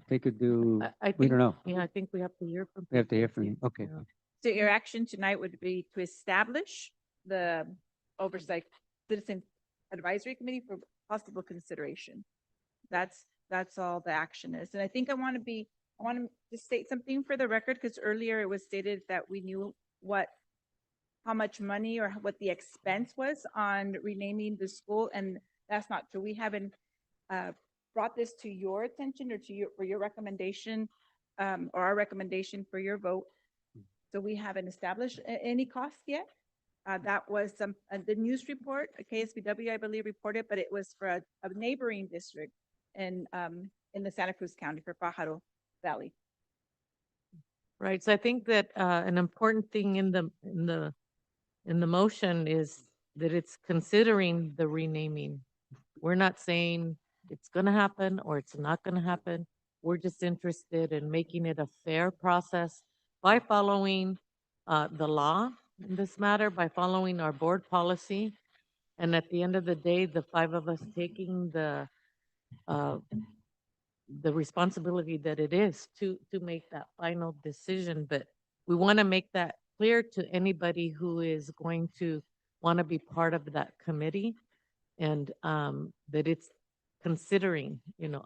they could do, I we think, don't know. yeah, I think we have to hear from. We have to hear people, from see- you. Okay. yeah. So your action tonight would be to establish the oversight citizen advisory committee for possible consideration. That's all the action is. And I think I want to just state something for the record, because earlier it was stated that we knew how much money or what the expense was on renaming the school, and that's not true. We haven't brought this to your attention or for your recommendation, or our recommendation for your vote. So we haven't established any cost yet. That was the news report, KSBW, I believe, reported, but it was for a neighboring district in the Santa Cruz County for Pajaro Valley. Right, so I think that an important thing in the motion is that it's considering the renaming. We're not saying it's gonna happen or it's not gonna happen. We're just interested in making it a fair process by following the law in this matter, by following our board policy. And at the end of the day, the five of us taking uh, the responsibility that it is to make that final decision. But we want to make that clear to anybody who is going to want to be part of that committee, and that it's considering,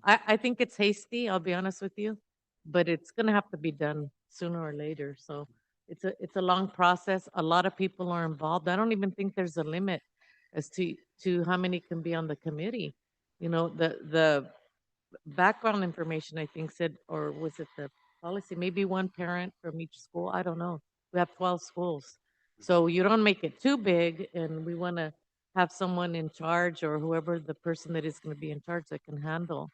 I think it's hasty, I'll be honest with you, but it's going to have to be done sooner or later. So it's a long process. A lot of people are involved. I don't even think there's a limit as to how many can be on the committee. The background information, I think, said, or was it the policy, maybe one parent from each school? I don't know. We have 12 schools. So you don't make it too big, and we want to have someone in charge, or whoever the person that is going to be in charge, that can handle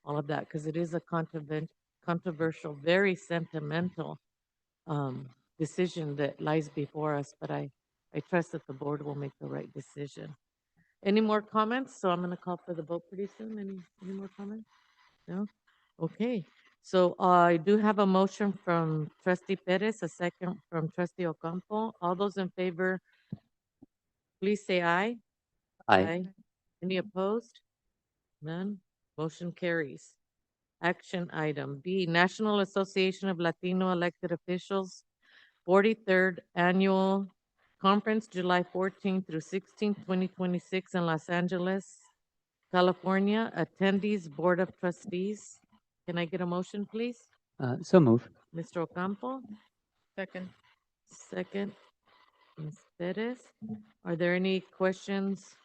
all of that, because it is a controversial, very sentimental decision that lies before us. But I trust that the board will make the right decision. Any more comments? So I'm going to call for the vote pretty soon. Any more comments? No? Okay. So I do have a motion from trustee Perez, a second from trustee Ocampo. All those in favor, please say aye. Aye. Any opposed? None. Motion carries. Action item B, National Association of Latino Elected Officials, 43rd Annual Conference, July 14th through 16th, 2026 in Los Angeles, California. Attendees, Board of Trustees. Can I get a motion, please? So move. Mr. Ocampo? Second. Second, Ms. Perez. Are there any questions,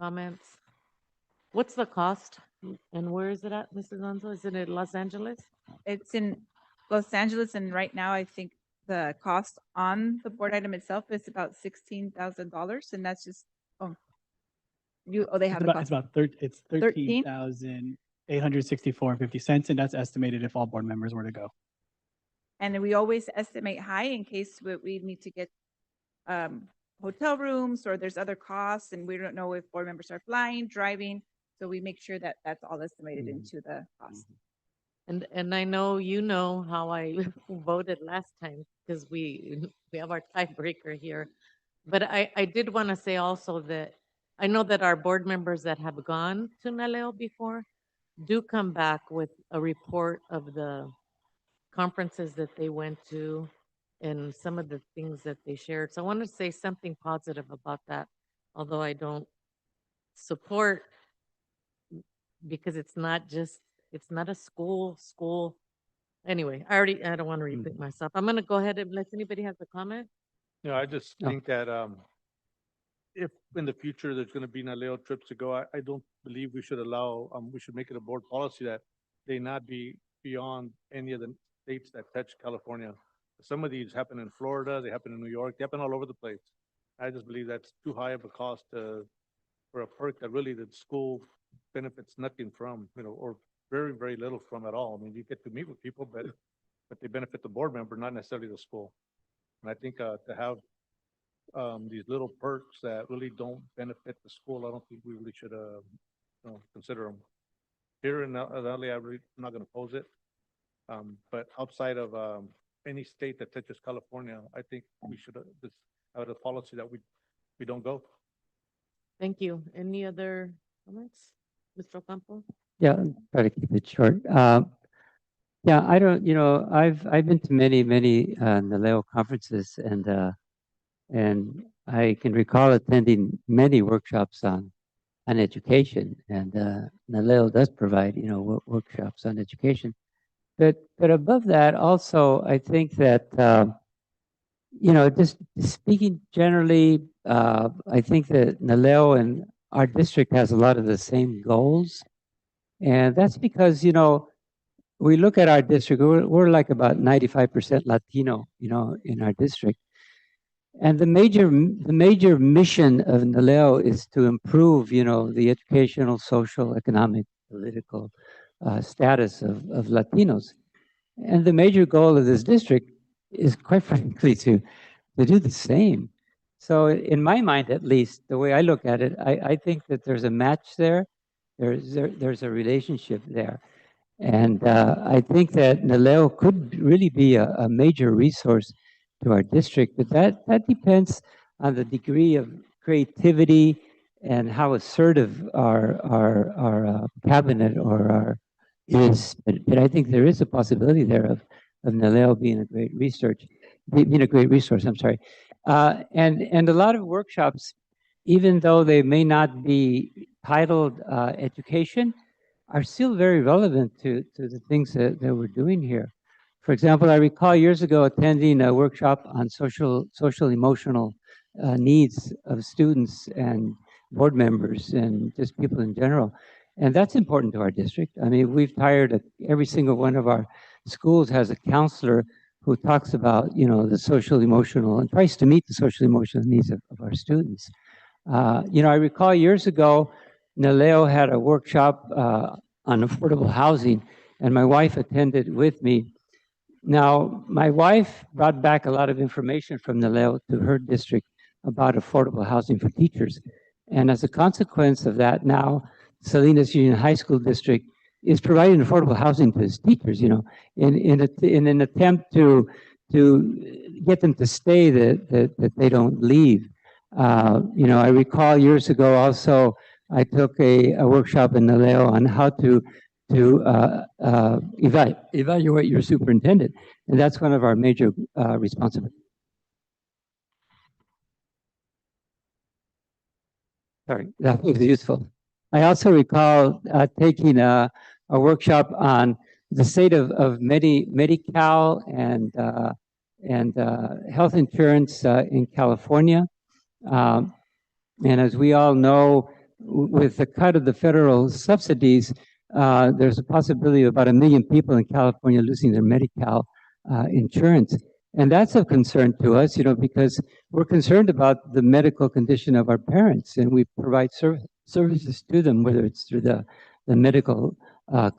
comments? What's the cost and where is it at, Mrs. Alonso? Is it in Los Angeles? It's in Los Angeles, and right now I think the cost on the board item itself is about $16,000, and that's just, they have the It's cost. about it's 13,864.50, and that's estimated if all board members were to go. And then we always estimate high in case we need to get hotel rooms, or there's other costs, and we don't know if board members are flying, driving. So we make sure that that's all estimated into the cost. And I know you know how I voted last time, because we have our tiebreaker here. But I did want to say also that I know that our board members that have gone to Naleo before do come back with a report of the conferences that they went to and some of the things that they shared. So I want to say something positive about that, although I don't support, because it's not a school. Anyway, I don't want to repeat myself. I'm going to go ahead, unless anybody has a comment. I just No. think that if in the future there's going to be Naleo trips to go, I don't believe we should allow, we should make it a board policy that they not be beyond any of the states that touch California. Some of these happen in Florida, they happen in New York, they happen all over the place. I just believe that's too high of a cost for a perk that really the school benefits nothing from, or very, very little from at all. I mean, you get to meet with people, but but they benefit the board member, not necessarily the school. And I think to have these little perks that really don't benefit the school, I don't think we really should consider them. Here in LA, I'm not going to oppose it. But outside of any state that touches California, I think we should have a policy that we don't go. Thank you. Any other comments? Mr. Ocampo? Yeah, I'll try to keep it short. Yeah, I don't, I've been to many NALEO conferences, and I can recall attending many workshops on education, and NALEO does provide workshops on education. But above that, also, I think that just speaking generally, I think that NALEO and our district has a lot of the same goals, and that's because we look at our district, we're like about 95% Latino, in our district. And the major mission of NALEO is to improve, the educational, social, economic, political status of Latinos. And the major goal of this district is, quite frankly, to do the same. So in my mind, at least, the way I look at it, I think that there's a match there. There's a relationship there. And I think that NALEO could really be a major resource to our district, but that depends on the degree of creativity and how assertive our cabinet or our is. But I think there is a possibility there of NALEO being a great resource. I'm sorry, and a lot of workshops, even though they may not be titled education, are still very relevant to the things that we're doing here. For example, I recall years ago attending a workshop on social emotional needs of students and board members and just people in general. And that's important to our district. I mean, we've hired every single one of our schools has a counselor who talks about, the social emotional and tries to meet the social emotional needs of our students. I recall years ago, NALEO had a workshop on affordable housing, and my wife attended with me. Now, my wife brought back a lot of information from NALEO to her district about affordable housing for teachers. And as a consequence of that, now Salinas Union High School District is providing affordable housing to its teachers, in an attempt to get them to stay, that they don't leave. I recall years ago also, I took a workshop in NALEO on how to evaluate your superintendent, and that's one of our major responsibilities. Sorry, that was useful. I also recall taking a workshop on the state of Medi-Cal and health insurance in California. And as we all know, with the cut of the federal subsidies, there's a possibility of about 1 million people in California losing their Medi-Cal insurance. And that's of concern to us, because we're concerned about the medical condition of our parents, and we provide services to them, whether it's through the medical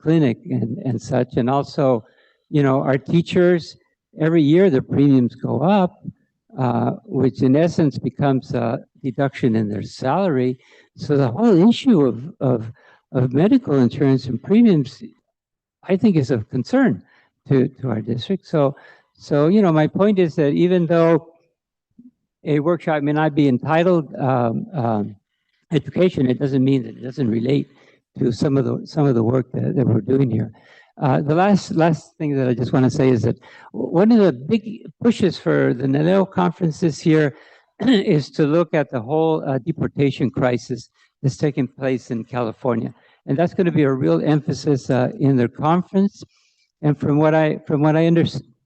clinic and such. And also, our teachers, every year their premiums go up, which in essence becomes a deduction in their salary. So the whole issue of medical insurance and premiums, I think, is of concern to our district. So my point is that even though a workshop may not be entitled education, it doesn't mean that it doesn't relate to some of the work that we're doing here. The last thing that I just want to say is that one of the big pushes for the NALEO conference this year is to look at the whole deportation crisis that's taking place in California, and that's going to be a real emphasis in their conference. And from what I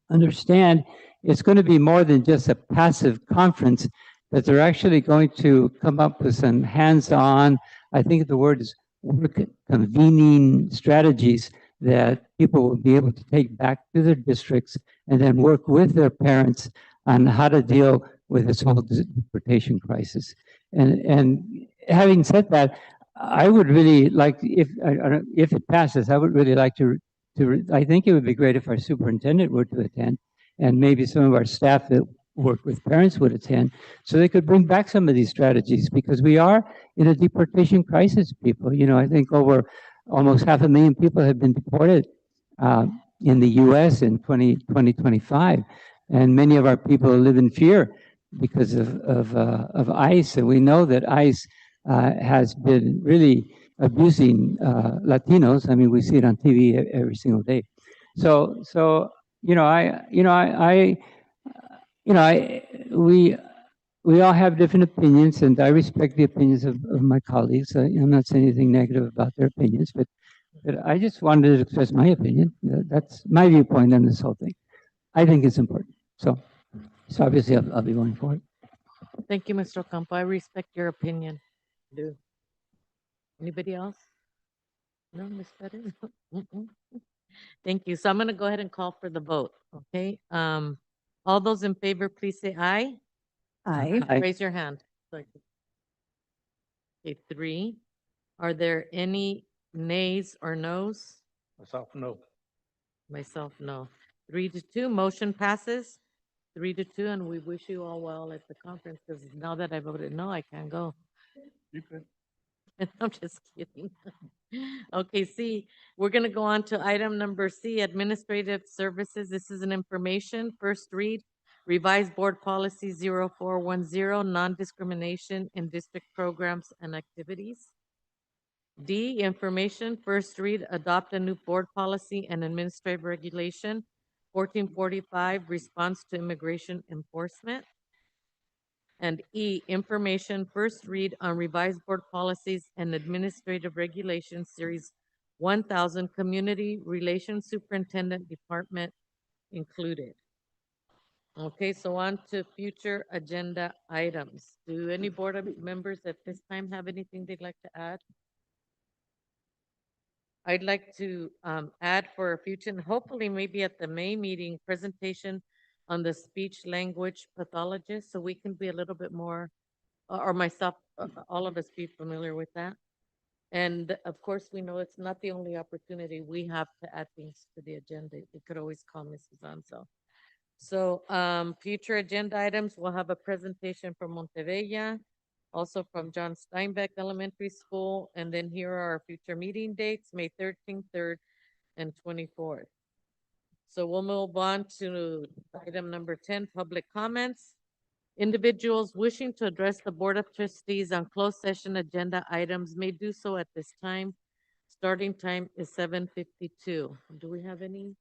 understand, it's going to be more than just a passive conference, but they're actually going to come up with some hands-on, I think the word is work convening strategies that people will be able to take back to their districts and then work with their parents on how to deal with this whole deportation crisis. And having said that, I would really like, if it passes, I would really like to I think it would be great if our superintendent were to attend, and maybe some of our staff that work with parents would attend, so they could bring back some of these strategies, because we are in a deportation crisis, people. You know, I think over almost 500,000 people have been deported in the U.S. in 2025, and many of our people live in fear because of ICE, and we know that ICE has been really abusing Latinos. I mean, we see it on TV every single day. So we all have different opinions, and I respect the opinions of my colleagues. I'm not saying anything negative about their opinions, but I just wanted to express my opinion. That's my viewpoint on this whole thing. I think it's important. So obviously I'll be going for it. Thank you, Mr. Ocampo. I respect your opinion. Do. Anybody else? No, Ms. Pettis? Mm-mm. Thank you. So I'm going to go ahead and call for the vote. Okay. All those in favor, please say aye. Aye. Aye. Raise your hand. Okay, 3. Are there any nays or nos? Myself, no. Myself, no. 3-2, motion passes. 3-2, and we wish you all well at the conference, because now that I voted no, I can't go. You could. I'm just kidding. Okay, C, we're going to go on to item number C, administrative services. This is an information, first read, revised board policy 0410, non-discrimination in district programs and activities. D, information, first read, adopt a new board policy and administrative regulation, 1445, response to immigration enforcement. And E, information, first read on revised board policies and administrative regulations, series 1000, community relations superintendent department included. Okay, so on to future agenda items. Do any board members at this time have anything they'd like to add? I'd like to add for a future, and hopefully maybe at the May meeting, presentation on the speech language pathologist, so we can be a little bit more, or myself, all of us be familiar with that. And of course, we know it's not the only opportunity we have to add things to the agenda. You could always call Mrs. Ansel. So future agenda items, we'll have a presentation from Montevella, also from John Steinbeck Elementary School, and then here are our future meeting dates, May 13th, 3rd, and 24th. So we'll move on to item number 10, public comments. Individuals wishing to address the Board of Trustees on closed session agenda items may do so at this time. Starting time is 7:52. Do we have any?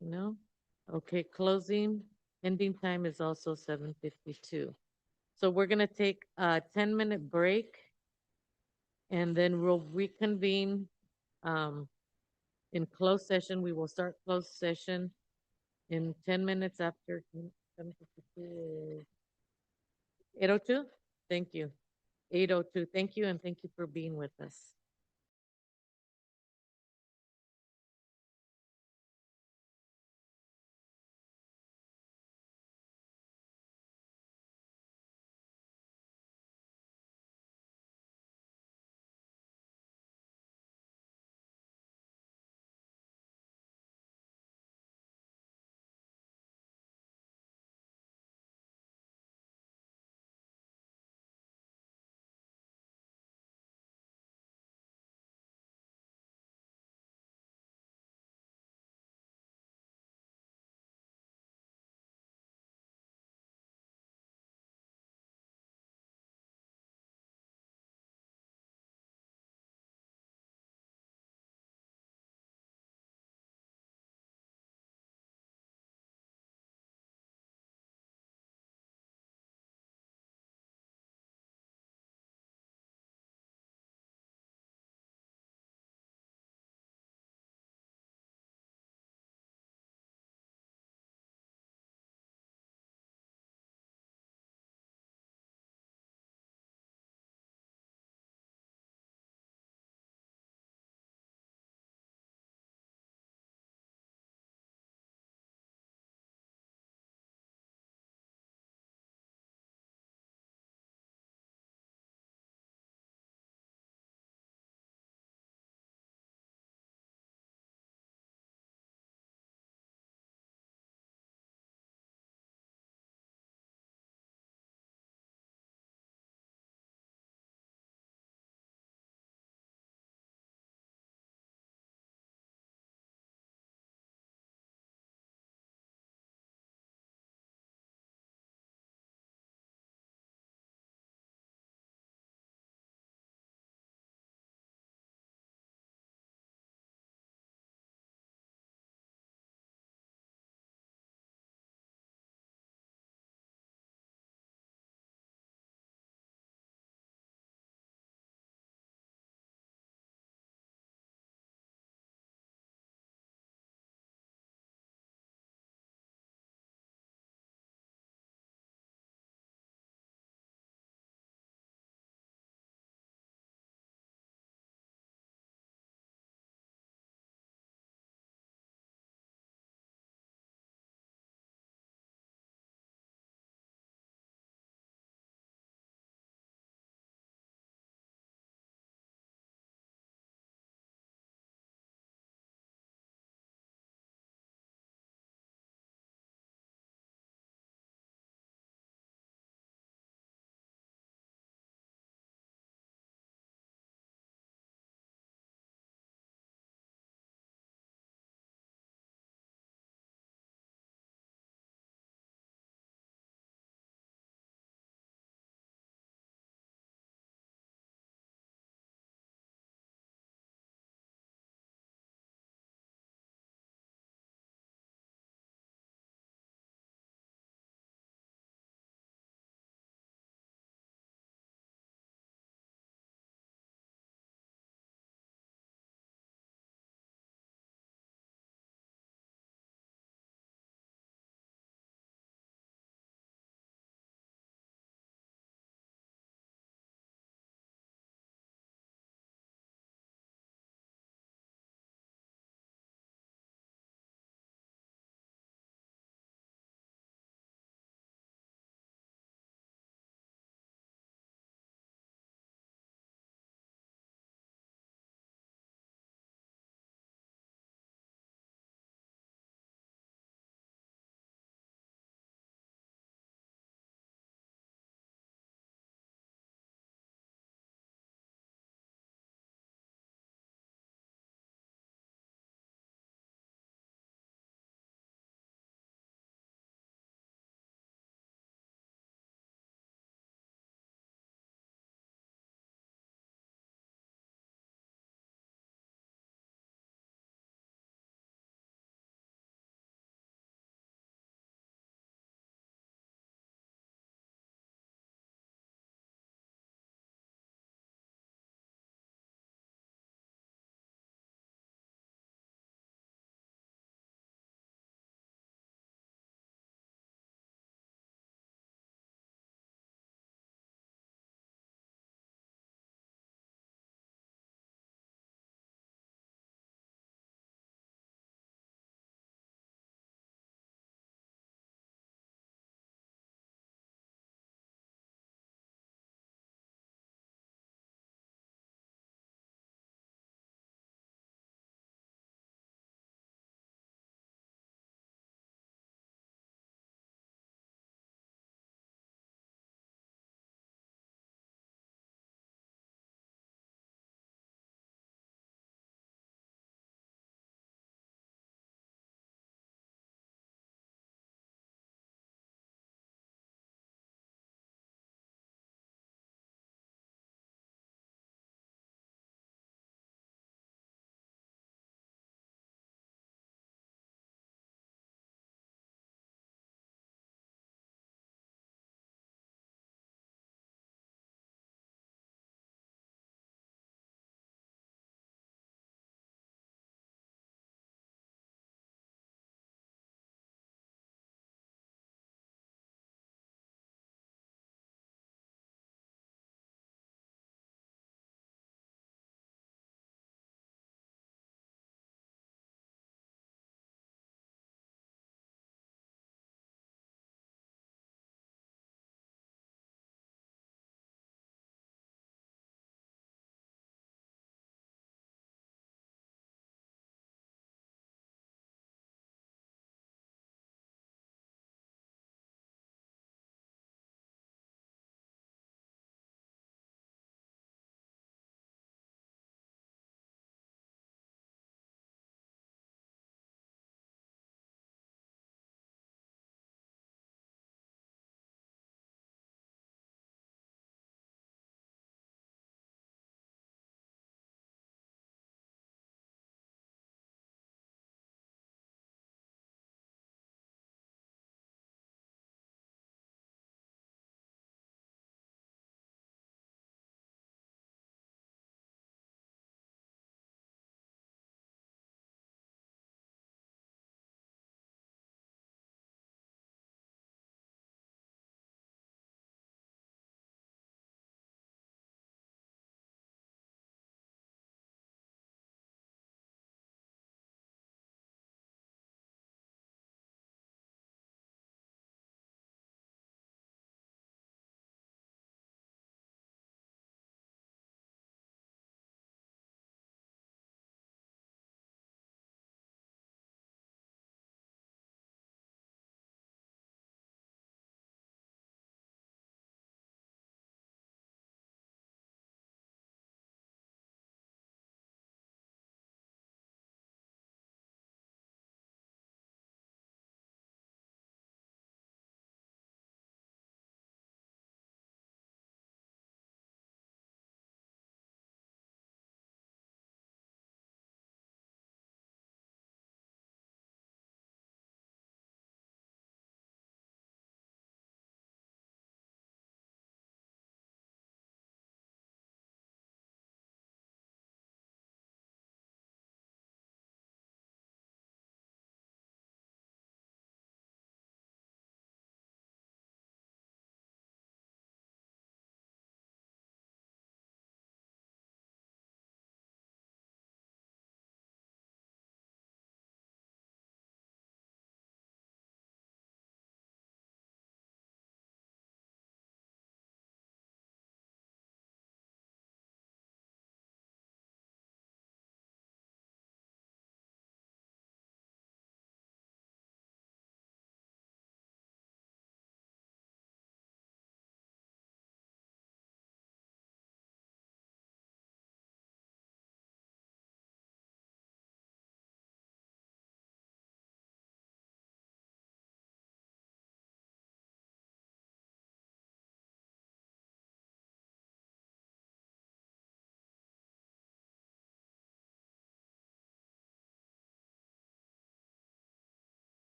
No? Okay, closing, ending time is also 7:52. So we're gonna take a 10-minute break, and then we'll reconvene in closed session. We will start closed session in 10 minutes after 7:52. 8:02? Thank you. 8:02. Thank you, and thank you for being with us.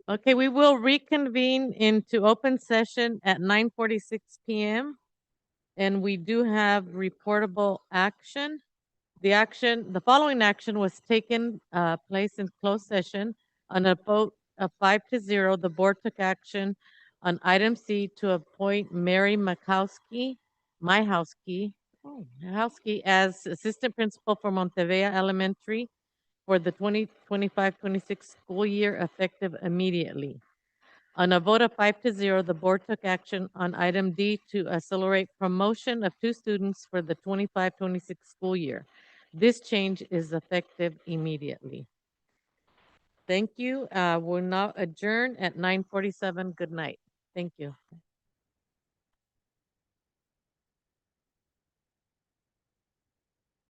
Okay, we will reconvene into open session at 9:46 PM. And we do have reportable action. The following action was taken place in closed session. On a vote of 5-0, the board took action on item C to appoint Mary Makowski, Mahowski as assistant principal for Montevilla Elementary for the 2025-26 school year effective immediately. On a vote of 5-0, the board took action on item D to accelerate promotion of 2 students for the 25-26 school year. This change is effective immediately. Thank you. We'll now adjourn at 9:47. Good night. Thank you.